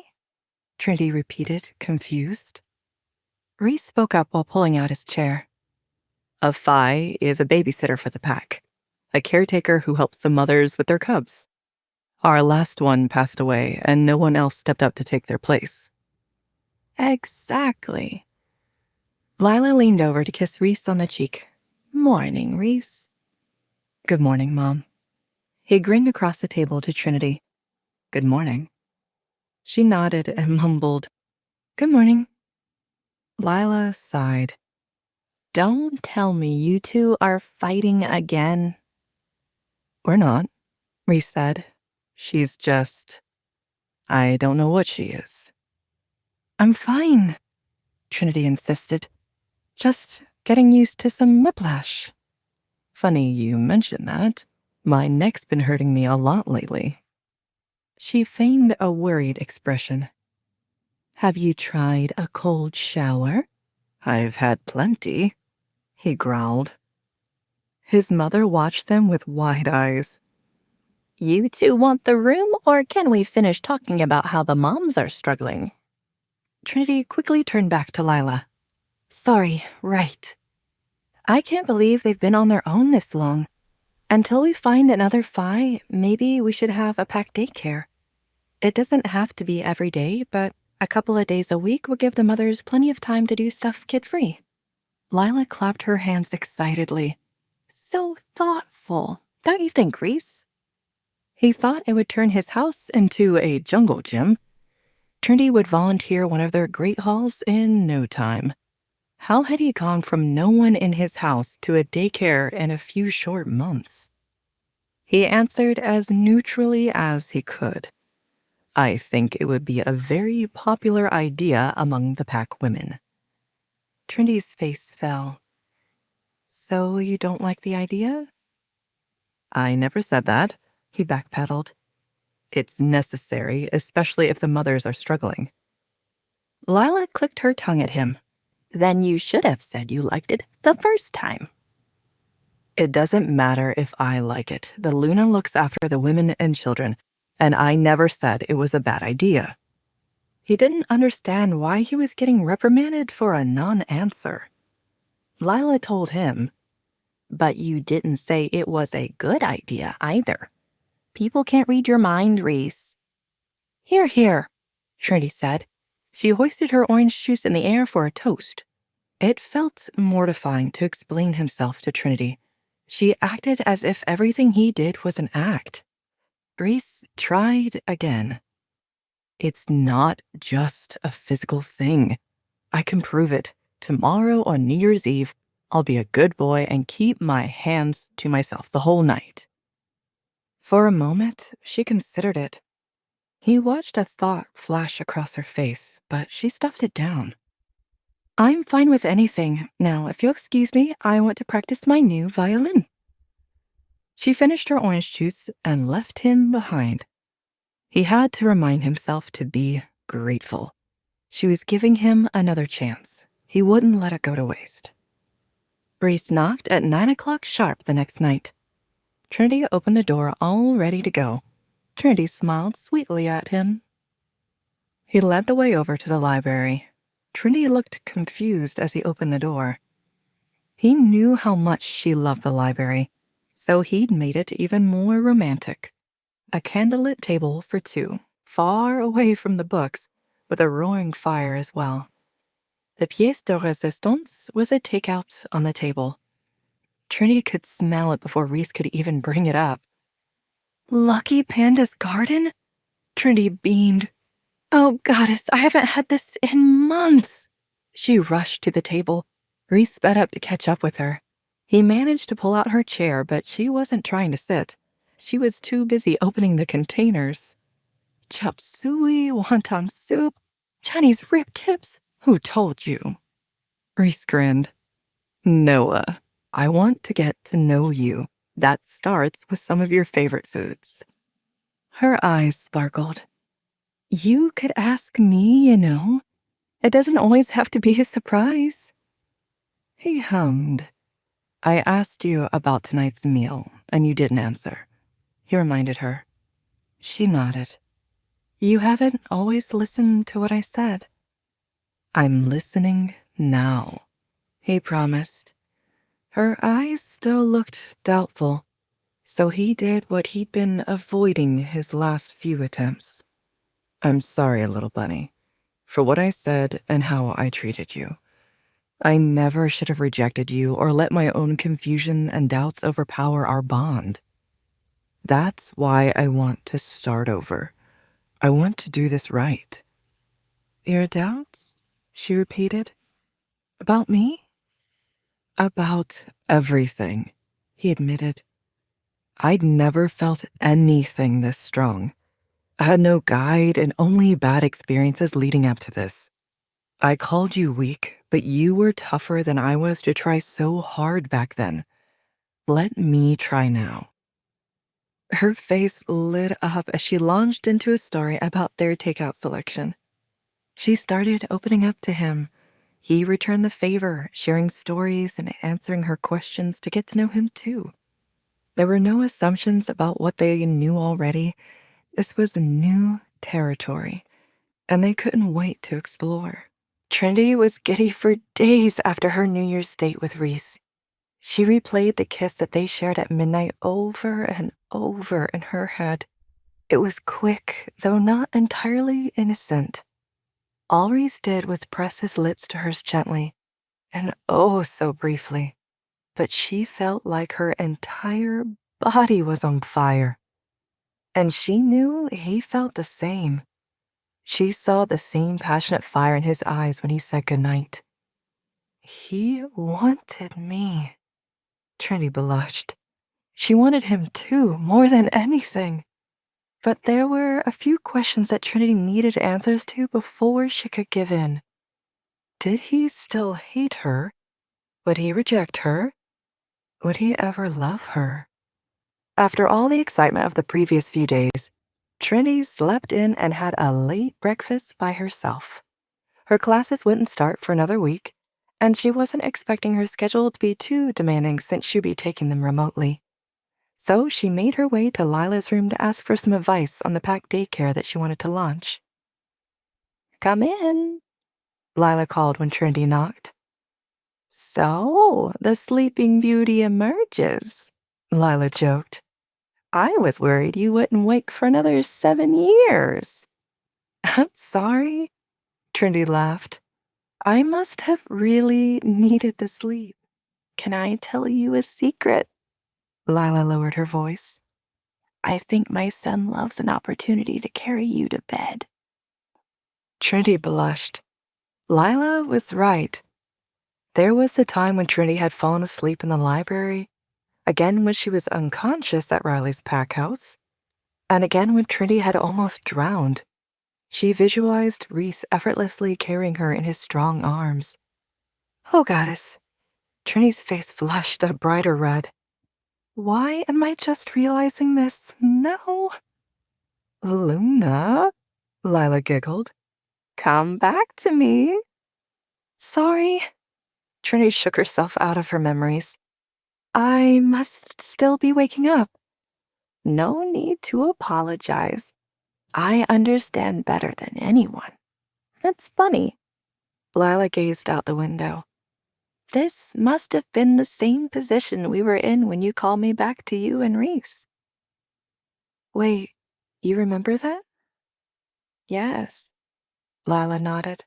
Trinity repeated, confused. Reese spoke up while pulling out his chair. A Phi is a babysitter for the pack, a caretaker who helps the mothers with their cubs. Our last one passed away, and no one else stepped up to take their place. Exactly. Lila leaned over to kiss Reese on the cheek. Morning, Reese. Good morning, Mom. He grinned across the table to Trinity. Good morning. She nodded and mumbled, Good morning. Lila sighed. Don't tell me you two are fighting again. We're not, Reese said. She's just... I don't know what she is. I'm fine, Trinity insisted. Just getting used to some whiplash. Funny you mention that. My neck's been hurting me a lot lately. She feigned a worried expression. Have you tried a cold shower? I've had plenty, he growled. His mother watched them with wide eyes. You two want the room, or can we finish talking about how the moms are struggling? Trinity quickly turned back to Lila. Sorry, right. I can't believe they've been on their own this long. Until we find another Phi, maybe we should have a packed daycare. It doesn't have to be every day, but a couple of days a week will give the mothers plenty of time to do stuff kid-free. Lila clapped her hands excitedly. So thoughtful, don't you think, Reese? He thought it would turn his house into a jungle gym. Trinity would volunteer one of their great halls in no time. How had he gone from no one in his house to a daycare in a few short months? He answered as neutrally as he could. I think it would be a very popular idea among the pack women. Trinity's face fell. So you don't like the idea? I never said that, he backpedaled. It's necessary, especially if the mothers are struggling. Lila clicked her tongue at him. Then you should have said you liked it the first time. It doesn't matter if I like it. The Luna looks after the women and children, and I never said it was a bad idea. He didn't understand why he was getting reprimanded for a non-answer. Lila told him, but you didn't say it was a good idea either. People can't read your mind, Reese. Here, here, Trinity said. She hoisted her orange juice in the air for a toast. It felt mortifying to explain himself to Trinity. She acted as if everything he did was an act. Reese tried again. It's not just a physical thing. I can prove it. Tomorrow on New Year's Eve, I'll be a good boy and keep my hands to myself the whole night. For a moment, she considered it. He watched a thought flash across her face, but she stuffed it down. I'm fine with anything. Now, if you'll excuse me, I want to practice my new violin. She finished her orange juice and left him behind. He had to remind himself to be grateful. She was giving him another chance. He wouldn't let it go to waste. Reese knocked at 9 o'clock sharp the next night. Trinity opened the door all ready to go. Trinity smiled sweetly at him. He led the way over to the library. Trinity looked confused as he opened the door. He knew how much she loved the library, so he'd made it even more romantic. A candlelit table for two, far away from the books, with a roaring fire as well. The pièce de résistance was a takeout on the table. Trinity could smell it before Reese could even bring it up. Lucky Panda's garden? Trinity beamed. Oh, goddess, I haven't had this in months. She rushed to the table. Reese sped up to catch up with her. He managed to pull out her chair, but she wasn't trying to sit. She was too busy opening the containers. Chop suey, wonton soup, Chinese rib tips. Who told you? Reese grinned. Noah, I want to get to know you. That starts with some of your favorite foods. Her eyes sparkled. You could ask me, you know. It doesn't always have to be a surprise. He hummed. I asked you about tonight's meal, and you didn't answer. He reminded her. She nodded. You haven't always listened to what I said. I'm listening now, he promised. Her eyes still looked doubtful, so he did what he'd been avoiding his last few attempts. I'm sorry, little bunny, for what I said and how I treated you. I never should have rejected you or let my own confusion and doubts overpower our bond. That's why I want to start over. I want to do this right. Your doubts? She repeated. About me? About everything, he admitted. I'd never felt anything this strong. I had no guide and only bad experiences leading up to this. I called you weak, but you were tougher than I was to try so hard back then. Let me try now. Her face lit up as she launched into a story about their takeout selection. She started opening up to him, He returned the favor, sharing stories and answering her questions to get to know him too. There were no assumptions about what they knew already. This was new territory, and they couldn't wait to explore. Trinity was giddy for days after her New Year's date with Reese. She replayed the kiss that they shared at midnight over and over in her head. It was quick, though not entirely innocent. All Reese did was press his lips to hers gently, and oh so briefly. But she felt like her entire body was on fire. And she knew he felt the same. She saw the same passionate fire in his eyes when he said goodnight. He wanted me. Trinity blushed. She wanted him too, more than anything. But there were a few questions that Trinity needed answers to before she could give in. Did he still hate her? Would he reject her? Would he ever love her? After all the excitement of the previous few days, Trinity slept in and had a late breakfast by herself. Her classes wouldn't start for another week, and she wasn't expecting her schedule to be too demanding since she'd be taking them remotely. So she made her way to Lila's room to ask for some advice on the packed daycare that she wanted to launch. "Come in," Lila called when Trinity knocked. "So, the Sleeping Beauty emerges," Lila joked. "I was worried you wouldn't wake for another 7 years." "I'm sorry," Trinity laughed. "I must have really needed the sleep. Can I tell you a secret?" Lila lowered her voice. "I think my son loves an opportunity to carry you to bed." Trinity blushed. Lila was right. There was the time when Trinity had fallen asleep in the library, again when she was unconscious at Riley's pack house, and again when Trinity had almost drowned. She visualized Reese effortlessly carrying her in his strong arms. Oh, goddess. Trinity's face flushed a brighter red. Why am I just realizing this? No. Luna, Lila giggled. Come back to me. Sorry. Trinity shook herself out of her memories. I must still be waking up. No need to apologize. I understand better than anyone. It's funny. Lila gazed out the window. This must have been the same position we were in when you called me back to you and Reese. Wait, you remember that? Yes. Lila nodded.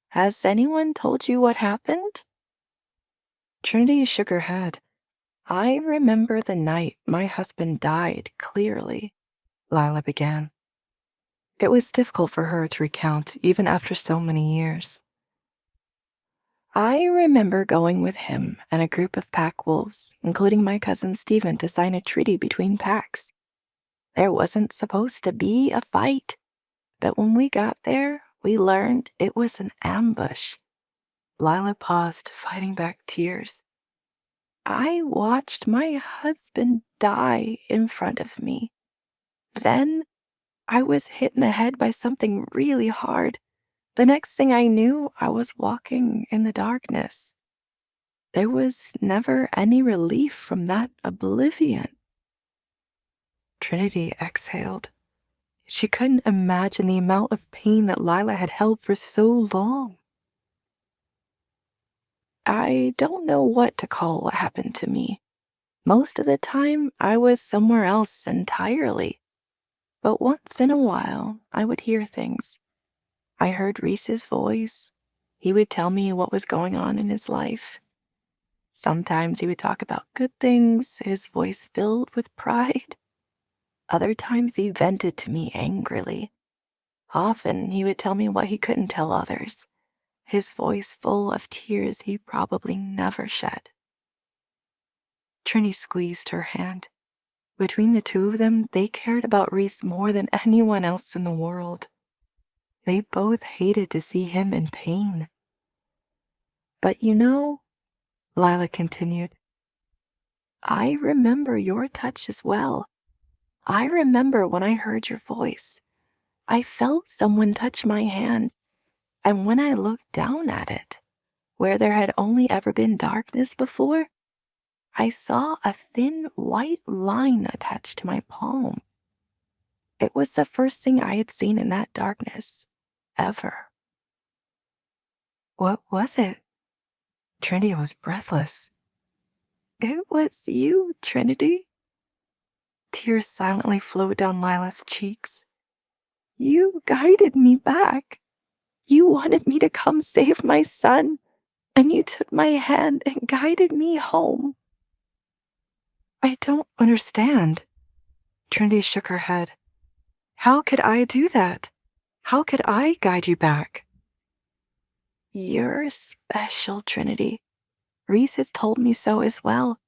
Has anyone told you what happened? Trinity shook her head. I remember the night my husband died clearly, Lila began. It was difficult for her to recount, even after so many years. I remember going with him and a group of pack wolves, including my cousin Stephen, to sign a treaty between packs. There wasn't supposed to be a fight, but when we got there, we learned it was an ambush. Lila paused, fighting back tears. I watched my husband die in front of me. Then I was hit in the head by something really hard. The next thing I knew, I was walking in the darkness. There was never any relief from that oblivion. Trinity exhaled. She couldn't imagine the amount of pain that Lila had held for so long. I don't know what to call what happened to me. Most of the time, I was somewhere else entirely. But once in a while, I would hear things. I heard Reese's voice. He would tell me what was going on in his life. Sometimes he would talk about good things, his voice filled with pride. Other times he vented to me angrily. Often he would tell me what he couldn't tell others, his voice full of tears he probably never shed. Trini squeezed her hand. Between the two of them, they cared about Reese more than anyone else in the world. They both hated to see him in pain. But you know, Lila continued, I remember your touch as well. I remember when I heard your voice. I felt someone touch my hand, and when I looked down at it, where there had only ever been darkness before, I saw a thin white line attached to my palm. It was the first thing I had seen in that darkness, ever. What was it? Trinity was breathless. It was you, Trinity. Tears silently flowed down Lila's cheeks. You guided me back. You wanted me to come save my son, and you took my hand and guided me home. I don't understand. Trinity shook her head. How could I do that? How could I guide you back? You're special, Trinity. Reese has told me so as well.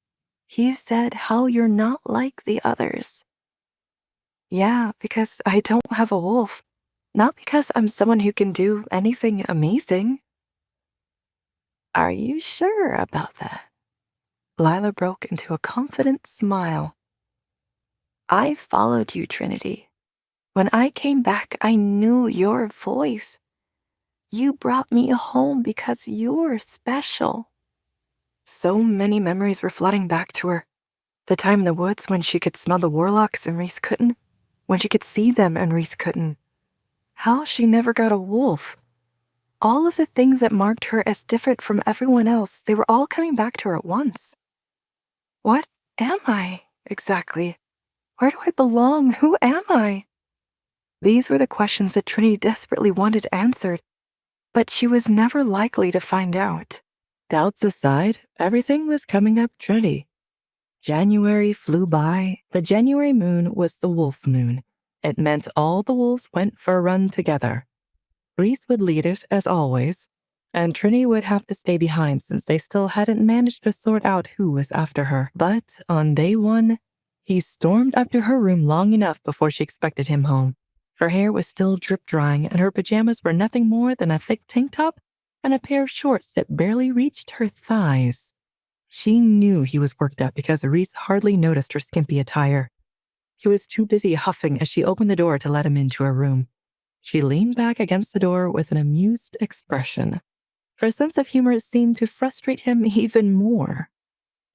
He said how you're not like the others. Yeah, because I don't have a wolf. Not because I'm someone who can do anything amazing. Are you sure about that? Lila broke into a confident smile. I followed you, Trinity. When I came back, I knew your voice. You brought me home because you're special. So many memories were flooding back to her. The time in the woods when she could smell the warlocks and Reese couldn't. When she could see them and Reese couldn't. How she never got a wolf. All of the things that marked her as different from everyone else, they were all coming back to her at once. What am I, exactly? Where do I belong? Who am I? These were the questions that Trinity desperately wanted answered, but she was never likely to find out. Doubts aside, everything was coming up Trinity. January flew by. The January moon was the wolf moon. It meant all the wolves went for a run together. Reese would lead it, as always, and Trinity would have to stay behind since they still hadn't managed to sort out who was after her. But on day one, he stormed up to her room long enough before she expected him home. Her hair was still drip-drying, and her pajamas were nothing more than a thick tank top and a pair of shorts that barely reached her thighs. She knew he was worked up because Reese hardly noticed her skimpy attire. He was too busy huffing as she opened the door to let him into her room. She leaned back against the door with an amused expression. Her sense of humor seemed to frustrate him even more.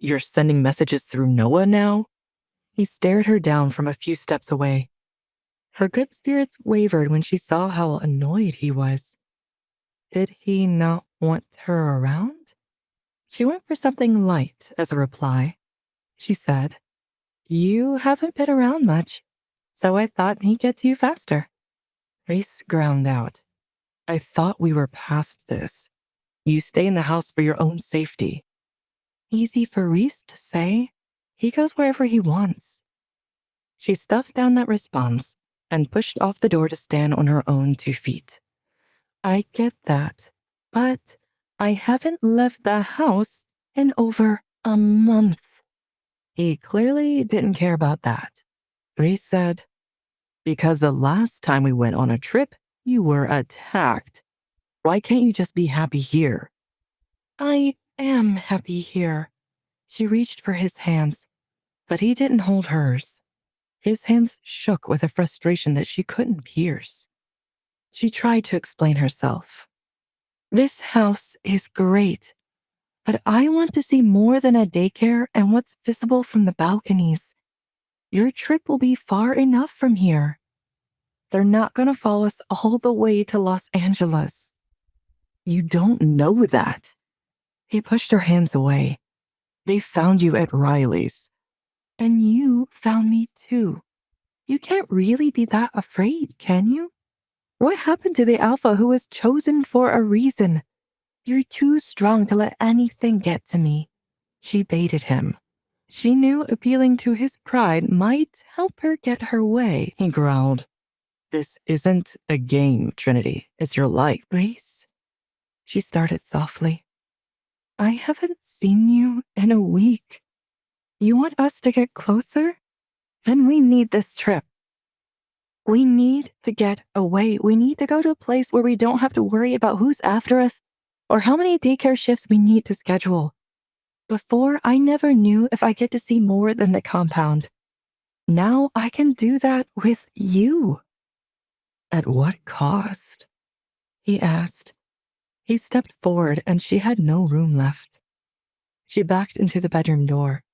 You're sending messages through Noah now? He stared her down from a few steps away. Her good spirits wavered when she saw how annoyed he was. Did he not want her around? She went for something light as a reply. She said, You haven't been around much, so I thought he'd get to you faster. Reese ground out. I thought we were past this. You stay in the house for your own safety. Easy for Reese to say. He goes wherever he wants. She stuffed down that response and pushed off the door to stand on her own 2 feet. I get that, but I haven't left the house in over a month. He clearly didn't care about that. Reese said, Because the last time we went on a trip, you were attacked. Why can't you just be happy here? I am happy here. She reached for his hands, but he didn't hold hers. His hands shook with a frustration that she couldn't pierce. She tried to explain herself. This house is great, but I want to see more than a daycare and what's visible from the balconies. Your trip will be far enough from here. They're not going to follow us all the way to Los Angeles. You don't know that. He pushed her hands away. They found you at Riley's. And you found me too. You can't really be that afraid, can you? What happened to the alpha who was chosen for a reason? You're too strong to let anything get to me. She baited him. She knew appealing to his pride might help her get her way, he growled. This isn't a game, Trinity. It's your life. Reese, she started softly. I haven't seen you in a week. You want us to get closer? Then we need this trip. We need to get away. We need to go to a place where we don't have to worry about who's after us or how many daycare shifts we need to schedule. Before, I never knew if I get to see more than the compound. Now I can do that with you. At what cost? He asked. He stepped forward and she had no room left. She backed into the bedroom door.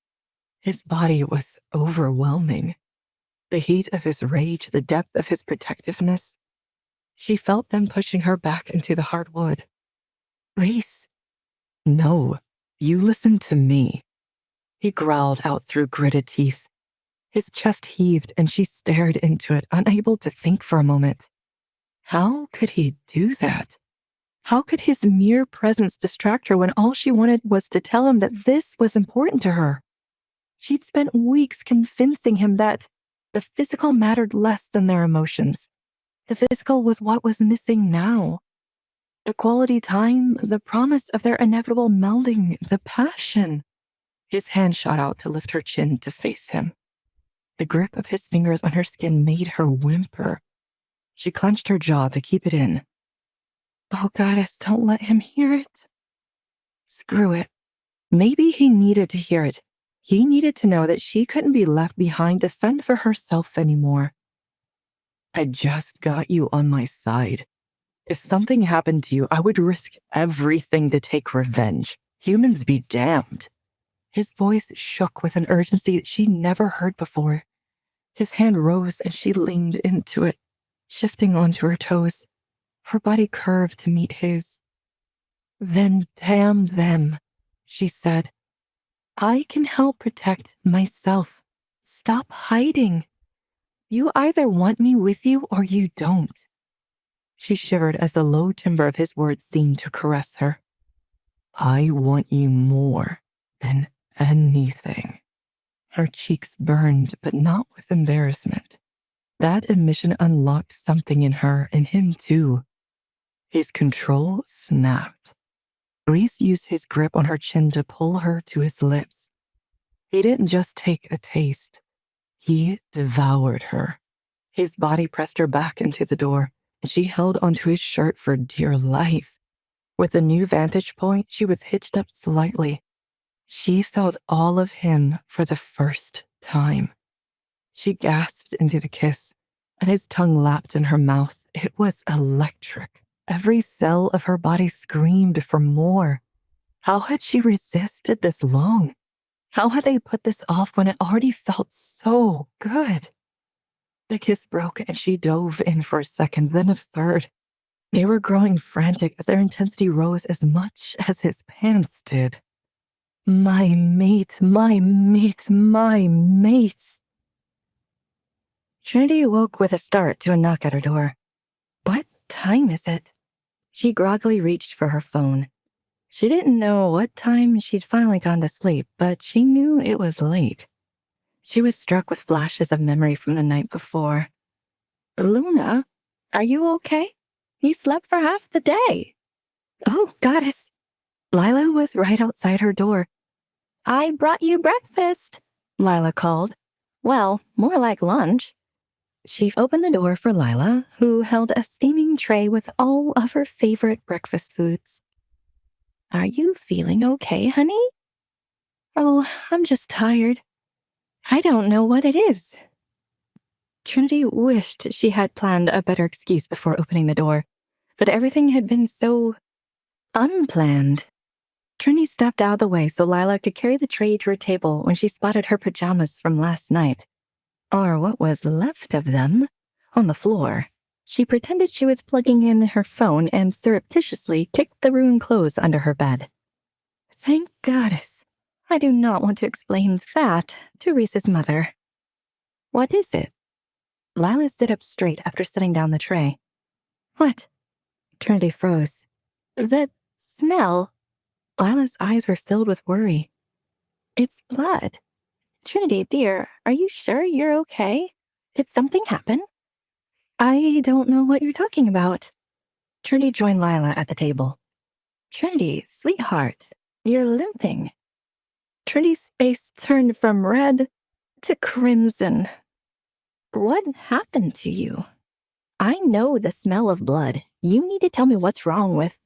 His body was overwhelming. The heat of his rage, the depth of his protectiveness. She felt them pushing her back into the hardwood. Reese. No, you listen to me. He growled out through gritted teeth. His chest heaved and she stared into it, unable to think for a moment. How could he do that? How could his mere presence distract her when all she wanted was to tell him that this was important to her? She'd spent weeks convincing him that the physical mattered less than their emotions. The physical was what was missing now. The quality time, the promise of their inevitable melding, the passion. His hand shot out to lift her chin to face him. The grip of his fingers on her skin made her whimper. She clenched her jaw to keep it in. Oh, goddess, don't let him hear it. Screw it. Maybe he needed to hear it. He needed to know that she couldn't be left behind to fend for herself anymore. I just got you on my side. If something happened to you, I would risk everything to take revenge. Humans be damned. His voice shook with an urgency that she never heard before. His hand rose and she leaned into it, shifting onto her toes. Her body curved to meet his. Then damn them, she said. I can help protect myself. Stop hiding. You either want me with you or you don't. She shivered as the low timbre of his words seemed to caress her. I want you more than anything. Her cheeks burned, but not with embarrassment. That admission unlocked something in her and him too. His control snapped. Reese used his grip on her chin to pull her to his lips. He didn't just take a taste. He devoured her. His body pressed her back into the door, and she held onto his shirt for dear life. With a new vantage point, she was hitched up slightly. She felt all of him for the first time. She gasped into the kiss, and his tongue lapped in her mouth. It was electric. Every cell of her body screamed for more. How had she resisted this long? How had they put this off when it already felt so good? The kiss broke and she dove in for a second, then a third. They were growing frantic as their intensity rose as much as his pants did. My mate, my mate, my mate. Trinity awoke with a start to a knock at her door. What time is it? She groggily reached for her phone. She didn't know what time she'd finally gone to sleep, but she knew it was late. She was struck with flashes of memory from the night before. Luna, are you okay? You slept for half the day. Oh, goddess. Lila was right outside her door. I brought you breakfast, Lila called. Well, more like lunch. She opened the door for Lila, who held a steaming tray with all of her favorite breakfast foods. Are you feeling okay, honey? Oh, I'm just tired. I don't know what it is. Trinity wished she had planned a better excuse before opening the door, but everything had been so unplanned. Trinity stepped out of the way so Lila could carry the tray to her table when she spotted her pajamas from last night, or what was left of them, on the floor. She pretended she was plugging in her phone and surreptitiously kicked the ruined clothes under her bed. Thank goddess. I do not want to explain that to Reese's mother. What is it? Lila stood up straight after setting down the tray. What? Trinity froze. The smell. Lila's eyes were filled with worry. It's blood. Trinity, dear, are you sure you're okay? Did something happen? I don't know what you're talking about. Trinity joined Lila at the table. Trinity, sweetheart, you're limping. Trinity's face turned from red to crimson. What happened to you? I know the smell of blood. You need to tell me what's wrong with...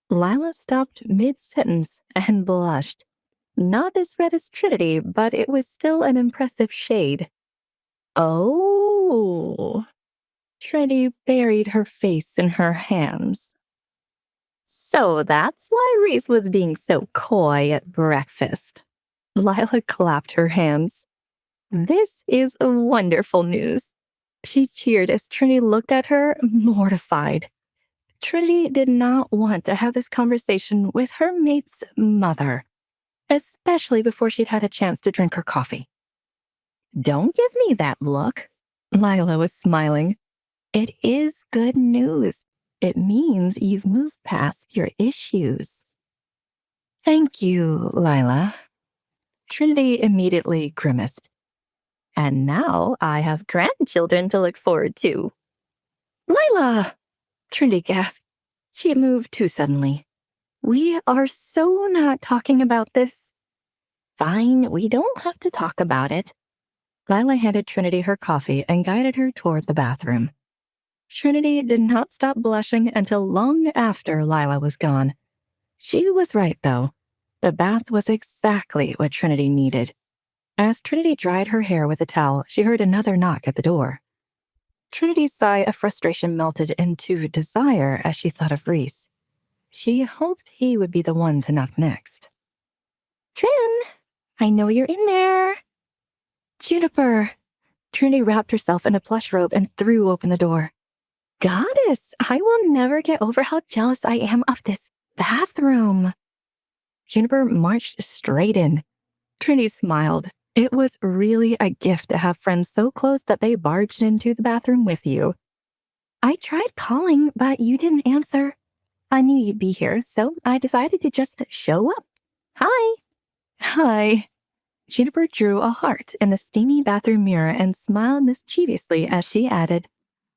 Lila stopped mid-sentence and blushed. Not as red as Trinity, but it was still an impressive shade. Oh... Trinity buried her face in her hands. So that's why Reese was being so coy at breakfast. Lila clapped her hands. This is wonderful news. She cheered as Trinity looked at her, mortified. Trinity did not want to have this conversation with her mate's mother, especially before she'd had a chance to drink her coffee. Don't give me that look. Lila was smiling. It is good news. It means you've moved past your issues. Thank you, Lila. Trinity immediately grimaced. And now I have grandchildren to look forward to. Lila! Trinity gasped. She had moved too suddenly. We are so not talking about this. Fine, we don't have to talk about it. Lila handed Trinity her coffee and guided her toward the bathroom. Trinity did not stop blushing until long after Lila was gone. She was right, though. The bath was exactly what Trinity needed. As Trinity dried her hair with a towel, she heard another knock at the door. Trinity's sigh of frustration melted into desire as she thought of Reese. She hoped he would be the one to knock next. Trin, I know you're in there. Juniper. Trinity wrapped herself in a plush robe and threw open the door. Goddess, I will never get over how jealous I am of this bathroom. Juniper marched straight in. Trinity smiled. It was really a gift to have friends so close that they barged into the bathroom with you. I tried calling, but you didn't answer. I knew you'd be here, so I decided to just show up. Hi. Hi. Juniper drew a heart in the steamy bathroom mirror and smiled mischievously as she added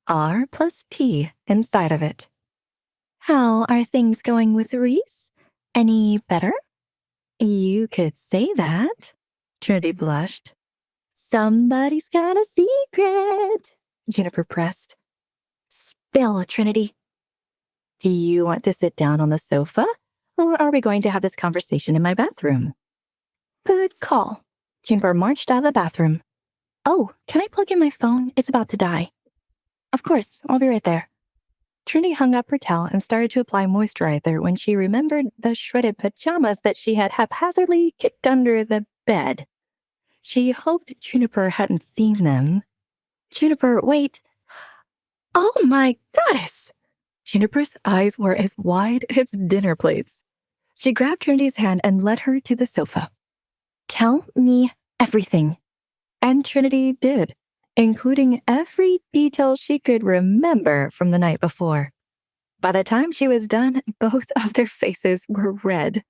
R plus T inside of it. How are things going with Reese? Any better? You could say that. Trinity blushed. Somebody's got a secret, Juniper pressed. Spill, Trinity. Do you want to sit down on the sofa, or are we going to have this conversation in my bathroom? Good call. Juniper marched out of the bathroom. Oh, can I plug in my phone? It's about to die. Of course, I'll be right there. Trinity hung up her towel and started to apply moisturizer when she remembered the shredded pajamas that she had haphazardly kicked under the bed. She hoped Juniper hadn't seen them. Juniper, wait. Oh my goddess! Juniper's eyes were as wide as dinner plates. She grabbed Trinity's hand and led her to the sofa. Tell me everything. And Trinity did, including every detail she could remember from the night before. By the time she was done, both of their faces were red.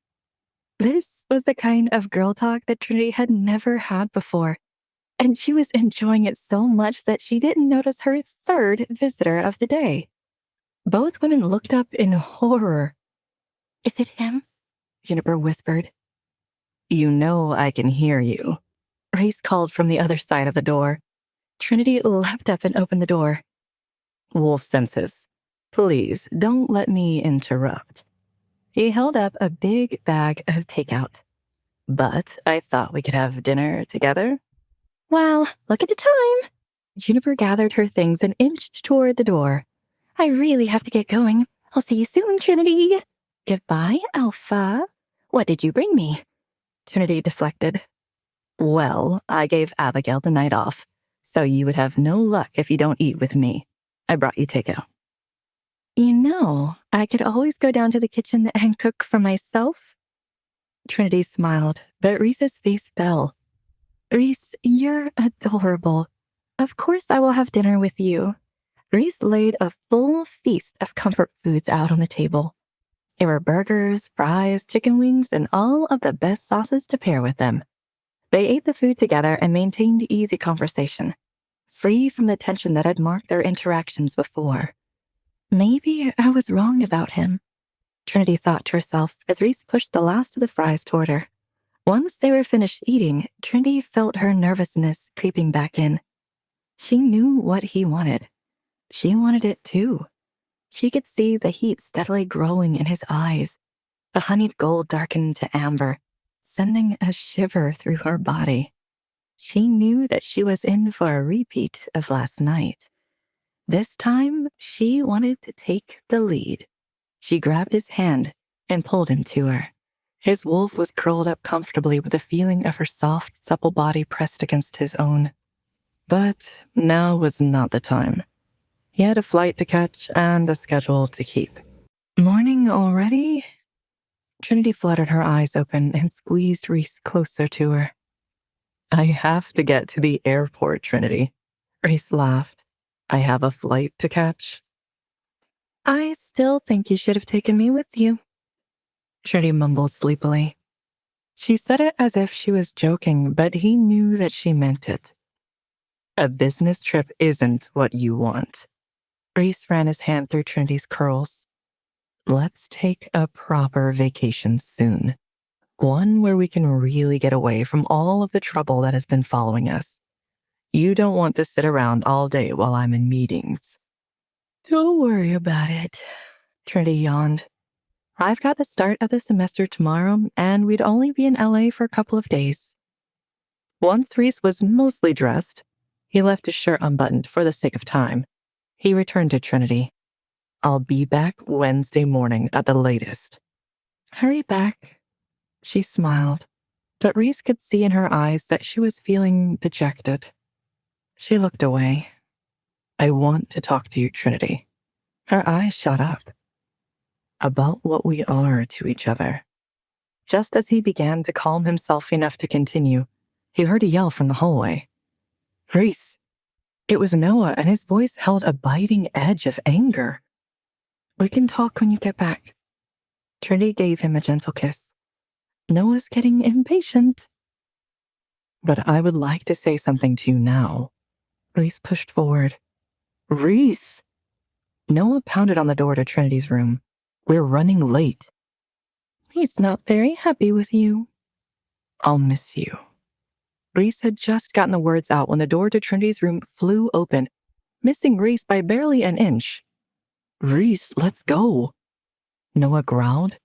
This was the kind of girl talk that Trinity had never had before, and she was enjoying it so much that she didn't notice her third visitor of the day. Both women looked up in horror. Is it him? Juniper whispered. You know I can hear you. Reese called from the other side of the door. Trinity leapt up and opened the door. Wolf senses. Please, don't let me interrupt. He held up a big bag of takeout. But I thought we could have dinner together. Well, look at the time. Juniper gathered her things and inched toward the door. I really have to get going. I'll see you soon, Trinity. Goodbye, Alpha. What did you bring me? Trinity deflected. Well, I gave Abigail the night off, so you would have no luck if you don't eat with me. I brought you takeout. You know, I could always go down to the kitchen and cook for myself. Trinity smiled, but Reese's face fell. Reese, you're adorable. Of course I will have dinner with you. Reese laid a full feast of comfort foods out on the table. There were burgers, fries, chicken wings, and all of the best sauces to pair with them. They ate the food together and maintained easy conversation, free from the tension that had marked their interactions before. Maybe I was wrong about him, Trinity thought to herself as Reese pushed the last of the fries toward her. Once they were finished eating, Trinity felt her nervousness creeping back in. She knew what he wanted. She wanted it too. She could see the heat steadily growing in his eyes. The honeyed gold darkened to amber, sending a shiver through her body. She knew that she was in for a repeat of last night. This time, she wanted to take the lead. She grabbed his hand and pulled him to her. His wolf was curled up comfortably with the feeling of her soft, supple body pressed against his own. But now was not the time. He had a flight to catch and a schedule to keep. Morning already? Trinity fluttered her eyes open and squeezed Reese closer to her. I have to get to the airport, Trinity. Reese laughed. I have a flight to catch. I still think you should have taken me with you. Trinity mumbled sleepily. She said it as if she was joking, but he knew that she meant it. A business trip isn't what you want. Reese ran his hand through Trinity's curls. Let's take a proper vacation soon. One where we can really get away from all of the trouble that has been following us. You don't want to sit around all day while I'm in meetings. Don't worry about it, Trinity yawned. I've got the start of the semester tomorrow, and we'd only be in LA for a couple of days. Once Reese was mostly dressed, he left his shirt unbuttoned for the sake of time. He returned to Trinity. I'll be back Wednesday morning at the latest. Hurry back. She smiled, but Reese could see in her eyes that she was feeling dejected. She looked away. I want to talk to you, Trinity. Her eyes shot up. About what we are to each other. Just as he began to calm himself enough to continue, he heard a yell from the hallway. Reese. It was Noah, and his voice held a biting edge of anger. We can talk when you get back. Trinity gave him a gentle kiss. Noah's getting impatient. But I would like to say something to you now. Reese pushed forward. Reese! Noah pounded on the door to Trinity's room. We're running late. He's not very happy with you. I'll miss you. Reese had just gotten the words out when the door to Trinity's room flew open, missing Reese by barely an inch. Reese, let's go. Noah growled.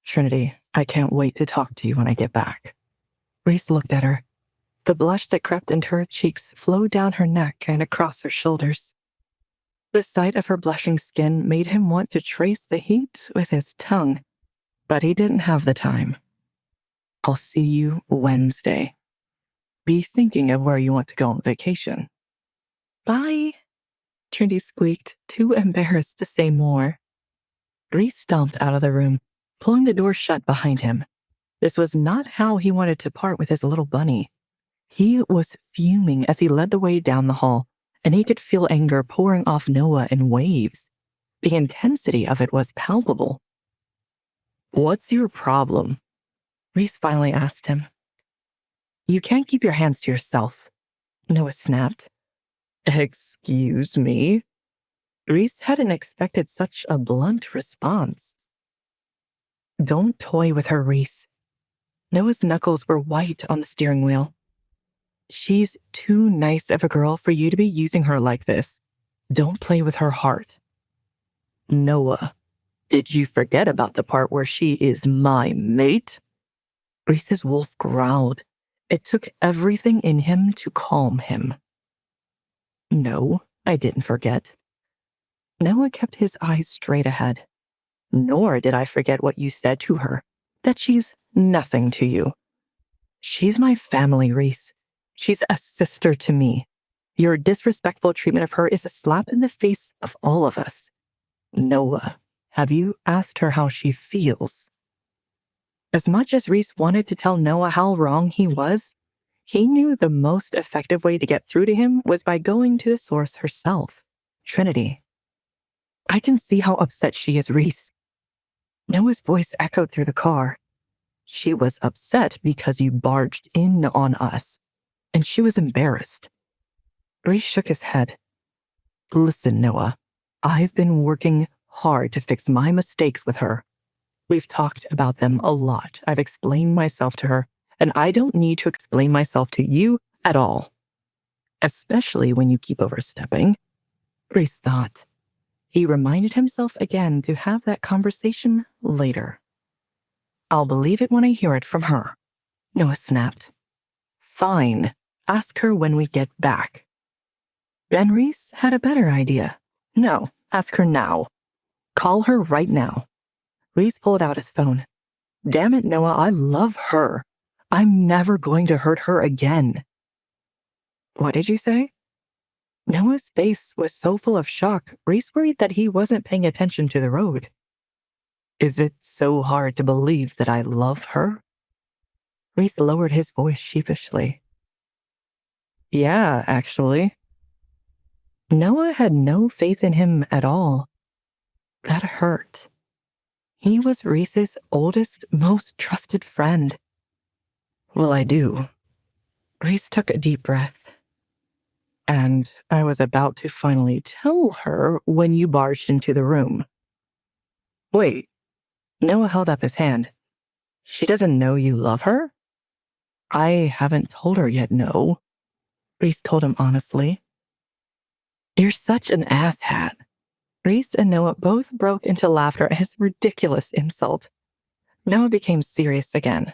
Trinity, I can't wait to talk to you when I get back. Reese looked at her. The blush that crept into her cheeks flowed down her neck and across her shoulders. The sight of her blushing skin made him want to trace the heat with his tongue, but he didn't have the time. I'll see you Wednesday. Be thinking of where you want to go on vacation. Bye, Trinity squeaked, too embarrassed to say more. Reese stomped out of the room, pulling the door shut behind him. This was not how he wanted to part with his little bunny. He was fuming as he led the way down the hall, and he could feel anger pouring off Noah in waves. The intensity of it was palpable. What's your problem? Reese finally asked him. You can't keep your hands to yourself, Noah snapped. Excuse me? Reese hadn't expected such a blunt response. Don't toy with her, Reese. Noah's knuckles were white on the steering wheel. She's too nice of a girl for you to be using her like this. Don't play with her heart. Noah, did you forget about the part where she is my mate? Reese's wolf growled. It took everything in him to calm him. No, I didn't forget. Noah kept his eyes straight ahead. Nor did I forget what you said to her, that she's nothing to you. She's my family, Reese. She's a sister to me. Your disrespectful treatment of her is a slap in the face of all of us. Noah, have you asked her how she feels? As much as Reese wanted to tell Noah how wrong he was, he knew the most effective way to get through to him was by going to the source herself, Trinity. I can see how upset she is, Reese. Noah's voice echoed through the car. She was upset because you barged in on us, and she was embarrassed. Reese shook his head. Listen, Noah, I've been working hard to fix my mistakes with her. We've talked about them a lot. I've explained myself to her, and I don't need to explain myself to you at all. Especially when you keep overstepping. Reese thought. He reminded himself again to have that conversation later. I'll believe it when I hear it from her, Noah snapped. Fine. Ask her when we get back. Ben Reese had a better idea. No, ask her now. Call her right now. Reese pulled out his phone. Damn it, Noah, I love her. I'm never going to hurt her again. What did you say? Noah's face was so full of shock, Reese worried that he wasn't paying attention to the road. Is it so hard to believe that I love her? Reese lowered his voice sheepishly. Yeah, actually. Noah had no faith in him at all. That hurt. He was Reese's oldest, most trusted friend. Well, I do. Reese took a deep breath. And I was about to finally tell her when you barged into the room. Wait. Noah held up his hand. She doesn't know you love her? I haven't told her yet, no. Reese told him honestly. You're such an asshat. Reese and Noah both broke into laughter at his ridiculous insult. Noah became serious again.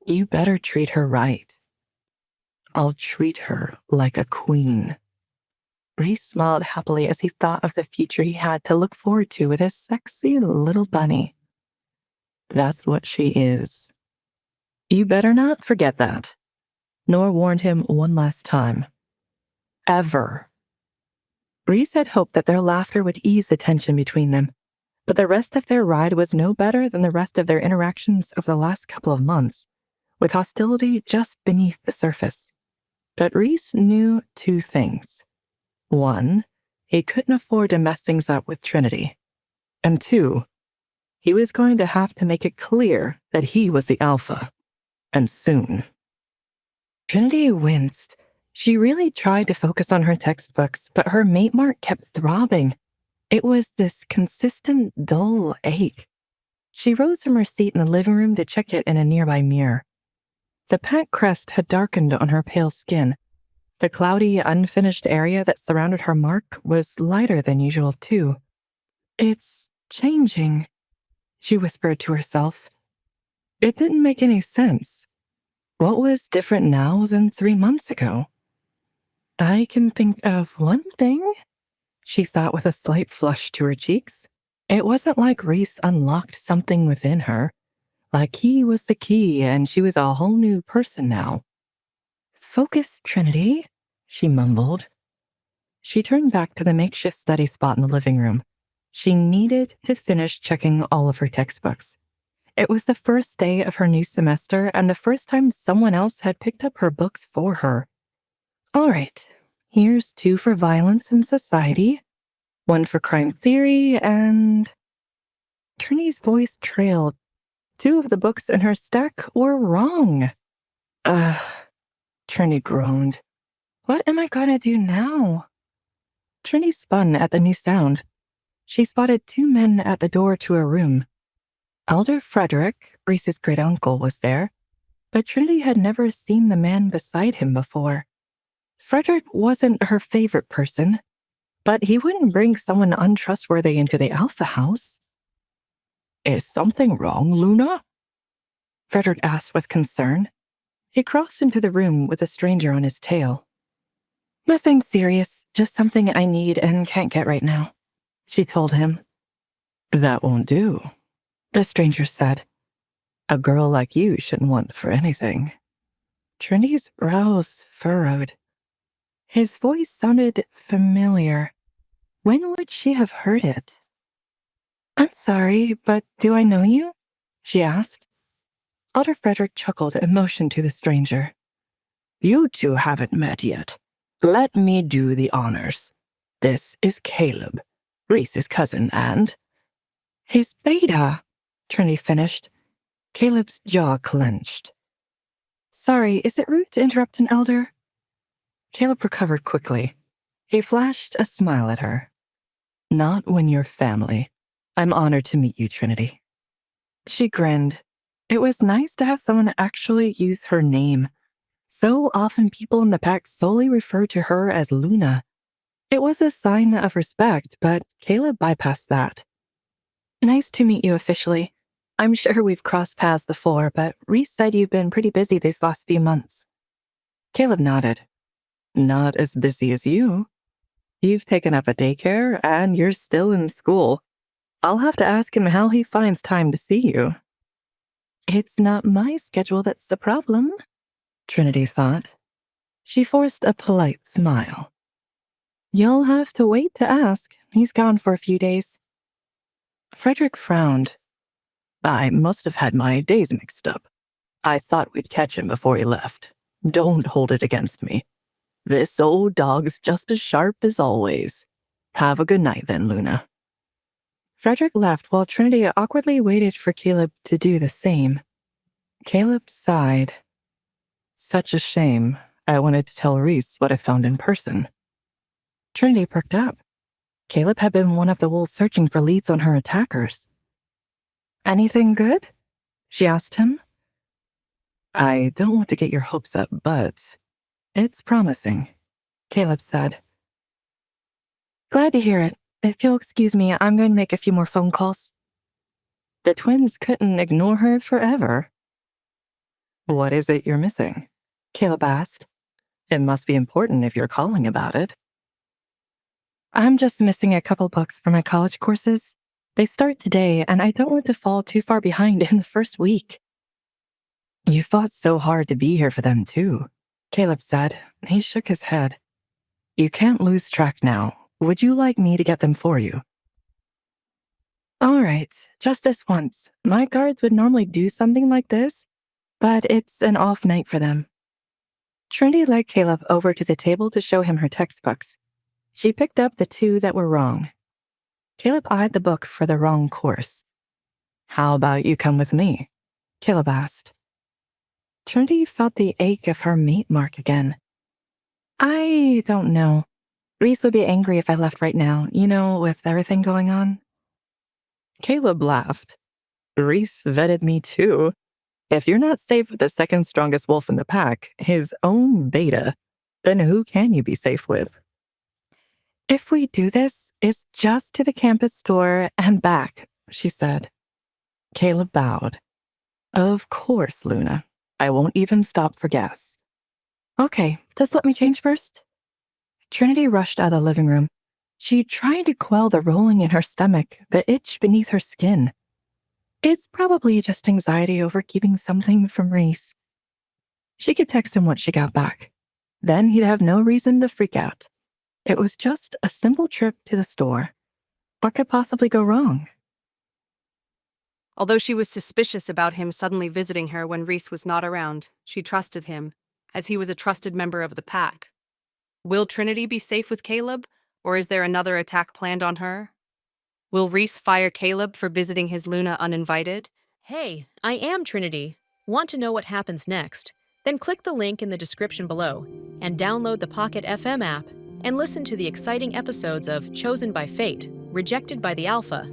You better treat her right. I'll treat her like a queen. Reese smiled happily as he thought of the future he had to look forward to with his sexy little bunny. That's what she is. You better not forget that. Noah warned him one last time. Ever. Reese had hoped that their laughter would ease the tension between them, but the rest of their ride was no better than the rest of their interactions over the last couple of months, with hostility just beneath the surface. But Reese knew two things. One, he couldn't afford to mess things up with Trinity. And two, he was going to have to make it clear that he was the alpha. And soon. Trinity winced. She really tried to focus on her textbooks, but her mate mark kept throbbing. It was this consistent, dull ache. She rose from her seat in the living room to check it in a nearby mirror. The pack crest had darkened on her pale skin. The cloudy, unfinished area that surrounded her mark was lighter than usual, too. It's changing, she whispered to herself. It didn't make any sense. What was different now than 3 months ago? I can think of one thing, she thought with a slight flush to her cheeks. It wasn't like Reese unlocked something within her, like he was the key and she was a whole new person now. Focus, Trinity, she mumbled. She turned back to the makeshift study spot in the living room. She needed to finish checking all of her textbooks. It was the first day of her new semester and the first time someone else had picked up her books for her. All right, here's 2 for violence in society, 1 for crime theory, and... Trinity's voice trailed. 2 of the books in her stack were wrong. Trinity groaned. What am I gonna do now? Trinity spun at the new sound. She spotted 2 men at the door to her room. Elder Frederick, Reese's great-uncle, was there, but Trinity had never seen the man beside him before. Frederick wasn't her favorite person, but he wouldn't bring someone untrustworthy into the Alpha House. Is something wrong, Luna? Frederick asked with concern. He crossed into the room with a stranger on his tail. Nothing serious, just something I need and can't get right now, she told him. That won't do, the stranger said. A girl like you shouldn't want for anything. Trinity's brows furrowed. His voice sounded familiar. When would she have heard it? I'm sorry, but do I know you? She asked. Elder Frederick chuckled and motioned to the stranger. You 2 haven't met yet. Let me do the honors. This is Caleb, Reese's cousin, and... He's Beta, Trinity finished. Caleb's jaw clenched. Sorry, is it rude to interrupt an elder? Caleb recovered quickly. He flashed a smile at her. Not when you're family. I'm honored to meet you, Trinity. She grinned. It was nice to have someone actually use her name. So often people in the pack solely referred to her as Luna. It was a sign of respect, but Caleb bypassed that. Nice to meet you officially. I'm sure we've crossed paths before, but Reese said you've been pretty busy these last few months. Caleb nodded. Not as busy as you. You've taken up a daycare, and you're still in school. I'll have to ask him how he finds time to see you. It's not my schedule that's the problem, Trinity thought. She forced a polite smile. You'll have to wait to ask. He's gone for a few days. Frederick frowned. I must have had my days mixed up. I thought we'd catch him before he left. Don't hold it against me. This old dog's just as sharp as always. Have a good night then, Luna. Frederick left while Trinity awkwardly waited for Caleb to do the same. Caleb sighed. Such a shame. I wanted to tell Reese what I found in person. Trinity perked up. Caleb had been one of the wolves searching for leads on her attackers. Anything good? She asked him. I don't want to get your hopes up, but it's promising, Caleb said. Glad to hear it. If you'll excuse me, I'm going to make a few more phone calls. The twins couldn't ignore her forever. What is it you're missing? Caleb asked. It must be important if you're calling about it. I'm just missing a couple books for my college courses. They start today, and I don't want to fall too far behind in the first week. You fought so hard to be here for them, too, Caleb said. He shook his head. You can't lose track now. Would you like me to get them for you? All right, just this once. My guards would normally do something like this, but it's an off night for them. Trinity led Caleb over to the table to show him her textbooks. She picked up the two that were wrong. Caleb eyed the book for the wrong course. How about you come with me? Caleb asked. Trinity felt the ache of her mate mark again. I don't know. Reese would be angry if I left right now, with everything going on. Caleb laughed. Reese vetted me too. If you're not safe with the second strongest wolf in the pack, his own beta, then who can you be safe with? If we do this, it's just to the campus store and back, she said. Caleb bowed. Of course, Luna. I won't even stop for gas. Okay, just let me change first. Trinity rushed out of the living room. She tried to quell the rolling in her stomach, the itch beneath her skin. It's probably just anxiety over keeping something from Reese. She could text him once she got back. Then he'd have no reason to freak out. It was just a simple trip to the store. What could possibly go wrong? Although she was suspicious about him suddenly visiting her when Reese was not around, she trusted him, as he was a trusted member of the pack. Will Trinity be safe with Caleb, or is there another attack planned on her? Will Reese fire Caleb for visiting his Luna uninvited? Hey, I am Trinity. Want to know what happens next? Then click the link in the description below and download the Pocket FM app and listen to the exciting episodes of Chosen by Fate, Rejected by the Alpha,